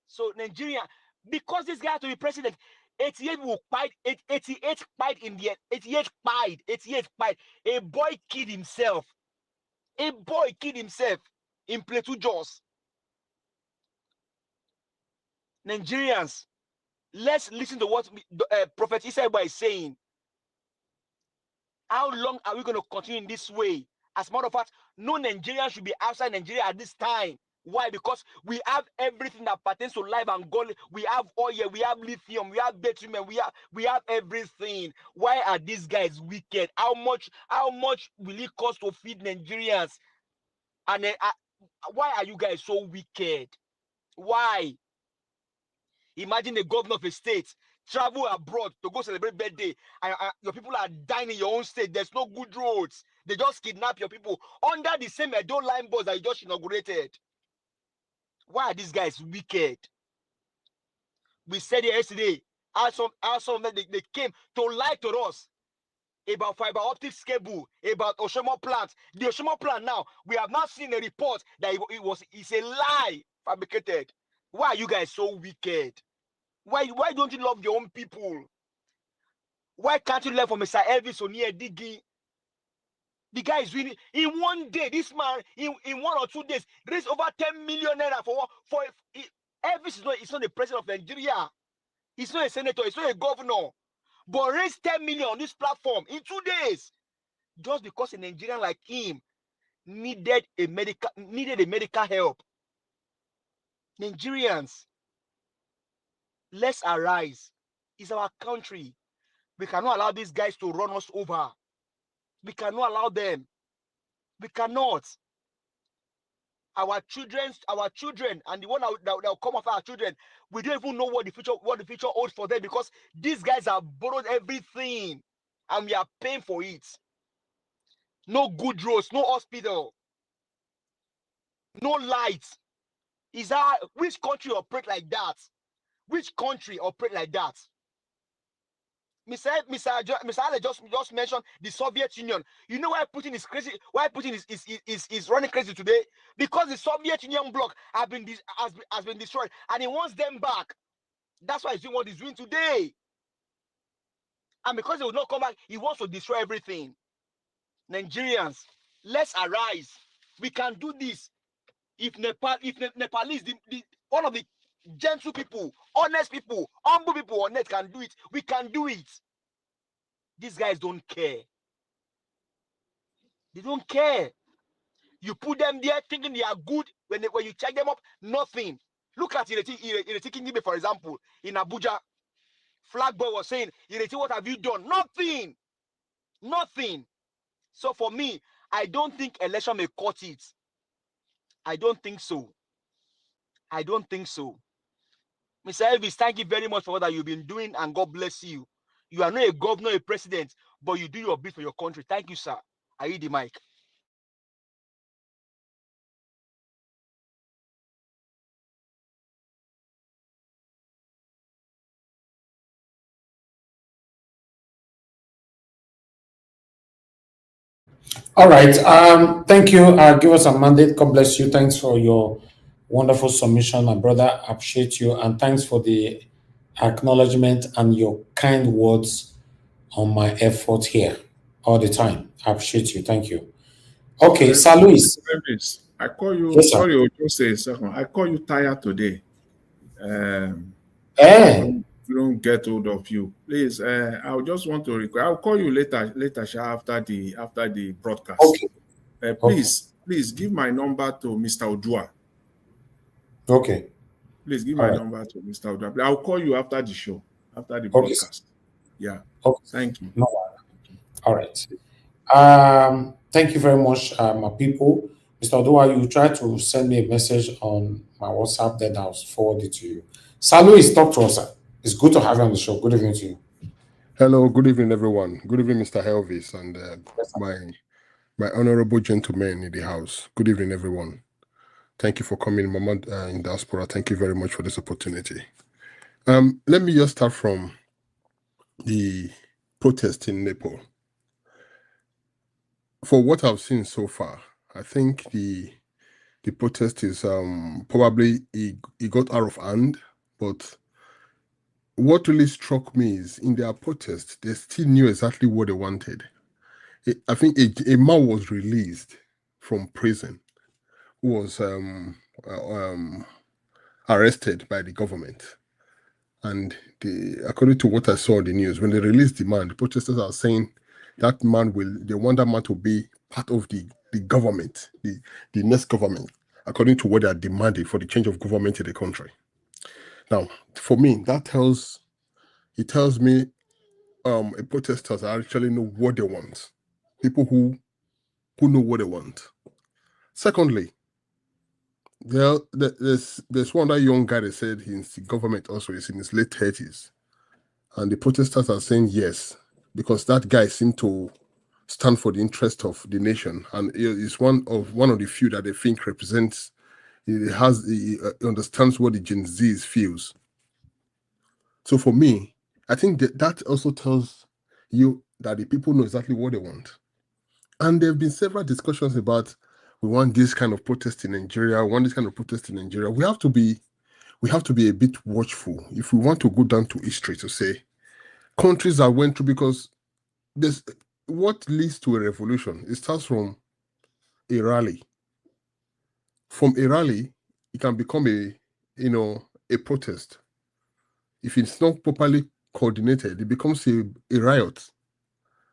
So Nigeria, because this guy had to be president, 88 pied in the 88 pied. A boy killed himself. In Plateau Jos. Nigerians, let's listen to what Prophet Isaiah is saying. How long are we going to continue in this way? As a matter of fact, no Nigerian should be outside Nigeria at this time Why? Because we have everything that pertains to life and gold. We have oil, we have lithium, we have bitumen, we have everything. Why are these guys wicked? How much will it cost to feed Nigerians? And why are you guys so wicked? Why? Imagine the governor of a state travel abroad to go celebrate birthday, and your people are dying in your own state. There's no good roads. They just kidnap your people under the same Edo line bus that you just inaugurated. Why are these guys wicked? We said it yesterday. How some of them they came to lie to us about fiber optics cable, about Oshimo plant. The Oshimo plant now, we have not seen a report that it's a lie fabricated. Why are you guys so wicked? Why don't you love your own people? Why can't you learn from Mr. Elvis Oniye Digi? The guy is winning in one day. This man in 1 or 2 days raised over 10 million naira for Elvis is not the president of Nigeria. He's not a senator. He's not a governor. But raised 10 million on this platform in 2 days, just because a Nigerian like him needed a medical help. Nigerians, let's arise. It's our country. We cannot allow these guys to run us over. We cannot allow them. We cannot. Our children, and the one that will come after our children, we don't even know what the future holds for them, because these guys have borrowed everything and we are paying for it. No good roads, no hospital, no lights. Which country operate like that? Which country operate like that? Mr. Ale just mentioned the Soviet Union. You know why Putin is crazy? Why Putin is running crazy today? Because the Soviet Union bloc has been destroyed, and he wants them back. That's why he's doing what he's doing today. And because they will not come back, he wants to destroy everything. Nigerians, let's arise. We can do this. If Nepalese, one of the gentle people, honest people, humble people on earth can do it, we can do it. These guys don't care. They don't care. You put them there thinking they are good. When you check them up, nothing. Look at Ireti Kingibe, for example, in Abuja. Flag boy was saying, Ireti, what have you done? Nothing. Nothing. So for me, I don't think election may cut it. I don't think so. I don't think so. Mr. Elvis, thank you very much for what that you've been doing, and God bless you. You are not a governor, a president, but you do your bit for your country. Thank you, sir. I read the mic. All right. Thank you. Give us a mandate. God bless you. Thanks for your wonderful submission, my brother. Appreciate you. And thanks for the acknowledgement and your kind words on my effort here all the time. I appreciate you. Thank you. Okay, Sir Luis. I call you, Yes, sir. sorry, Ojo say a second. I call you tired today. We don't get hold of you. Please, I just want to request. I'll call you later, after the broadcast. Okay. Please give my number to Mr. Odua. Okay. Please give my number to Mr. Odua. I'll call you after the show, after the broadcast. Yeah. Okay. Thank you. No. All right. Thank you very much, my people. Mr. Odua, you try to send me a message on my WhatsApp, then I'll forward it to you. Sir Luis, talk to us, sir. It's good to have you on the show. Good evening to you. Hello, good evening, everyone. Good evening, Mr. Elvis, and my honorable gentlemen in the house. Good evening, everyone. Thank you for coming, Mama in diaspora. Thank you very much for this opportunity. Let me just start from the protest in Nepal. For what I've seen so far, I think the protest is probably it got out of hand, but what really struck me is in their protest, they still knew exactly what they wanted. I think a man was released from prison who was arrested by the government. And according to what I saw in the news, when they released the man, the protesters are saying that man they want that man to be part of the government, the next government. according to what they are demanding for the change of government in the country. Now, for me, it tells me protesters actually know what they want. People who know what they want. Secondly, there's one other young guy that said he's in government also, he's in his late 30s. And the protesters are saying yes, because that guy seemed to stand for the interest of the nation. And he's one of the few that they think represents, he understands what the Gen Zs feels. So for me, I think that also tells you that the people know exactly what they want. And there have been several discussions about, we want this kind of protest in Nigeria, we want this kind of protest in Nigeria. We have to be a bit watchful if we want to go down to history to say countries that went through, because there's what leads to a revolution. It starts from a rally. From a rally, it can become a protest. If it's not properly coordinated, it becomes a riot.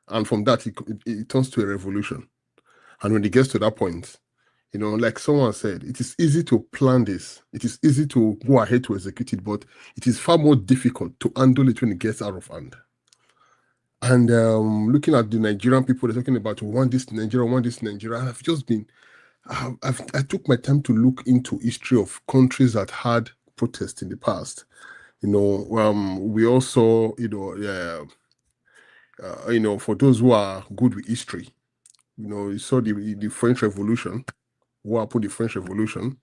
And from that, it turns to a revolution. And when it gets to that point, like someone said, it is easy to plan this. It is easy to go ahead to execute it, but it is far more difficult to handle it when it gets out of hand. And looking at the Nigerian people, they're talking about, we want this Nigeria, And I've just been, I took my time to look into history of countries that had protests in the past. We also, for those who are good with history, you saw the French Revolution. What happened? The French Revolution.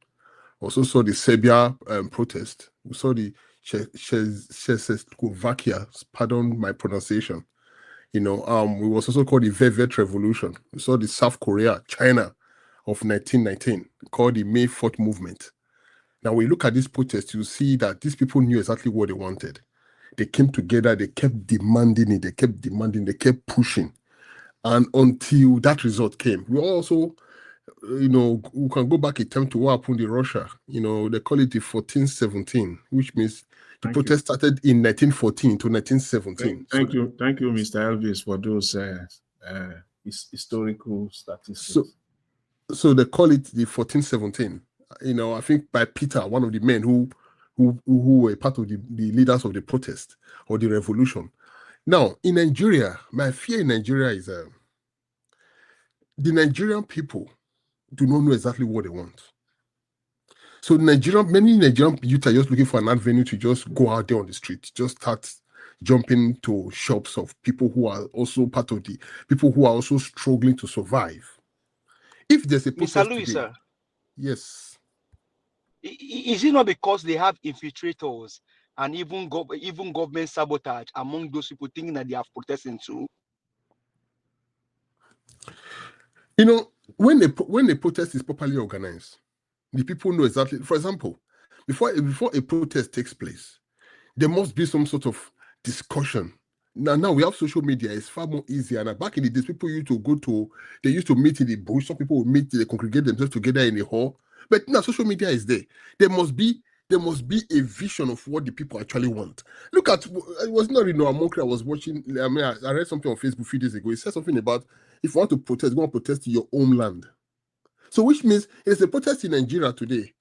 Also saw the Serbia protest. We saw the Czechoslovakia. Pardon my pronunciation. We was also called the Velvet Revolution. We saw the South Korea, China of 1919, called the May 4th movement. Now, when you look at this protest, you see that these people knew exactly what they wanted. They came together, they kept demanding it, they kept pushing. And until that result came, we also, we can go back in time to what happened in Russia. They call it the 1417, which means the protest started in 1914 to 1917. Thank you, Mr. Elvis, for those historical statistics. So they call it the 1417. I think by Peter, one of the men who were part of the leaders of the protest or the revolution. Now, in Nigeria, my fear in Nigeria is the Nigerian people do not know exactly what they want. So many Nigerian youth are just looking for an avenue to just go out there on the street, just start jumping to shops of people who are also part of the people who are also struggling to survive. If there's a protest Mr. Louis, today, sir. yes. Is it not because they have infiltrators and even government sabotage among those people thinking that they are protesting too? When a protest is properly organized, the people know exactly. For example, before a protest takes place, there must be some sort of discussion. Now we have social media. It's far more easier. And back in the days, people used to meet in the bush. Some people would meet, they congregate themselves together in a hall. But now social media is there. There must be a vision of what the people actually want. Look at, it was not Amonkri I was watching. I read something on Facebook a few days ago. It said something about, if you want to protest, go and protest in your homeland. So which means there's a protest in Nigeria today.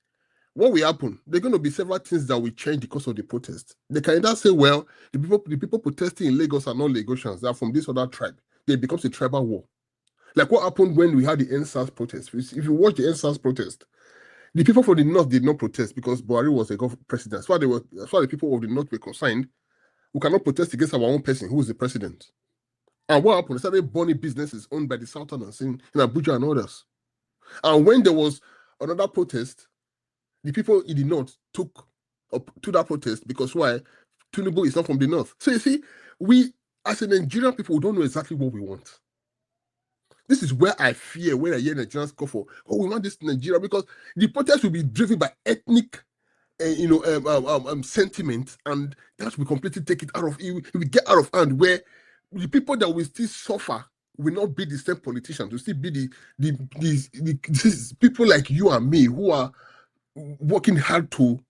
What will happen? There are going to be several things that will change because of the protest. They can either say, well, the people protesting in Lagos are not Lagosians. They are from this other tribe. It becomes a tribal war. Like what happened when we had the NSAS protest. If you watch the NSAS protest, the people from the north did not protest because Buhari was a president. That's why the people of the north were concerned. We cannot protest against our own person who is the president. And what happened? They started burning businesses owned by the Southerners in Abuja and others. And when there was another protest, the people in the north took up to that protest because why? Tinubu is not from the north. So you see, we as a Nigerian people, we don't know exactly what we want. This is where I fear when I hear Nigerians call for, we want this in Nigeria, because the protest will be driven by ethnic sentiment, and that will completely take it out of, it will get out of hand, where the people that will still suffer will not be the same politicians, will still be these people like you and me who are working hard to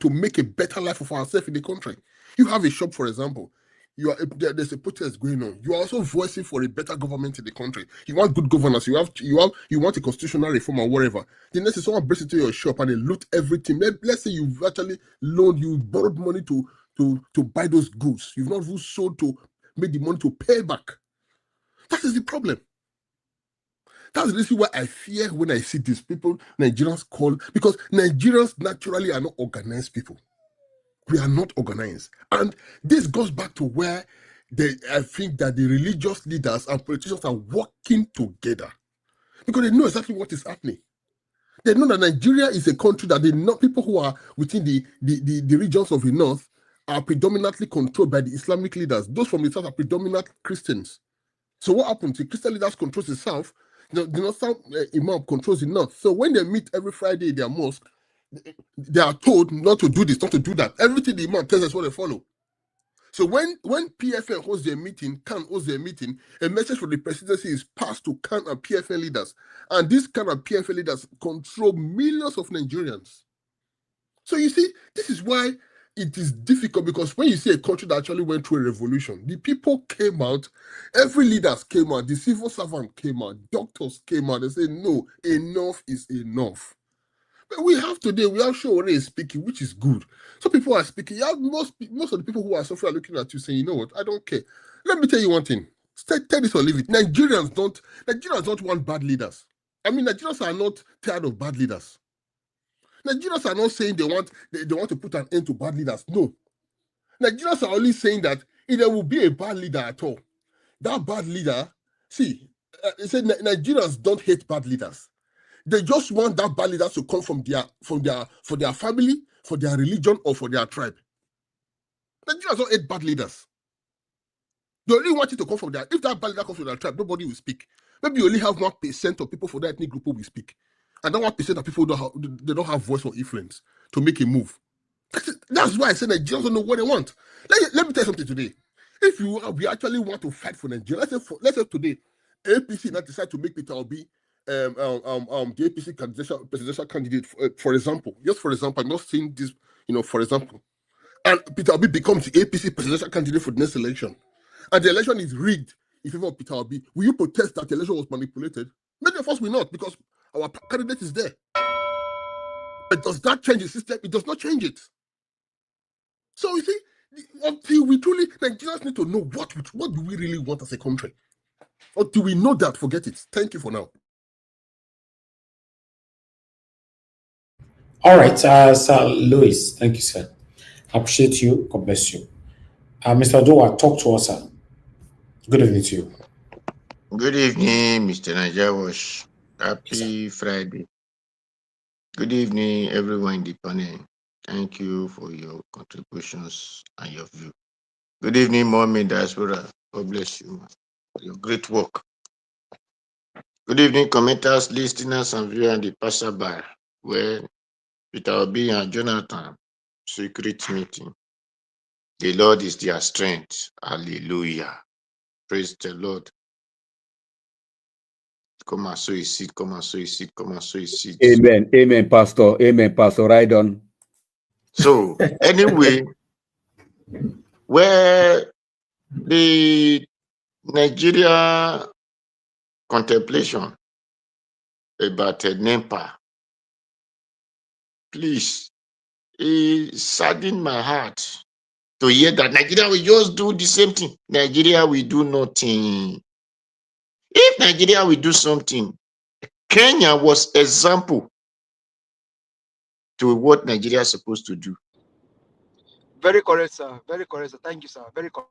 make a better life of ourselves in the country. You have a shop, for example. there's a protest going on. You are also voicing for a better government in the country. You want good governance. You want a constitutional reform or whatever. The next is someone breaks into your shop and they loot everything. Let's say you've actually borrowed money to buy those goods. You've not even sold to make the money to pay back. That is the problem. That's the reason why I fear when I see these people, Nigerians call, because Nigerians naturally are not organized people. We are not organized. And this goes back to where I think that the religious leaders and politicians are working together because they know exactly what is happening. They know that Nigeria is a country that people who are within the regions of the north are predominantly controlled by the Islamic leaders. Those from the south are predominant Christians. So what happens? The Christian leaders control the south, the northern imam controls the north. So when they meet every Friday in their mosque, they are told not to do this, not to do that. Everything the imam tells us what they follow. So when PFN hosts their meeting, CAN hosts their meeting, a message from the presidency is passed to CAN and PFN leaders. And these CAN and PFN leaders control millions of Nigerians. So you see, this is why it is difficult, because when you see a country that actually went through a revolution, the people came out, every leaders came out, the civil servant came out, doctors came out, they say, no, enough is enough. But we have Showore is speaking, which is good. So people are speaking. You have most of the people who are suffering are looking at you saying, you know what, I don't care. Let me tell you one thing. Tell this or leave it. Nigerians don't want bad leaders. I mean, Nigerians are not tired of bad leaders. Nigerians are not saying they want to put an end to bad leaders. No. Nigerians are only saying that if there will be a bad leader at all, that bad leader, they say Nigerians don't hate bad leaders. They just want that bad leader to come from their family, for their religion, or for their tribe. Nigerians don't hate bad leaders. They only want it to come from their. If that bad leader comes from their tribe, nobody will speak. Maybe you only have 1% of people for that ethnic group who will speak, and that 1% of people don't have voice or influence to make a move. That's why I say Nigerians don't know what they want. Let me tell you something today. If we actually want to fight for Nigeria, let's say today, APC not decide to make Peter Obi the APC presidential candidate, for example. Just for example, I'm not saying this, for example. And Peter Obi becomes the APC presidential candidate for the next election. And the election is rigged in favor of Peter Obi. Will you protest that the election was manipulated? Many of us will not, because our candidate is there. But does that change the system? It does not change it. So you see, until we truly, Nigerians need to know what do we really want as a country. Or do we know that? Forget it. Thank you for now. All right, Sir Louis, thank you, sir. Appreciate you. God bless you. Mr. Dowa, talk to us, sir. Good evening to you. Good evening, Mr. Najawash. Happy Friday. Good evening, everyone in the panel. Thank you for your contributions and your view. Good evening, Mommy Diaspora. God bless you for your great work. Good evening, commenters, listeners, and viewers, and the passerby, where Peter Obi and Jonathan secret meeting. The Lord is their strength. Hallelujah. Praise the Lord. Come and sow a seed, come and sow a seed, come and sow a seed. Amen. Amen, Pastor. Amen, Pastor. Right on. So, anyway, where the Nigeria contemplation about Nepal, please, it saddened my heart to hear that Nigeria will just do the same thing. Nigeria will do nothing. If Nigeria will do something, Kenya was example to what Nigeria is supposed to do. Very correct, sir. Very correct, sir. Thank you, sir. Very correct.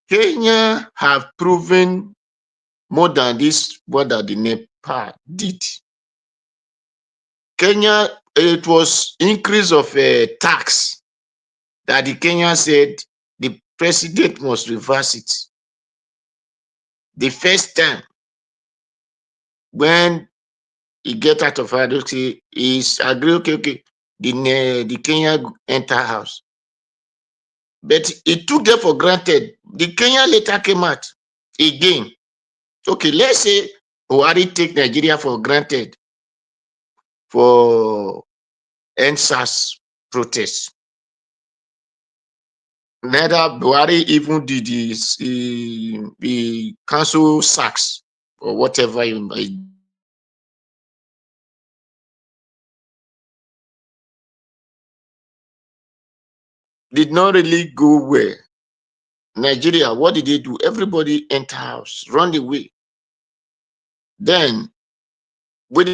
Kenya have proven more than this, what that the Nepal did. Kenya, it was increase of tax that the Kenya said the president must reverse it. The first time when he get out of advocacy, is agree, okay, the Kenya enter house. But it took them for granted. The Kenya later came out again. Okay, let's say Buhari take Nigeria for granted for NSAS protests. neither Buhari even did the council sacks or whatever you might. Did not really go well. Nigeria, what did they do? Everybody enter house, run away. Then, with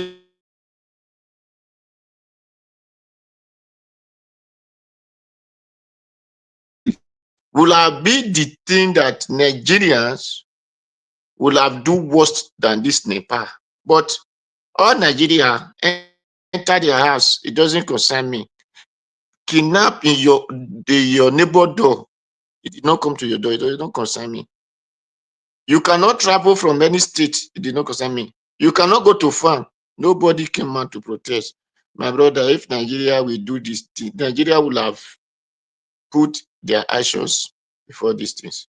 will have been the thing that Nigerians will have do worse than this Nepal. But all Nigeria enter their house, it doesn't concern me. Kidnap in your neighbor door, it did not come to your door, it does not concern me. You cannot travel from any state, it did not concern me. You cannot go to farm, nobody came out to protest. My brother, if Nigeria will do this thing, Nigeria will have put their actions before these things.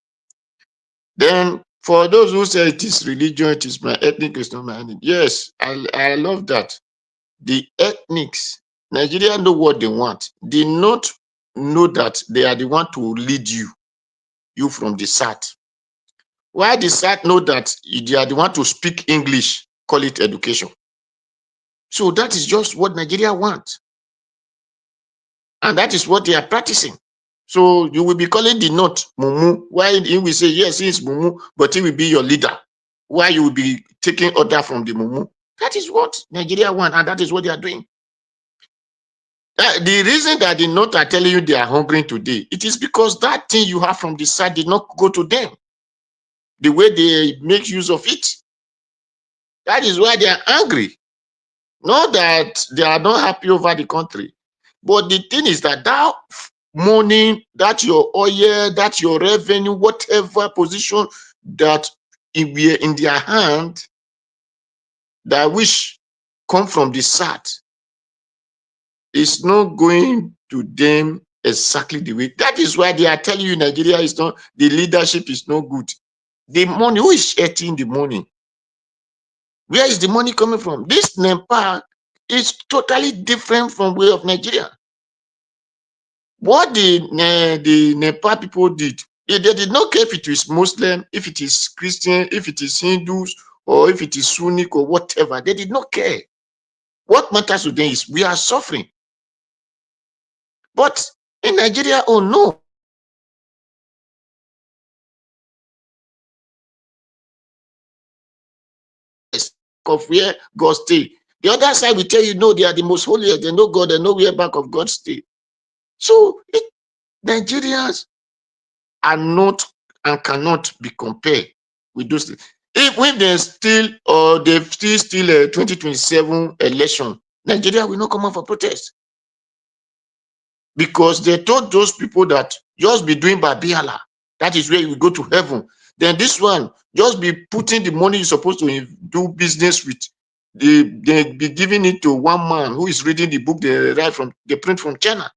Then, for those who say it is religion, it is my ethnic, it's not my ethnic. Yes, I love that. The ethnics, Nigeria know what they want. They not know that they are the one to lead you from the south. Why the south know that they are the one to speak English, call it education. So that is just what Nigeria wants. And that is what they are practicing. So you will be calling the North Mumu. Why he will say, yes, he is Mumu, but he will be your leader. Why you will be taking order from the Mumu? That is what Nigeria want, and that is what they are doing. The reason that the North are telling you they are hungry today, it is because that thing you have from the side did not go to them. The way they make use of it. That is why they are angry. Not that they are not happy over the country. But the thing is that money, that your oil, that your revenue, whatever position that in their hand, that wish come from the south, is not going to them exactly the way. That is why they are telling you Nigeria is not, the leadership is not good. The money, who is eating the money? Where is the money coming from? This Nepal is totally different from way of Nigeria. What the Nepal people did, they did not care if it is Muslim, if it is Christian, if it is Hindus, or if it is Sunni or whatever. They did not care. What matters to them is we are suffering. But in Nigeria, oh no. Of where God stay. The other side will tell you, no, they are the most holy, they know God, they know where back of God stay. So Nigerians are not and cannot be compared with those things. If they still, or they still a 2027 election, Nigeria will not come out for protest. Because they told those people that just be doing Babiala, that is where you go to heaven. Then this one, just be putting the money you're supposed to do business with. They be giving it to one man who is reading the book they print from China.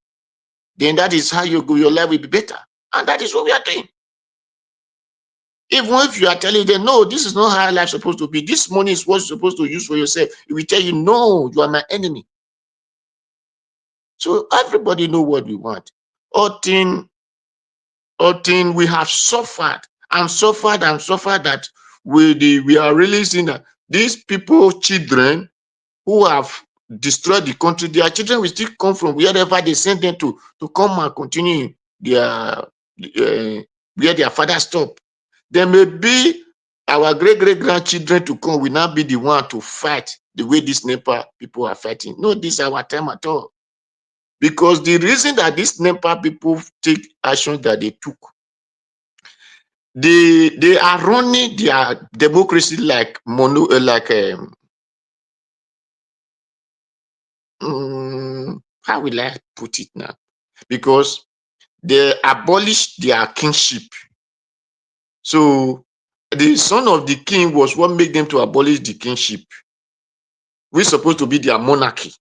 Then that is how your life will be better. And that is what we are doing. Even if you are telling them, no, this is not how life is supposed to be. This money is what you're supposed to use for yourself. It will tell you, no, you are my enemy. So everybody know what we want. We have suffered and suffered and suffered that we are really seeing that these people, children who have destroyed the country, their children will still come from wherever they send them to come and continue their where their father stopped. There may be our great-great-grandchildren to come will not be the one to fight the way these Nepal people are fighting. No, this is our time at all. Because the reason that these Nepal people take action that they took, they are running their democracy like how will I put it now? Because they abolished their kingship. So the son of the king was what made them to abolish the kingship. We're supposed to be their monarchy.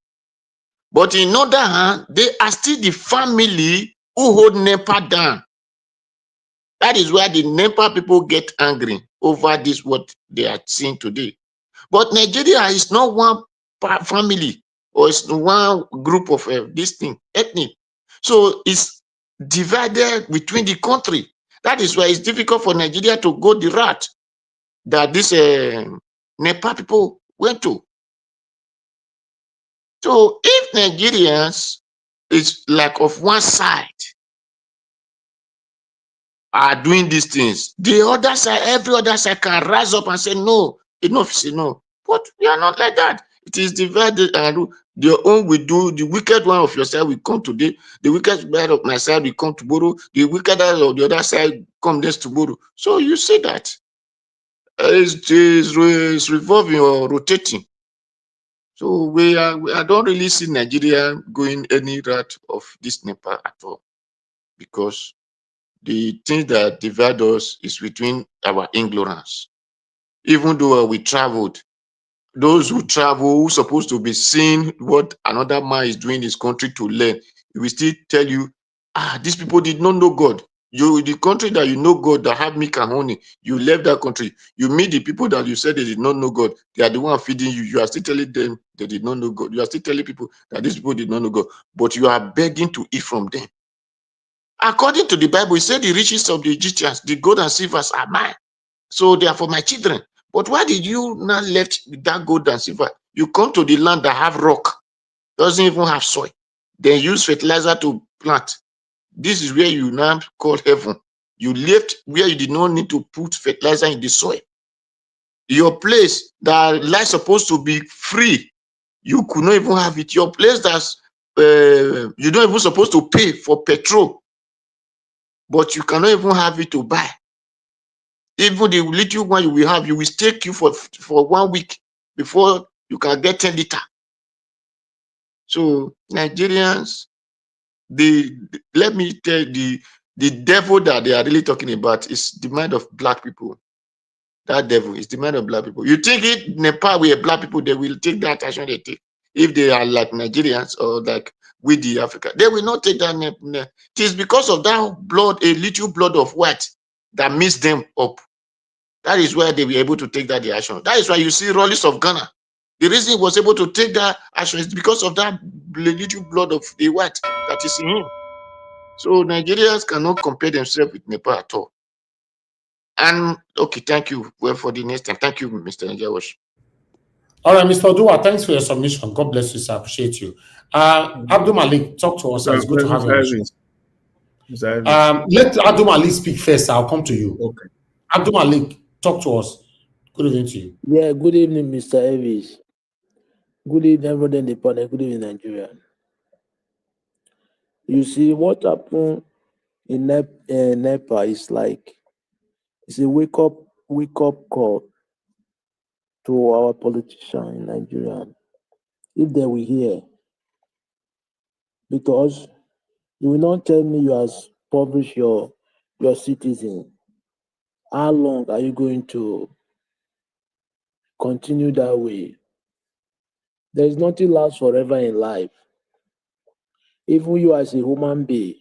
But in other hand, they are still the family who hold Nepal down. That is why the Nepal people get angry over this, what they are seeing today. But Nigeria is not one family, or it's one group of this thing, ethnic. So it's divided between the country. That is why it's difficult for Nigeria to go the route that these Nepal people went to. So if Nigerians is like of one side are doing these things, the other side, every other side can rise up and say, no, enough is enough. But we are not like that. It is divided and the own will do, the wicked one of your side will come today, the wicked one of my side will come tomorrow, the wicked one of the other side come next tomorrow. So you see that it's revolving or rotating. So I don't really see Nigeria going any route of this Nepal at all, because the thing that divide us is between our ignorance. Even though we traveled, those who travel, who supposed to be seeing what another man is doing in his country to learn, he will still tell you, these people did not know God. You, the country that you know God, that have milk and honey, you left that country. You meet the people that you said they did not know God. They are the one feeding you. You are still telling them they did not know God. You are still telling people that these people did not know God. But you are begging to eat from them. According to the Bible, it said the riches of the Egyptians, the gold and silvers are mine. So they are for my children. But why did you not left that gold and silver? You come to the land that have rock, doesn't even have soil. Then use fertilizer to plant. This is where you now call heaven. You left where you did not need to put fertilizer in the soil. Your place that life supposed to be free, you could not even have it. Your place that's you don't even supposed to pay for petrol, but you cannot even have it to buy. Even the little one you will have, you will take you for 1 week before you can get 10 liter. So Nigerians, let me tell the devil that they are really talking about is the mind of black people. That devil is the mind of black people. You think it Nepal where black people, they will take that action they take. If they are like Nigerians or like with the Africa, they will not take that. It is because of that blood, a little blood of white that mixed them up. That is why they were able to take that action. That is why you see Lawless of Ghana. The reason he was able to take that action is because of that little blood of the white that is in him. So Nigerians cannot compare themselves with Nepal at all. And okay, thank you. Well, for the next time. Thank you, Mr. Njawash. All right, Mr. Odua, thanks for your submission. God bless you, sir. I appreciate you. Abdul Malik, talk to us. It's good to have you on the show. Let Abdul Malik speak first. I'll come to you. Okay. Abdul Malik, talk to us. Good evening to you. Yeah, good evening, Mr. Elvis. Good evening, everybody in the panel. Good evening, Nigeria. You see, what happened in Nepal is like, it's a wake-up call to our politicians in Nigeria, if they will hear. Because you will not tell me you have published your citizen. How long are you going to continue that way? There is nothing lasts forever in life. Even you as a human being,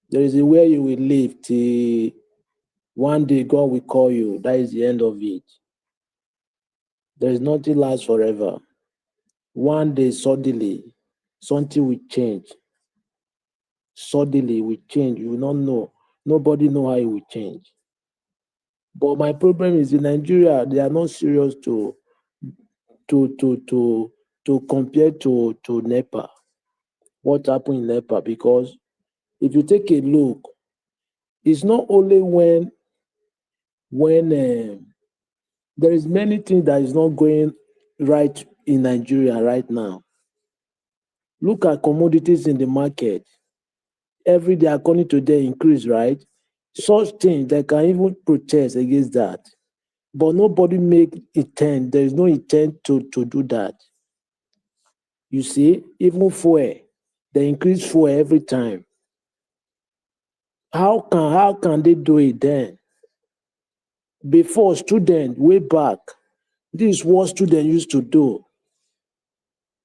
there is a way you will live till one day God will call you. That is the end of it. There is nothing lasts forever. One day, suddenly, something will change. Suddenly, it will change. You will not know. Nobody know how it will change. But my problem is in Nigeria, they are not serious to compare to Nepal. What happened in Nepal? Because if you take a look, it's not only when there is many things that is not going right in Nigeria right now. Look at commodities in the market. Every day, according to their increase, right? Such things, they can even protest against that. But nobody make intent. There is no intent to do that. You see, even fuel, they increase fuel every time. How can they do it then? Before, students, way back, this is what students used to do.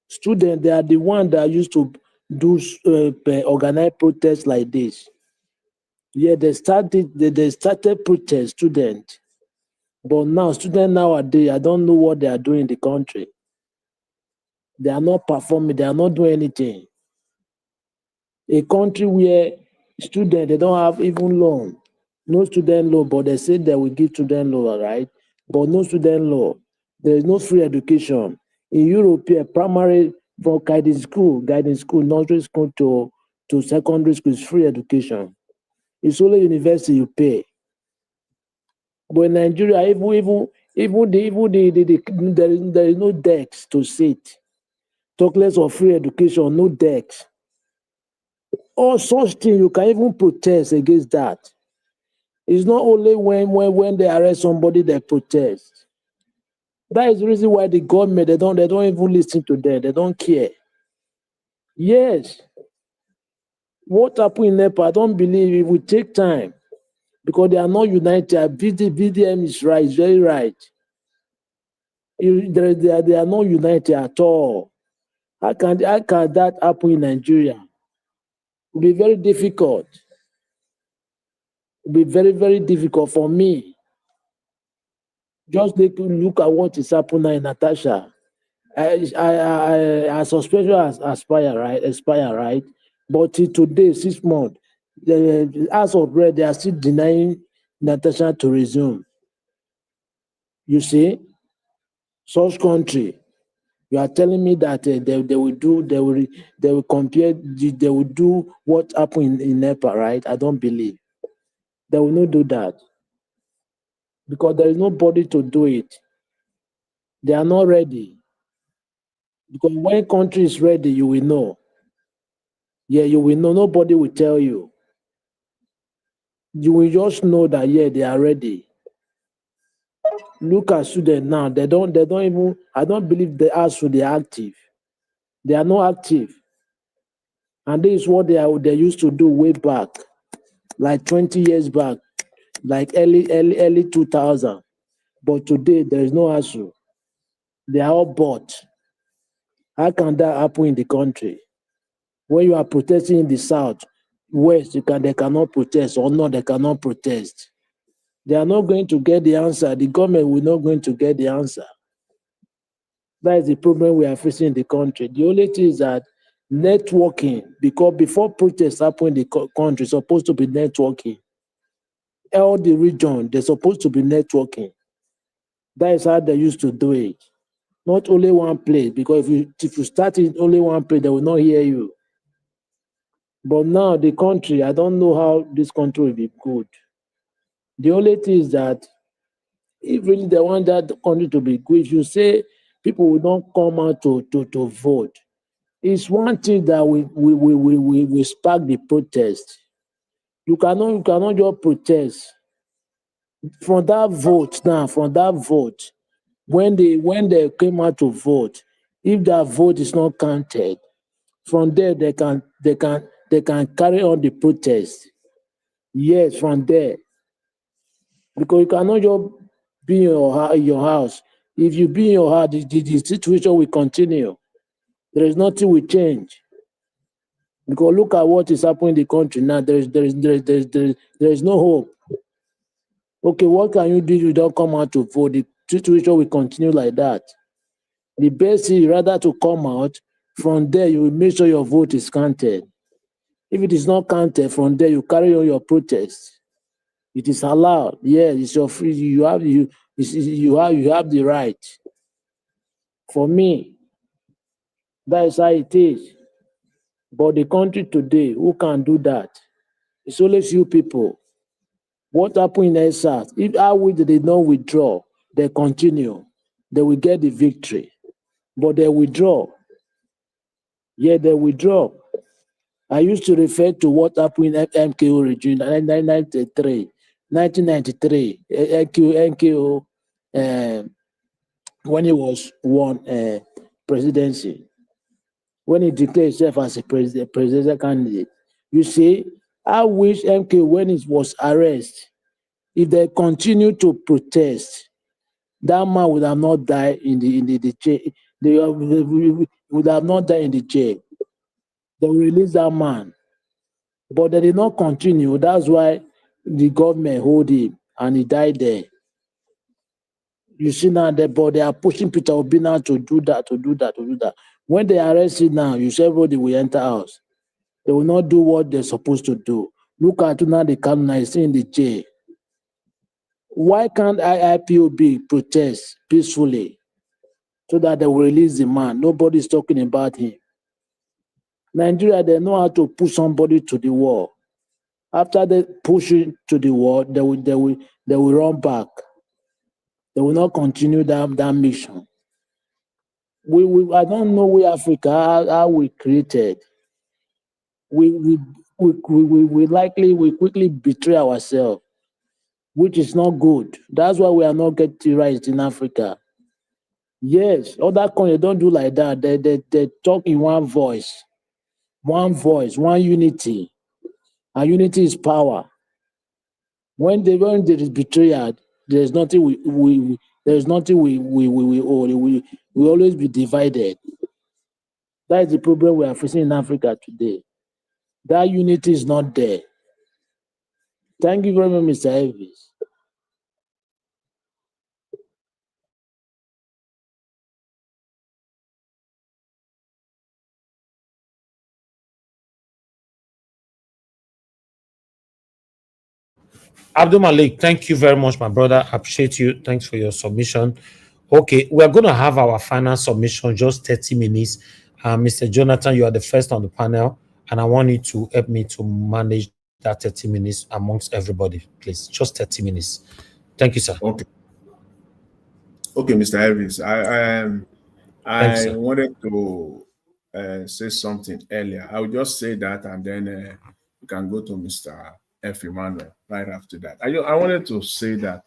Students, they are the ones that used to do organize protests like this. Yeah, they started protest, students. But now, students nowadays, I don't know what they are doing in the country. They are not performing, they are not doing anything. A country where Students, they don't have even loan. No student loan, but they say they will give student loan, right? But no student loan. There is no free education. In Europe, primary from guiding school, nursery school to secondary school is free education. It's only university you pay. But in Nigeria, there is no desk to sit. Talk less of free education, no desk. All such things, you can even protest against that. It's not only when they arrest somebody they protest. That is the reason why the government they don't even listen to them. They don't care. Yes. What happened in Nepal, I don't believe it will take time because they are not united. BDM is right, it's very right. They are not united at all. How can that happen in Nigeria? It will be very difficult. It will be very, very difficult for me. Just look at what is happening in Natasha. I suspension as expire, right? But till today, 6 months, as of bread, they are still denying Natasha to resume. You see, such country, you are telling me that they will compare, they will do what happened in Nepal, right? I don't believe. They will not do that because there is nobody to do it. They are not ready. Because when country is ready, you will know. Yeah, you will know. Nobody will tell you. You will just know that yeah, they are ready. Look at students now. They don't even. I don't believe they are so they are active. They are not active, and this is what they used to do way back, like 20 years back, like early 2000. But today there is no ASU. They are all bought. How can that happen in the country? When you are protesting in the south, west, they cannot protest, or no, they cannot protest. They are not going to get the answer. The government will not going to get the answer. That is the problem we are facing in the country. The only thing is that networking, because before protests happen in the country, it's supposed to be networking. All the region, they're supposed to be networking. That is how they used to do it. Not only one place, because if you start in only one place, they will not hear you. But now the country, I don't know how this country will be good. The only thing is that if really they want that country to be good, if you say people will not come out to vote, it's one thing that we spark the protest. You cannot just protest from that vote now. From that vote, when they came out to vote, if that vote is not counted, from there they can carry on the protest. Yes, from there, because you cannot just be in your house. If you be in your house, the situation will continue. There is nothing will change. Because look at what is happening in the country now. There is no hope. Okay, what can you do if you don't come out to vote? The situation will continue like that. The best is rather to come out. From there, you will make sure your vote is counted. If it is not counted, from there you carry on your protest. It is allowed. Yeah, it's your free. You have the right. For me, that is how it is. But the country today, who can do that? It's only few people. What happened in South? If they did not withdraw, they continue. They will get the victory. But they withdraw. Yeah, they withdraw. I used to refer to what happened in MKO regime in 1993. MKO, when he was won presidency, when he declared himself as a presidential candidate. You see, I wish MKO, when he was arrested, if they continue to protest, that man would have not died in the jail. They would have not died in the jail. They will release that man. But they did not continue. That's why the government hold him and he died there. You see now, but they are pushing Peter Obi now to do that. When they arrest him now, you say everybody will enter house. They will not do what they're supposed to do. Look at now the Kamuna is in the jail. Why can't IIPOB protest peacefully so that they will release the man? Nobody's talking about him. Nigeria, they know how to push somebody to the wall. After they push it to the wall, they will run back. They will not continue that mission. I don't know we Africa how we created. We quickly betray ourselves, which is not good. That's why we are not getting right in Africa. Yes, other countries don't do like that. They talk in one voice, one unity. And unity is power. When there is betrayal, there's nothing we always be divided. That is the problem we are facing in Africa today. That unity is not there. Thank you very much, Mr. Elvis. Abdul Malik, thank you very much, my brother. Appreciate you. Thanks for your submission. Okay, we're going to have our final submission, just 30 minutes. Mr. Jonathan, you are the first on the panel, and I want you to help me to manage that 30 minutes amongst everybody, please. Just 30 minutes. Thank you, sir. Okay. Okay, Mr. Elvis. I wanted to say something earlier. I will just say that, and then we can go to Mr. F. Emmanuel right after that. I wanted to say that,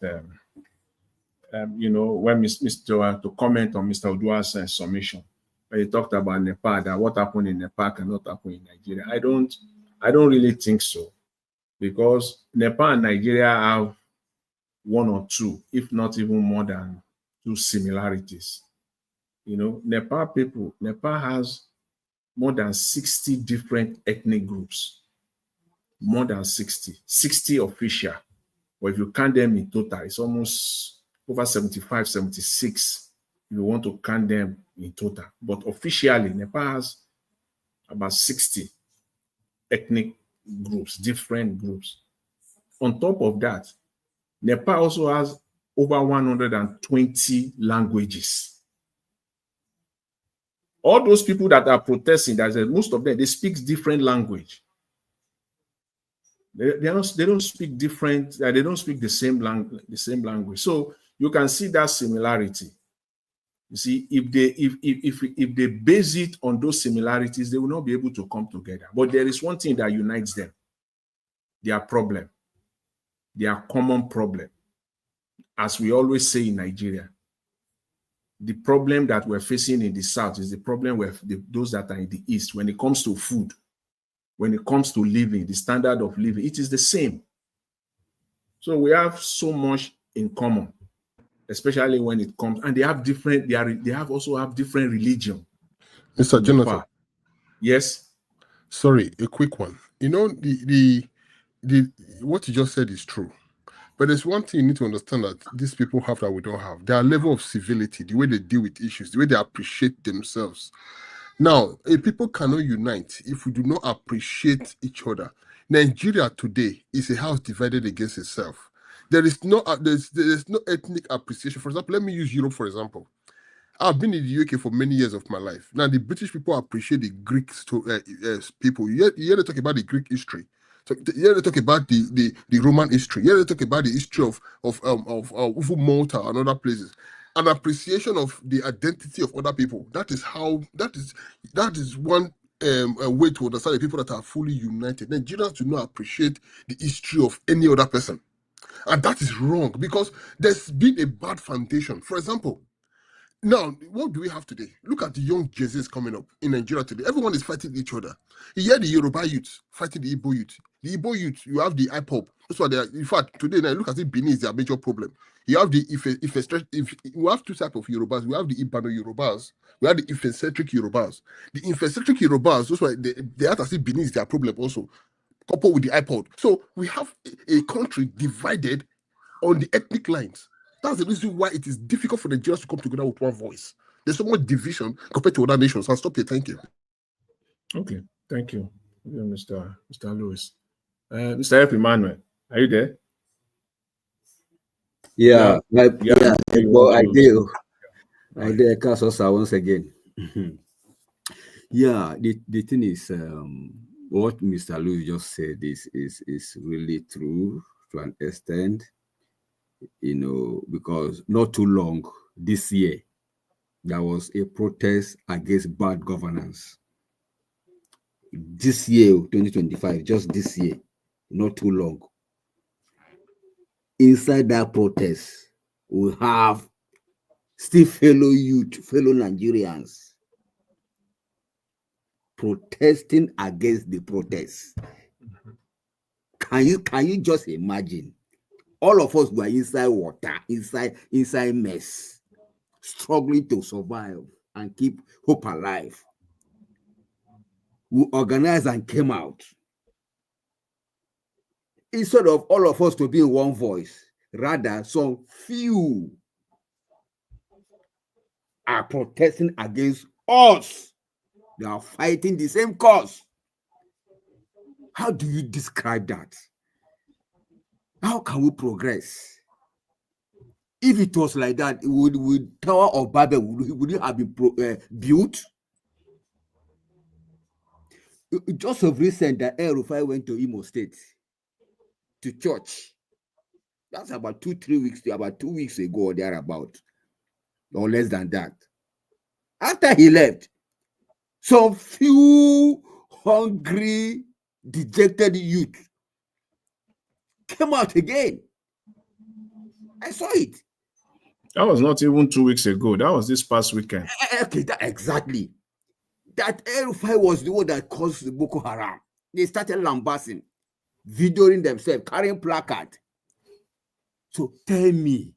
you know, when to comment on Mr. Oduase's submission, when he talked about Nepal, that what happened in Nepal cannot happen in Nigeria. I don't really think so, because Nepal and Nigeria have one or two, if not even more than two similarities. You know, Nepal has more than 60 different ethnic groups. More than 60 official. But if you count them in total, it's almost over 75, 76 if you want to count them in total. But officially, Nepal has about 60 ethnic groups, different groups. On top of that, Nepal also has over 120 languages. All those people that are protesting, most of them, they speak different language. They don't speak different. They don't speak the same language. So you can see that similarity. You see, if they base it on those similarities, they will not be able to come together. But there is one thing that unites them: their problem, their common problem. As we always say in Nigeria, the problem that we're facing in the South is the problem with those that are in the East. When it comes to food, when it comes to living, the standard of living, it is the same. So we have so much in common, especially when it comes, and they have different, they also have different religion. Mr. Jonathan. Yes. Sorry, a quick one. You know, the what you just said is true. But there's one thing you need to understand that these people have that we don't have. Their level of civility, the way they deal with issues, the way they appreciate themselves. Now, people cannot unite if we do not appreciate each other. Nigeria today is a house divided against itself. There is no there's no ethnic appreciation. For example, let me use Europe for example. I've been in the UK for many years of my life. Now, the British people appreciate the Greek people. You hear they talk about the Greek history. So here they talk about the Roman history. Here they talk about the history of Malta and other places. An appreciation of the identity of other people. That is one way to understand the people that are fully united. Nigerians do not appreciate the history of any other person, and that is wrong because there's been a bad foundation. For example, now, what do we have today? Look at the young Jezus coming up in Nigeria today. Everyone is fighting each other. You hear the Yoruba youth fighting the Igbo youth. The Igbo youth, you have the IPOB. That's why they are, in fact, today, now look at it, Benin is their major problem. You have the we have two types of Yorubas. We have the Ibano Yorubas. We have the Ife-centric Yorubas. The Ife-centric Yorubas, that's why they have to see Benin is their problem also, coupled with the iPod. So we have a country divided on the ethnic lines. That's the reason why it is difficult for Nigerians to come together with one voice. There's so much division compared to other nations. I'll stop here. Thank you. Okay. Thank you, Mr. Lewis. Mr. F. Emmanuel, are you there? Yeah, But I do. I did once again. Yeah, the thing is, what Mr. Lou just said is really true to an extent, because not too long this year, there was a protest against bad governance. This year, 2025, just this year, not too long. Inside that protest, we have still fellow youth, fellow Nigerians protesting against the protest. Can you just imagine? All of us were inside water, inside mess, struggling to survive and keep hope alive. We organized and came out. Instead of all of us to be in one voice, rather some few are protesting against us. They are fighting the same cause. How do you describe that? How can we progress? If it was like that, would Tower of Babel would it have been built? Just of recent, that El-Rufai went to Imo State to church. That's about 2 weeks ago or thereabout, or less than that. After he left, some few hungry, dejected youth came out again. I saw it. That was not even 2 weeks ago. That was this past weekend. Okay, exactly. That El-Rufai was the one that caused the Boko Haram. They started lambasting, videoing themselves, carrying placard. So tell me,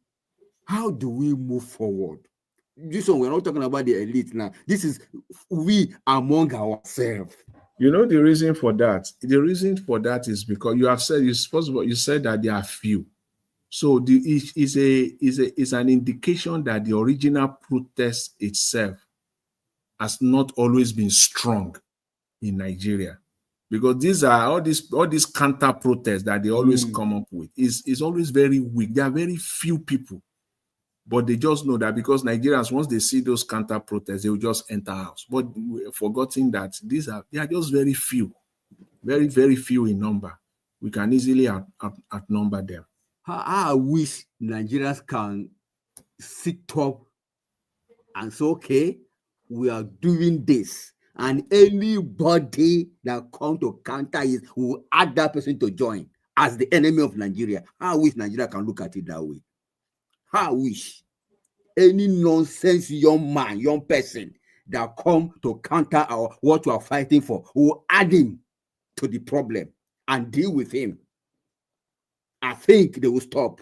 how do we move forward? This one, we're not talking about the elite now. This is we among ourselves. You know the reason for that? The reason for that is because you have said, you said that there are few. So it's an indication that the original protest itself has not always been strong in Nigeria, because these are all these counter protests that they always come up with is always very weak. There are very few people, but they just know that because Nigerians, once they see those counter protests, they will just enter house. But we're forgetting that they are just very few, very, very few in number. We can easily outnumber them. I wish Nigerians can sit up and say, okay, we are doing this, and anybody that come to counter it will add that person to join as the enemy of Nigeria. I wish Nigeria can look at it that way. I wish any nonsense young person that come to counter what we are fighting for will add him to the problem and deal with him. I think they will stop.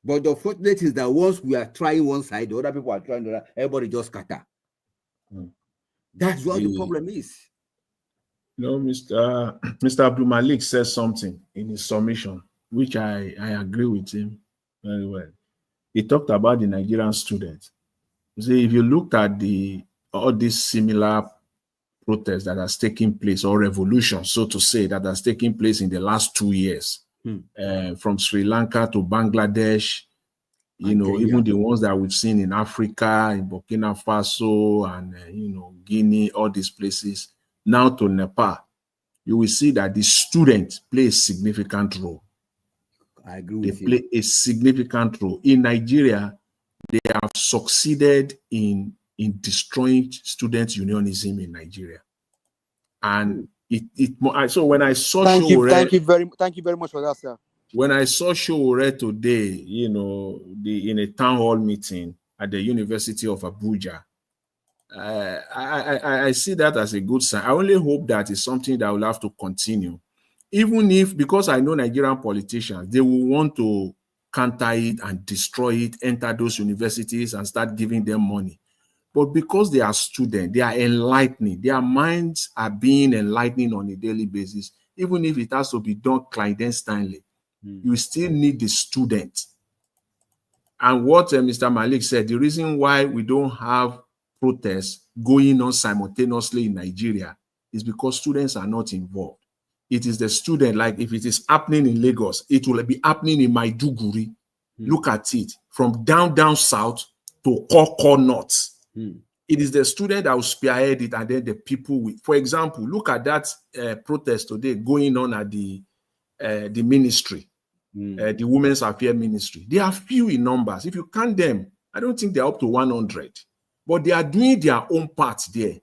But the unfortunate is that once we are trying one side, the other people are trying the other, everybody just scatter. That's what the problem is. You know, Mr. Abdul Malik says something in his submission, which I agree with him very well. He talked about the Nigerian students. See, if you looked at all these similar protests that has taken place, or revolution, so to say, that has taken place in the last 2 years, from Sri Lanka to Bangladesh, even the ones that we've seen in Africa, in Burkina Faso, and Guinea, all these places, now to Nepal, you will see that the students play a significant role. I agree with you. They play a significant role. In Nigeria, they have succeeded in destroying student unionism in Nigeria. And so when I saw thank you very much for that, sir. When I saw Showore today, in a town hall meeting at the University of Abuja, I see that as a good sign. I only hope that it's something that will have to continue, even if, because I know Nigerian politicians, they will want to counter it and destroy it, enter those universities and start giving them money. But because they are students, they are enlightening. Their minds are being enlightening on a daily basis, even if it has to be done clandestinely. You still need the students. And what Mr. Malik said, the reason why we don't have protests going on simultaneously in Nigeria is because students are not involved. it is the student. Like if it is happening in Lagos, it will be happening in Maiduguri. Look at it, from down south to Koko North. It is the student that will spearhead it, and then the people will. For example, look at that protest today going on at the ministry, the Women's Affairs Ministry. They are few in numbers. If you count them, I don't think they're up to 100, but they are doing their own part there.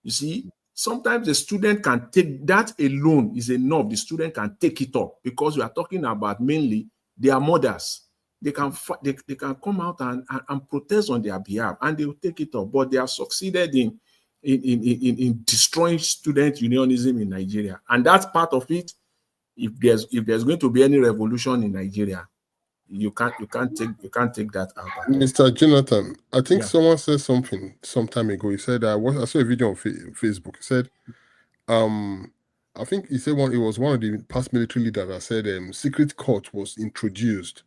You see, sometimes the student can take that alone is enough. The student can take it up, because we are talking about mainly their mothers. They can come out and protest on their behalf, and they will take it up. But they have succeeded in destroying student unionism in Nigeria, and that's part of it. If there's going to be any revolution in Nigeria, you can't take that out. Mr. Jonathan, I think someone said something some time ago. He said, I saw a video on Facebook. He said, I think he said it was one of the past military leaders that said secret court was introduced.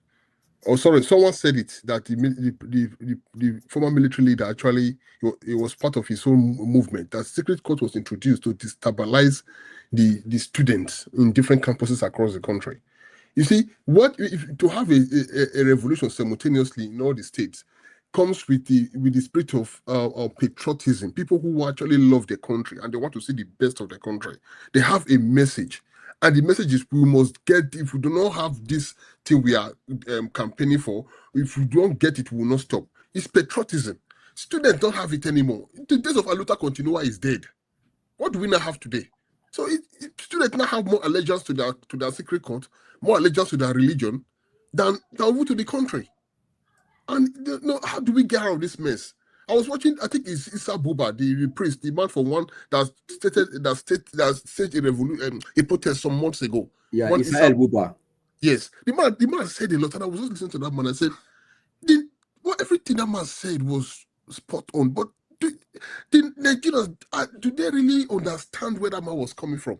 Oh, sorry, someone said it, that the former military leader actually, it was part of his own movement, that secret court was introduced to destabilize the students in different campuses across the country. You see, to have a revolution simultaneously in all the states comes with the spirit of patriotism. People who actually love their country and they want to see the best of the country. They have a message, and the message is we must get. If we do not have this thing we are campaigning for, if we don't get it, we will not stop. It's patriotism. Students don't have it anymore. The days of Aluta Continua is dead. What do we now have today? So students now have more allegiance to their secret court, more allegiance to their religion than to the country. And how do we get out of this mess? I was watching, I think it's Issa Buba, the priest, the man for one that staged a revolution, a protest some months ago. Yeah, Issa Buba. Yes, the man said a lot, and I was just listening to that man. I said, everything that man said was spot on, but the Nigerians, do they really understand where that man was coming from?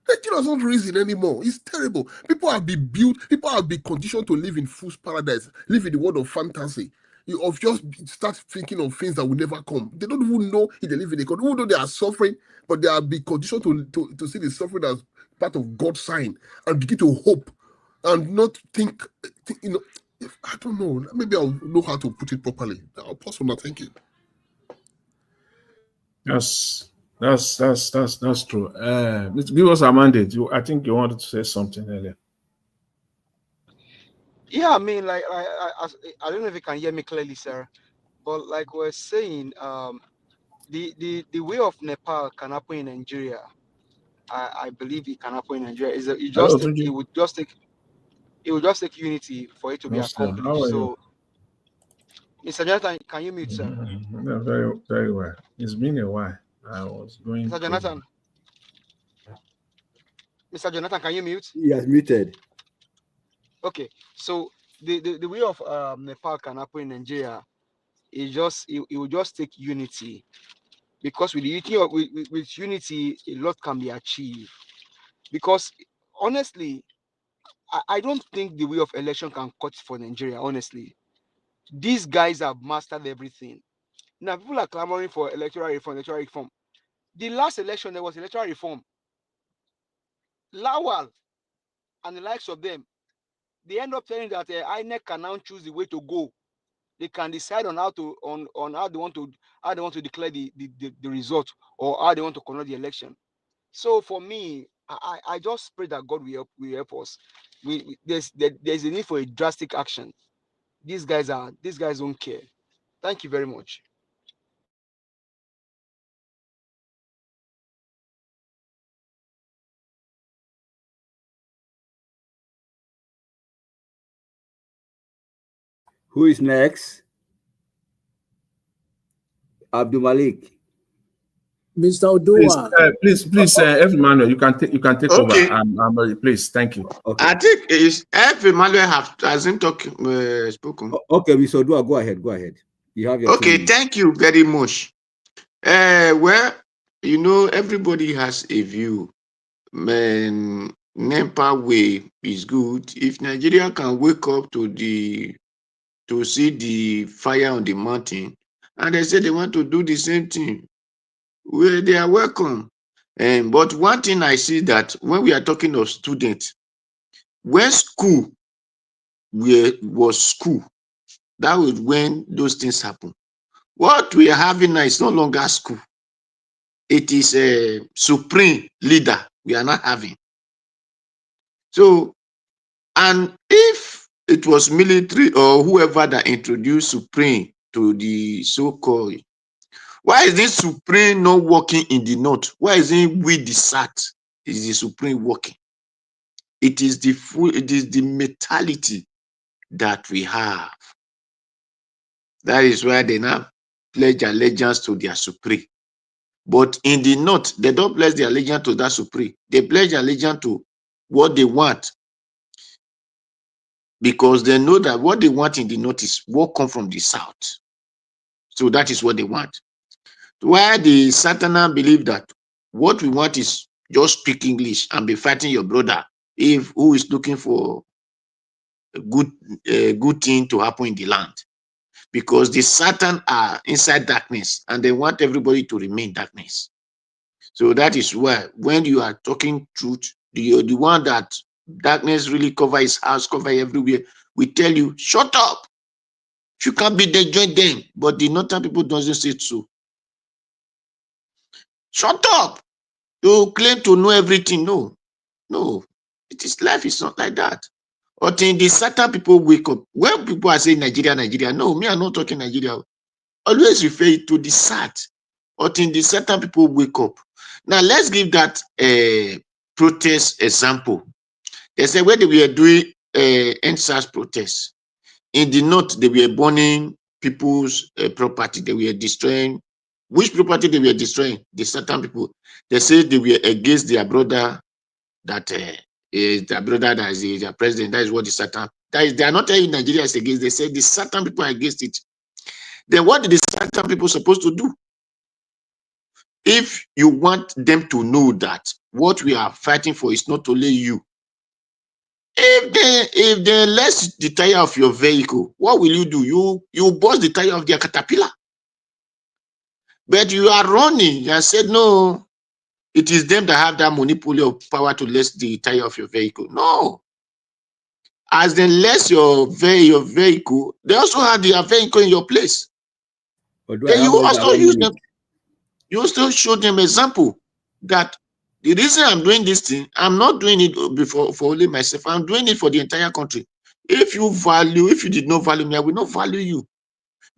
Nigerians don't reason anymore. It's terrible. People have been conditioned to live in fool's paradise, live in the world of fantasy. You just start thinking of things that will never come. They don't even know if they live in a country, even though they are suffering, but they are being conditioned to see the suffering as part of God's sign and begin to hope and not think I don't know. Maybe I'll know how to put it properly. I'll pause for now. Thank you. That's true. Give us a mandate. I think you wanted to say something earlier. Yeah, I mean, like I don't know if you can hear me clearly, sir, but like we're saying, the way of Nepal can happen in Nigeria. I believe it can happen in Nigeria. It would just take unity for it to be accomplished. How are so, you? Mr. Jonathan, can you mute, sir? Yeah, very, very well. It's been a while. I was going. Mr. Jonathan. Mr. Jonathan, can you mute? He has muted. Okay, so the way of Nepal can happen in Nigeria, it will just take unity, because with the unity with unity, a lot can be achieved. Because honestly, I don't think the way of election can cut for Nigeria. Honestly, these guys have mastered everything. Now people are clamoring for electoral reform. The last election there was electoral reform. Lawal and the likes of them, they end up saying that INEC can now choose the way to go. They can decide on how they want to declare the result, or how they want to conduct the election. So for me, I just pray that God will help us. There's a need for a drastic action. These guys don't care. Thank you very much. Who is next? Abdul Malik. Mr. Odoa. Please, Emmanuel, you can take okay. over. Please, thank you. Okay. I think Emmanuel hasn't spoken. Okay, Mr. Odoa, go ahead. You have your. Okay, thank you very much. Well, everybody has a view. Man, Nepal way is good. If Nigeria can wake up to see the fire on the mountain, and they say they want to do the same thing, well, they are welcome. But one thing I see that when we are talking of students, when school was school, that was when those things happen. What we are having now is no longer school. It is a supreme leader we are not having. So, and if it was military or whoever that introduced supreme to the so-called, why is this supreme not working in the north? Why isn't we the SAT is the supreme working? It is the mentality that we have. That is why they now pledge allegiance to their supreme. But in the north, they don't pledge their allegiance to that supreme. They pledge allegiance to what they want, because they know that what they want in the north is what comes from the south. So that is what they want. Why the Satanan believe that what we want is just speak English and be fighting your brother who is looking for a good thing to happen in the land. Because the Satan are inside darkness and they want everybody to remain darkness. So that is why when you are talking truth, the one that darkness really cover his house, cover everywhere, we tell you, shut up. You can't be there, join them. But the northern people doesn't say so. Shut up. You claim to know everything. No. Life is not like that. Until the certain people wake up. When people are saying Nigeria, no, me, I'm not talking Nigeria. Always refer to the SAT. Until the certain people wake up. Now, let's give that protest example. They said when they were doing NSAS protests, in the north, they were burning people's property. They were destroying. Which property they were destroying? The certain people. They said they were against their brother that is their brother that is their president. That is what the Satan. That is, they are not telling Nigeria is against. They said the Satan people are against it. Then what did the Satan people supposed to do? If you want them to know that what we are fighting for is not only you. If they less the tire of your vehicle, what will you do? You burst the tire of their caterpillar. But you are running and said no. It is them that have that monopoly of power to less the tire of your vehicle. No. As they less your vehicle, they also have their vehicle in your place. Then you also use them. You also show them example that the reason I'm doing this thing, I'm not doing it for only myself. I'm doing it for the entire country. If you did not value me, I will not value you.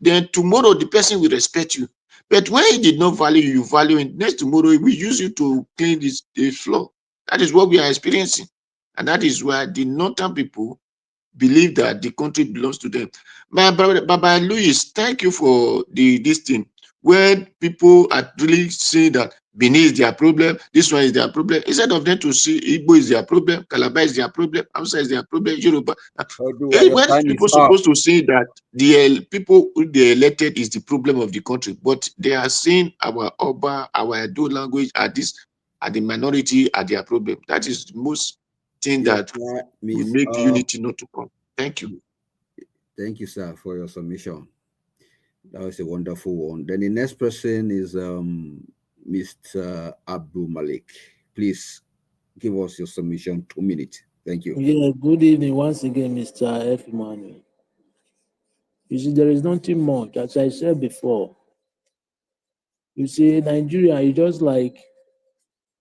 Then tomorrow the person will respect you. But when he did not value you, value him. Next tomorrow he will use you to clean the floor. That is what we are experiencing. And that is why the northern people believe that the country belongs to them. My brother, Baba Louis, thank you for this thing. When people are really saying that Benin is their problem, this one is their problem, instead of them to see Igbo is their problem, Calabar is their problem, Hausa is their problem, Yoruba. When people supposed to say that the people who they elected is the problem of the country, but they are saying our Oba, our Edo language are the minority, are their problem. That is the most thing that will make unity not to come. Thank you. Thank you, sir, for your submission. That was a wonderful one. Then the next person is Mr. Abdul Malik. Please give us your submission, 2 minutes. Thank you. Yeah, good evening once again, Mr. F. Emmanuel. You see, there is nothing much, as I said before. You see, Nigeria is just like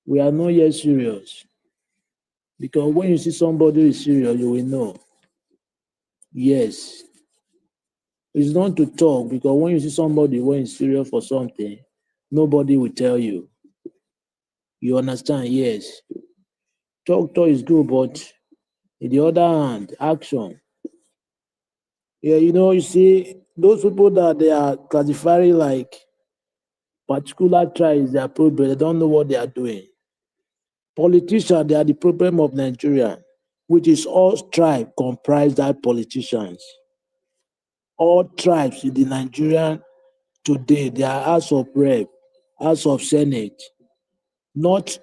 we are not yet serious. Because when you see somebody is serious, you will know. Yes. It's not to talk, because when you see somebody when is serious for something, nobody will tell you. You understand? Yes. Talk is good, but in the other hand, action. Yeah, you see, those people that they are classifying like particular tribes, their problem, they don't know what they are doing. Politicians, they are the problem of Nigeria, which is all tribes comprise that politicians. All tribes in the Nigerian today, they are House of Rep, House of Senate, not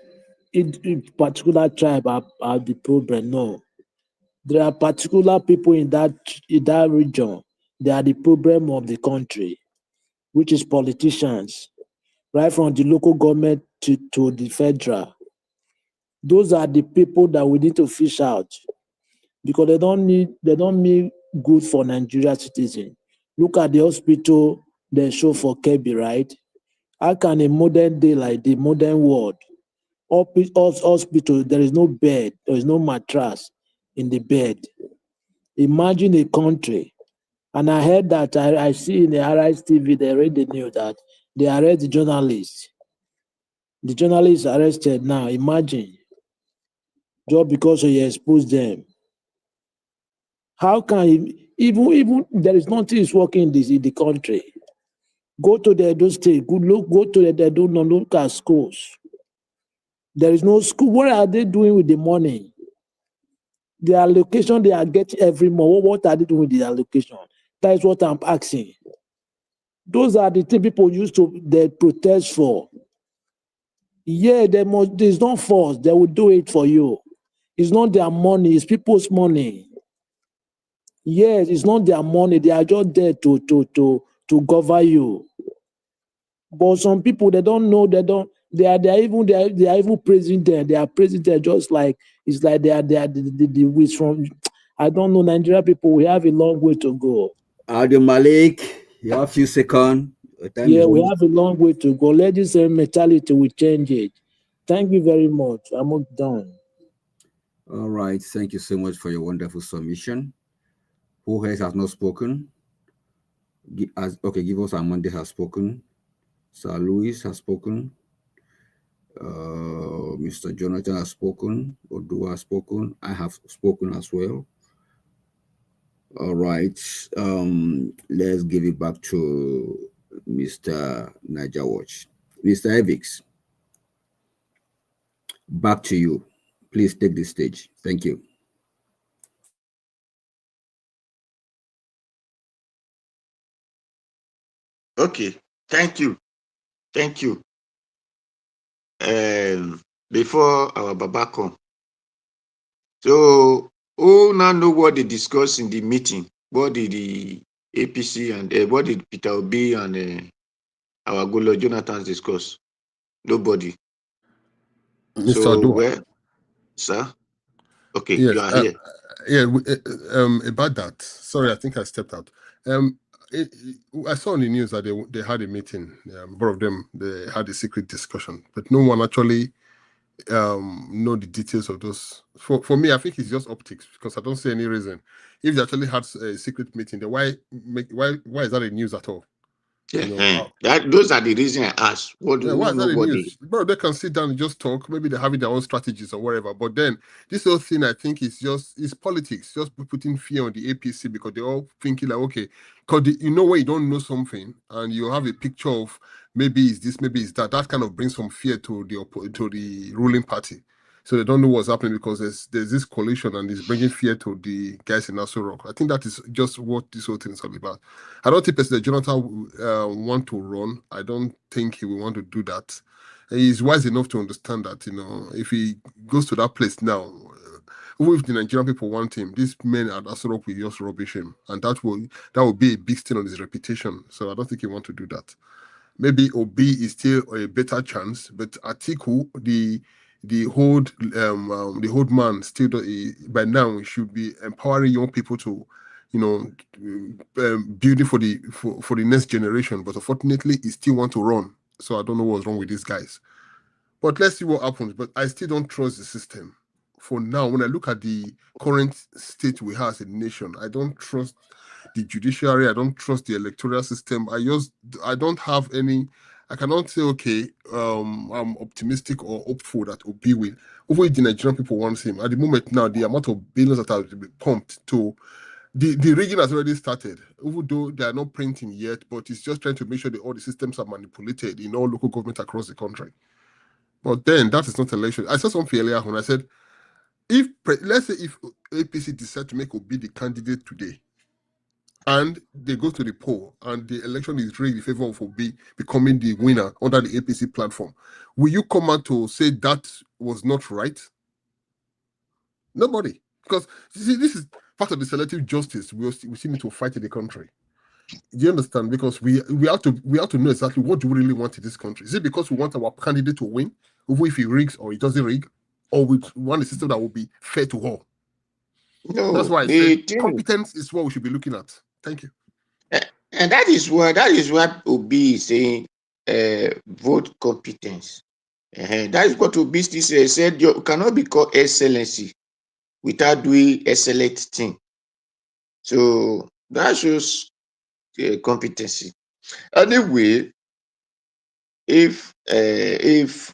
in particular tribe are the problem. No, there are particular people in that region. They are the problem of the country, which is politicians, right from the local government to the federal. Those are the people that we need to fish out because they don't mean good for Nigeria citizens. Look at the hospital they show for Kebbi, right? How can a modern day like the modern world, hospital, there is no bed, there is no mattress in the bed. Imagine a country. And I heard that I see in the RIS TV, they read the news that they arrest the journalists. The journalists arrested now. Imagine, just because you expose them. How can even there is nothing is working in the country? Go to the Edo State. Go to the Edo, look at schools. There is no school. What are they doing with the money? The allocation they are getting every month. What are they doing with the allocation? That is what I'm asking. Those are the things people used to they protest for. Yeah, there's no force. They will do it for you. It's not their money, it's people's money. Yes, it's not their money. They are just there to govern you. But some people they don't know. They are even praising them. They are praising them just like it's like they are the wish from. I don't know. Nigeria people, we have a long way to go. Adi Malik, you have a few seconds. Yeah, we have a long way to go. Legislative mentality will change it. Thank you very much. I'm done. All right. Thank you so much for your wonderful submission. Who else has not spoken? Give us Amande has spoken. Sir Louis has spoken. Mr. Jonathan has spoken. Odua has spoken. I have spoken as well. All right. Let's give it back to Mr. Niger Watch. Mr. Evix, back to you. Please take the stage. Thank you. Okay, thank you. Thank you. Before our Baba come, so who now know what they discussed in the meeting? What did the APC and what did Peter Obi and our Goodluck Jonathan discuss? Nobody. Mr. So Odua. where, sir? Okay, Yes. you are here. About that. Sorry, I think I stepped out. I saw on the news that they had a meeting. Both of them they had a secret discussion, but no one actually know the details of those. For me, I think it's just optics because I don't see any reason. If they actually had a secret meeting, then why is that a news at all? Yeah, those are the reasons I asked. What do Why is that the nobody? news? Bro, they can sit down and just talk. Maybe they're having their own strategies or whatever. But then this whole thing, I think, is politics. Just putting fear on the APC because they're all thinking like, okay, because you know when you don't know something and you have a picture of maybe it's this, maybe it's that. That kind of brings some fear to the ruling party. So they don't know what's happening because there's this coalition and it's bringing fear to the guys in Nassau Rock. I think that is just what this whole thing is all about. I don't think President Jonathan want to run. I don't think he will want to do that. He's wise enough to understand that, if he goes to that place now, even if the Nigerian people want him, these men at Nassau Rock will just rubbish him. And that will be a big stain on his reputation. So I don't think he want to do that. Maybe Obi is still a better chance, but Atiku, the old man still by now should be empowering young people to building for the next generation. But unfortunately he still want to run, so I don't know what's wrong with these guys, but let's see what happens. But I still don't trust the system for now. When I look at the current state we have as a nation, I don't trust the judiciary. I don't trust the electoral system. I don't have any. I cannot say, okay, I'm optimistic or hopeful that Obi will. Over the Nigerian people want him. At the moment now, the amount of billions that have been pumped to the rigging has already started, even though they are not printing yet, but it's just trying to make sure that all the systems are manipulated in all local government across the country. But then that is not election. I saw something earlier when I said, let's say if APC decide to make Obi the candidate today, and they go to the poll and the election is rigged in favor of Obi becoming the winner under the APC platform, will you come out to say that was not right? Nobody. Because you see, this is part of the selective justice we still need to fight in the country. Do you understand? Because we have to know exactly what do we really want in this country. Is it because we want our candidate to win, even if he rigs or he doesn't rig, or we want a system that will be fair to all? No, that's why I the said thing, competence is what we should be looking at. Thank you. and that is what Obi is saying. Vote competence. That is what Obi said. You cannot be called excellency without doing excellent thing. So that shows competency. Anyway, if the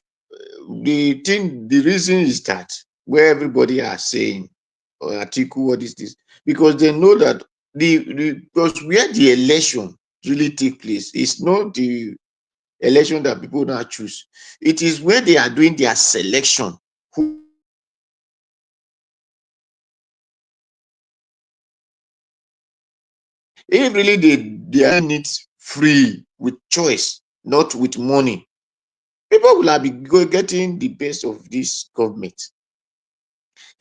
reason is that where everybody are saying or article what is this, because they know that because where the election really take place is not the election that people now choose. It is where they are doing their selection. If really they are in it free with choice, not with money, people will have been getting the best of this government.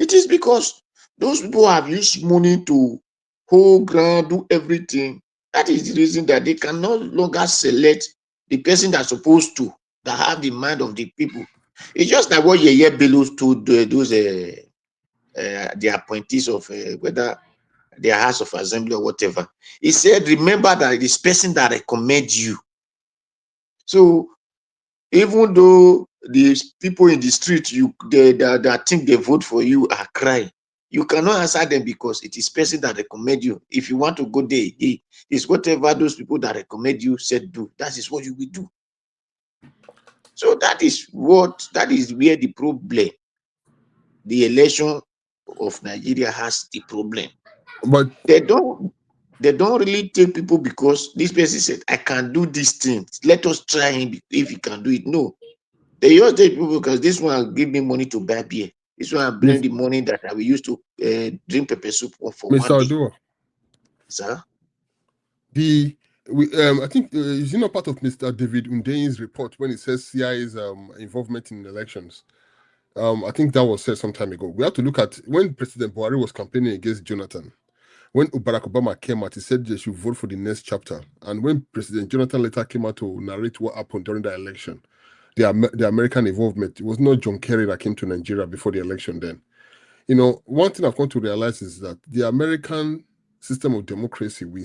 It is because those people have used money to hold ground, do everything. That is the reason that they can no longer select the person that's supposed to, that have the mind of the people. It's just like what Yeye Bello told those the appointees of whether their House of Assembly or whatever. He said, remember that this person that recommends you. So even though the people in the street that think they vote for you are crying, you cannot answer them because it is person that recommend you. If you want to go there, it's whatever those people that recommend you said do. That is what you will do. So that is where the problem, the election of Nigeria has the problem. But they don't really take people because this person said, I can do this thing. Let us try him if he can do it. No. They just take people because this one give me money to buy beer. This one bring the money that I will use to drink pepper soup for Mr. 1 day. Odua, Sir? I think is not part of Mr. David Unde's report when it says CIA's involvement in elections. I think that was said some time ago. We have to look at when President Buhari was campaigning against Jonathan. When Barack Obama came out, he said they should vote for the next chapter. And when President Jonathan later came out to narrate what happened during the election, the American involvement, it was not John Kerry that came to Nigeria before the election then. You know, one thing I've come to realize is that the American system of democracy, we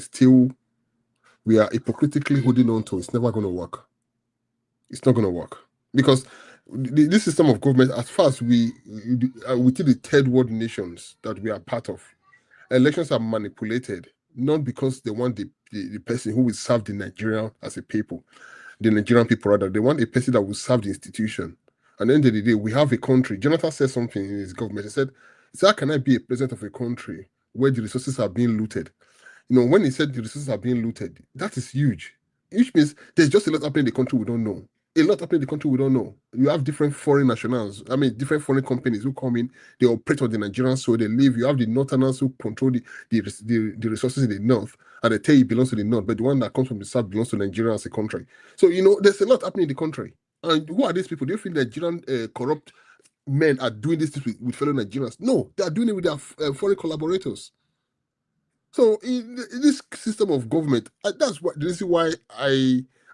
are hypocritically holding on to. It's never going to work. It's not going to work. Because this system of government, as far as within the third world nations that we are part of, elections are manipulated, not because they want the person who will serve the Nigerian as a people, the Nigerian people rather. They want a person that will serve the institution. At the end of the day, we have a country. Jonathan said something in his government. He said, how can I be a president of a country where the resources are being looted? You know, when he said the resources are being looted, that is huge. Which means there's just a lot happening in the country we don't know. A lot happening in the country we don't know. You have different foreign nationals, different foreign companies who come in, they operate on the Nigerian soil, they live. You have the northerners who control the resources in the north, and they tell you it belongs to the north, but the one that comes from the south belongs to Nigeria as a country. So, you know, there's a lot happening in the country. And who are these people? Do you think Nigerian corrupt men are doing this with fellow Nigerians? No, they are doing it with their foreign collaborators. So in this system of government, that's what the reason why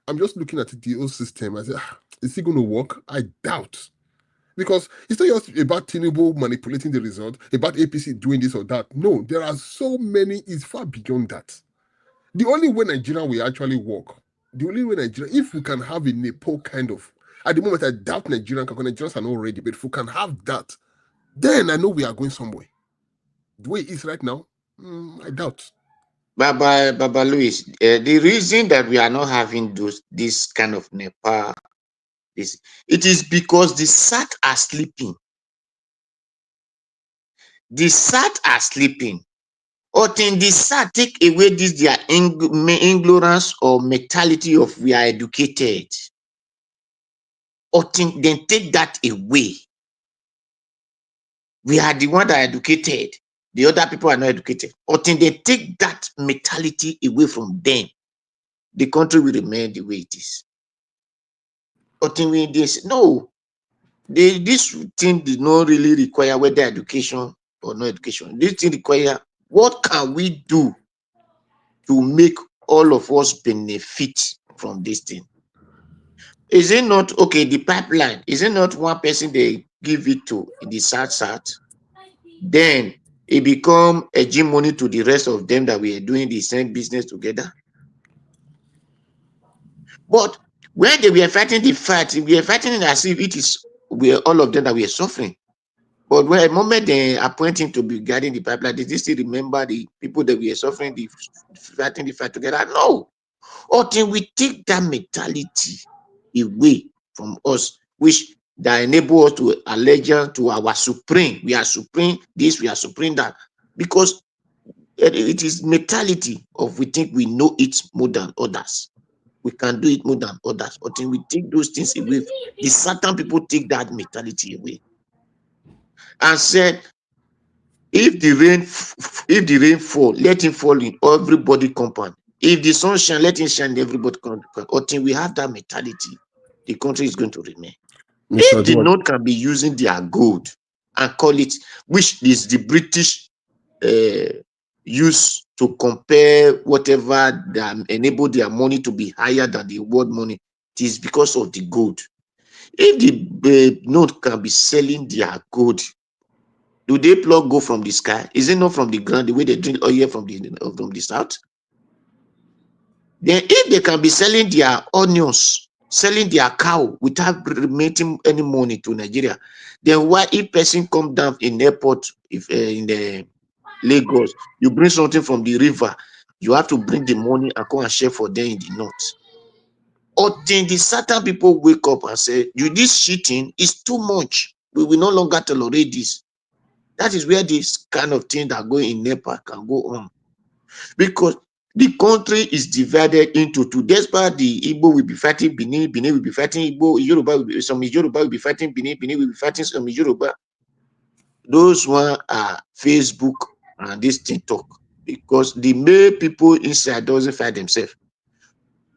I'm just looking at the old system. I say, is it going to work? I doubt, because it's not just about Tinubu manipulating the result, about APC doing this or that. No, there are so many. It's far beyond that. The only way Nigeria will actually work, if we can have a Nepal kind of. At the moment, I doubt Nigerians are not ready, but if we can have that, then I know we are going somewhere. The way it is right now, I doubt. Baba Louis, the reason that we are not having this kind of Nepal it is because the SAT are sleeping. The SAT are sleeping. Or can the SAT take away this their ignorance or mentality of we are educated? Or then take that away. We are the one that are educated. The other people are not educated. Or then they take that mentality away from them. The country will remain the way it is. Or then they say, no, this thing did not really require whether education or no education. This thing require what can we do to make all of us benefit from this thing? Is it not okay? The pipeline, is it not one person they give it to in the south? Then it become hegemony to the rest of them that we are doing the same business together. But when they were fighting the fight, we are fighting it as if it is we are all of them that we are suffering. But when a moment they appoint him to be guiding the pipeline, did they still remember the people that we are suffering, the fighting the fight together? No. Until we take that mentality away from us, which that enable us to allegiance to our supreme. We are supreme this, we are supreme that. Because it is mentality of we think we know it more than others. We can do it more than others. Until we take those things away, the certain people take that mentality away. And said, if the rain fall, let it fall in everybody compound. If the sun shine, let it shine in everybody compound. Until we have that mentality, the country is going to remain. If the North can be using their gold and call it, which is the British use to compare whatever that enable their money to be higher than the world money, it is because of the gold. If the North can be selling their gold, do they plug gold from the sky? Is it not from the ground, the way they drink oil from the south? Then if they can be selling their onions, selling their cow without remitting any money to Nigeria, then why if person come down in airport, if in the Lagos, you bring something from the river, you have to bring the money and come and share for them in the north? Or then the certain people wake up and say, you this cheating is too much. We will no longer tolerate this. That is where this kind of thing that go in Nepal can go on. Because the country is divided into two. Despite the Igbo will be fighting Benin, Benin will be fighting Igbo, Yoruba will be, some Yoruba will be fighting Benin, Benin will be fighting some Yoruba. Those one are Facebook and this TikTok. Because the main people inside doesn't fight themselves.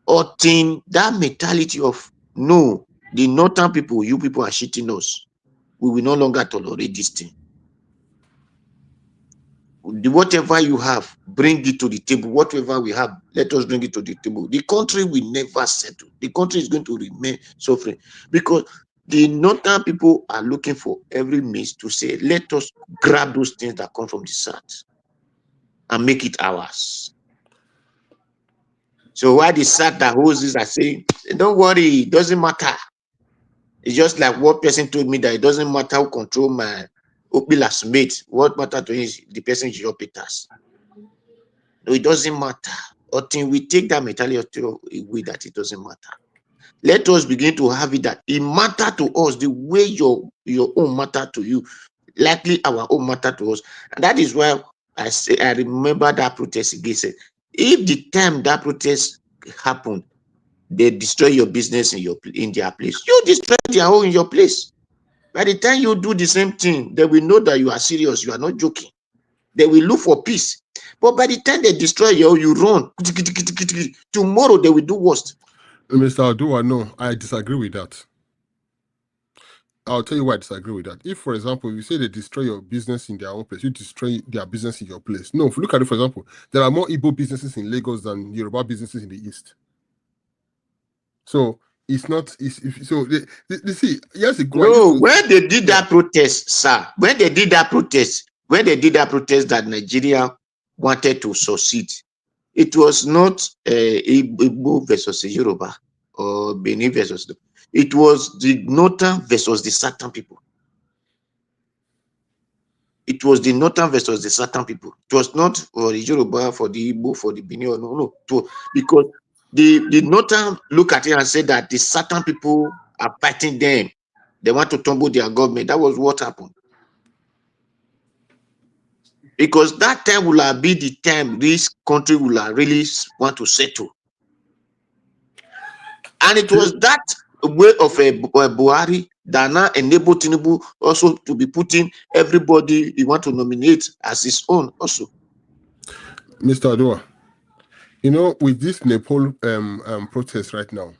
Or think that mentality of, no, the northern people, you people are cheating us. We will no longer tolerate this thing. Whatever you have, bring it to the table. Whatever we have, let us bring it to the table. The country will never settle. The country is going to remain suffering because the northern people are looking for every means to say, let us grab those things that come from the south and make it ours. So why the south that holds this are saying, don't worry, it doesn't matter. It's just like what person told me that it doesn't matter who control my Opila's mate. What matters to him is the person is your Peters. No, it doesn't matter. Until we take that mentality away that it doesn't matter. Let us begin to have it that it matters to us the way your own matter to you, likely our own matter to us. And that is why I say I remember that protest again. Said, if the time that protest happened, they destroy your business in their place, you destroy their own in your place. By the time you do the same thing, they will know that you are serious, you are not joking. They will look for peace. But by the time they destroy you run. Tomorrow they will do worst. Mr. Adua, no, I disagree with that. I'll tell you why I disagree with that. If, for example, you say they destroy your business in their own place, you destroy their business in your place. No, if you look at it, for example, there are more Igbo businesses in Lagos than Yoruba businesses in the East. So it's not. So they see. Yes, no. When they did that protest, sir, when they did that protest that Nigeria wanted to succeed, it was not Igbo versus Yoruba or Benin versus. It was the Northern versus the Southern people. It was the Northern versus the Southern people. It was not for the Yoruba, for the Igbo, for the Benin. No. Because the Northern look at it and say that the Southern people are fighting them. They want to tumble their government. That was what happened. Because that time will be the time this country will really want to settle. And it was that way of a Buhari that now enabled Tinubu also to be putting everybody he want to nominate as his own also. Mr. Adua, you know, with this Nepal protest right now,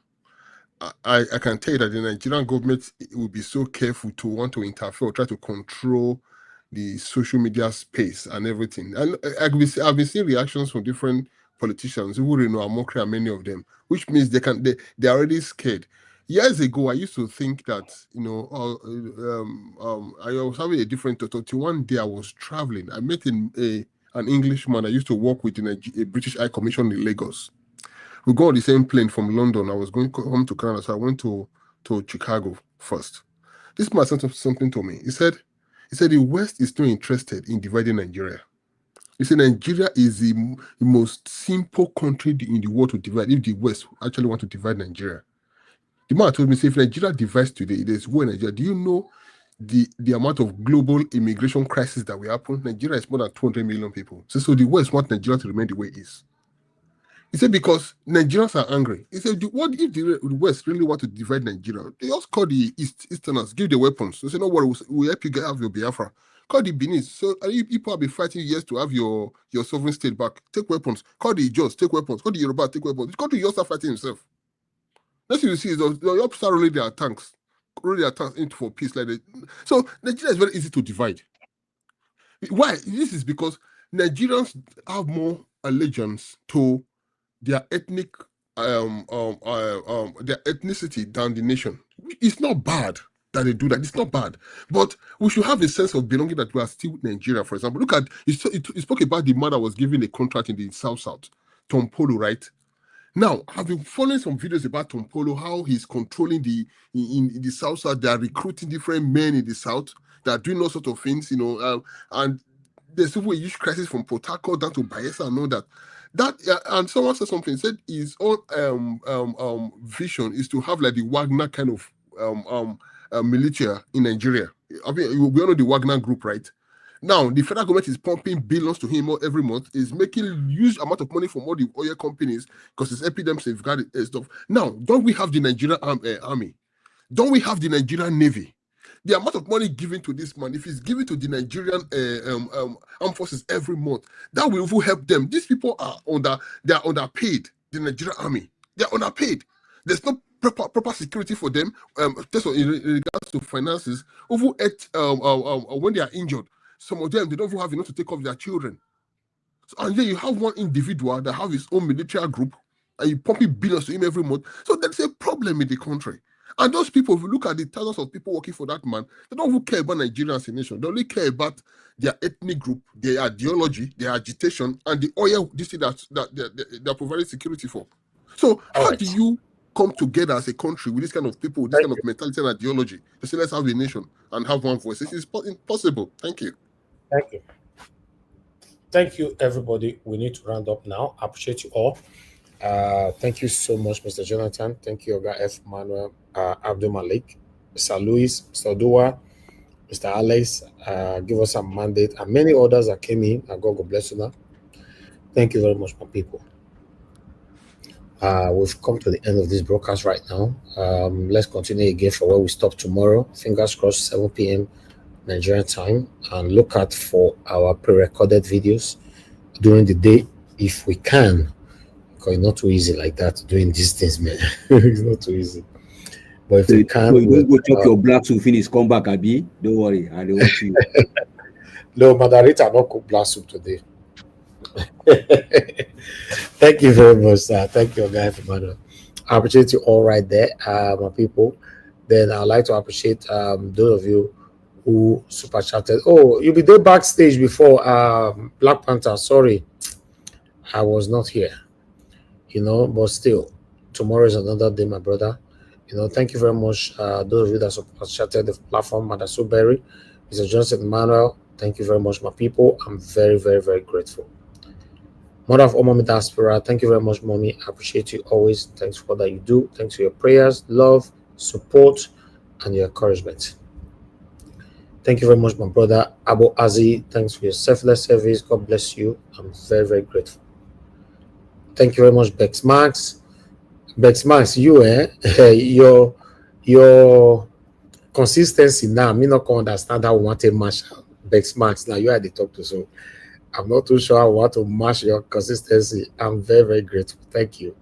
I can tell you that the Nigerian government will be so careful to want to interfere or try to control the social media space and everything. And I've been seeing reactions from different politicians who know Amokri and many of them, which means they're already scared. Years ago, I used to think that, you know, I was having a different thought. One day I was traveling. I met an Englishman I used to work with in a British High Commission in Lagos. We got on the same plane from London. I was going home to Canada, so I went to Chicago first. This man said something to me. He said the West is not interested in dividing Nigeria. He said Nigeria is the most simple country in the world to divide if the West actually want to divide Nigeria. The man told me, say, if Nigeria divides today, there's war in Nigeria. Do you know the amount of global immigration crisis that will happen? Nigeria is more than 200 million people. So the West want Nigeria to remain the way it is. He said, because Nigerians are angry. He said, what if the West really want to divide Nigeria? They just call the Easterners, give the weapons. They say, no worry, we'll help you have your Biafra. Call the Benin. So people have been fighting years to have your sovereign state back. Take weapons. Call the Ijos, take weapons. Call the Yoruba, take weapons. Call the Yosa fighting himself. Next thing you see is the Yoruba start rolling their tanks into for peace like that. So Nigeria is very easy to divide. Why? This is because Nigerians have more allegiance to their ethnic their ethnicity than the nation. It's not bad that they do that. It's not bad, but we should have a sense of belonging that we are still Nigeria. For example, look at he spoke about the man that was given a contract in the South, Tom Polo, right? Now, I've been following some videos about Tom Polo, how he's controlling in the South. They are recruiting different men in the South. They are doing all sorts of things, you know, and there's a huge crisis from Port Harcourt down to Bayelsa and all that. And someone said something, said his own vision is to have like the Wagner kind of militia in Nigeria. I mean, we all know the Wagner group, right? Now, the federal government is pumping billions to him every month, is making huge amount of money from all the oil companies because it's helping them safeguard stuff. Now, don't we have the Nigerian army? Don't we have the Nigerian Navy? The amount of money given to this man, if it's given to the Nigerian armed forces every month, that will help them. These people are underpaid. The Nigerian army, they're underpaid. There's no proper security for them. In regards to finances, when they are injured, some of them they don't even have enough to take care of their children. So, and then you have one individual that have his own military group, and you pumping billions to him every month. So there's a problem in the country. And those people, if you look at the thousands of people working for that man, they don't even care about Nigeria as a nation. They only care about their ethnic group, their ideology, their agitation, and the oil this thing that they're providing security for. So how do you come together as a country with this kind of people, with this kind of mentality and ideology to say let's have a nation and have one voice? It is impossible. Thank you. Thank you. Thank you, everybody. We need to round up now. I appreciate you all. Thank you so much, Mr. Jonathan. Thank you, Oga F. Manuel, Abdul Malik, Mr. Louis, Mr. Dua, Mr. Alex, give us a mandate, and many others that came in. And God bless you now. Thank you very much, my people. We've come to the end of this broadcast right now. Let's continue again for where we stop tomorrow. Fingers crossed, 7 p.m. Nigerian time, and look out for our pre-recorded videos during the day if we can, because it's not too easy like that doing these things, man. It's not too easy, but if we can, you go chop your black soup finish, come back, Abi. Don't worry, I don't want you. No, Madarita not cook black soup today. Thank you very much, sir. Thank you, guy, for matter. I appreciate you all right there, my people. Then I'd like to appreciate those of you who super chatted. Oh, you'll be there backstage before Black Panther. Sorry, I was not here. You know, but still, tomorrow is another day, my brother. You know, thank you very much. Those of you that super chatted the platform, Madasu Berry, Mr. Johnson Emmanuel. Thank you very much, my people. I'm very, very, very grateful. Mother of all Mommy Diaspora, thank you very much, Mommy. I appreciate you always. Thanks for all that you do. Thanks for your prayers, love, support, and your encouragement. Thank you very much, my brother Abu Azi. Thanks for your selfless service. God bless you. I'm very, very grateful. Thank you very much, Bex Max. Bex Max, you your consistency now. Me not can understand how we want to match Bex Max. Now you had to talk to, so I'm not too sure I want to match your consistency. I'm very, very grateful. Thank you.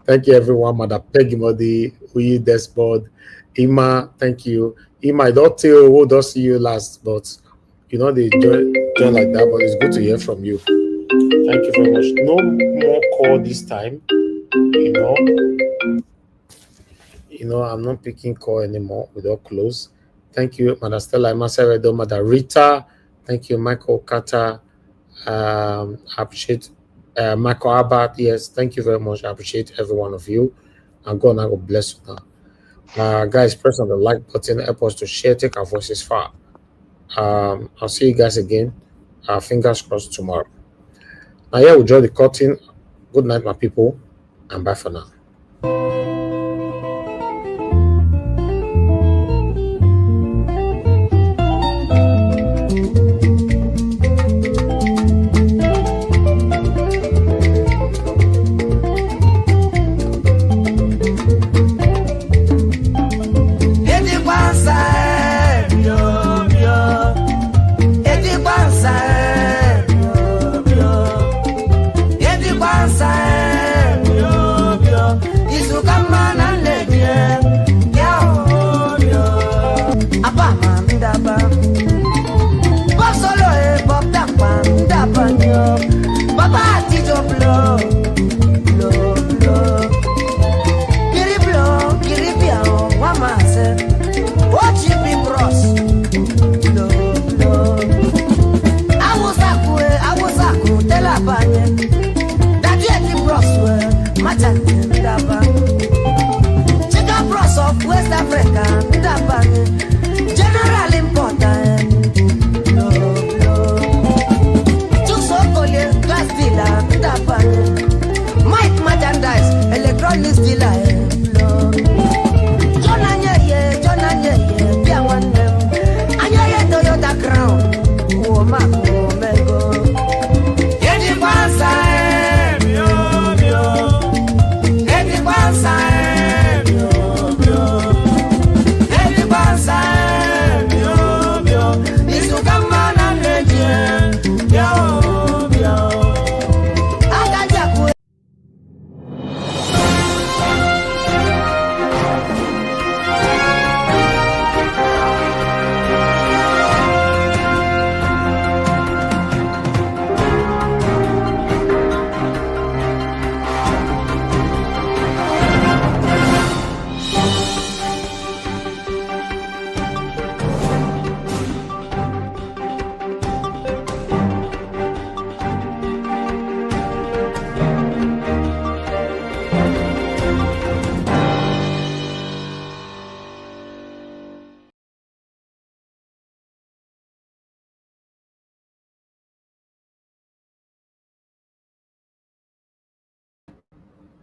Thank you, everyone. Mother Peggy Modi, Uyi Despot, Ima, thank you. Ima, I don't tell who don't see you last, but you know they join like that, but it's good to hear from you. Thank you very much. No more call this time. I'm not picking call anymore. We don't close. Thank you, Madam Stella Masaredo, Madam Rita. Thank you, Michael Carter. I appreciate Michael Abbott. Yes, thank you very much. I appreciate every one of you. And God, I will bless you now. Guys, press on the like button. Help us to share, take our voices far. I'll see you guys again. Fingers crossed tomorrow. Now, here we draw the curtain. Good night, my people, and bye for now. West Africa,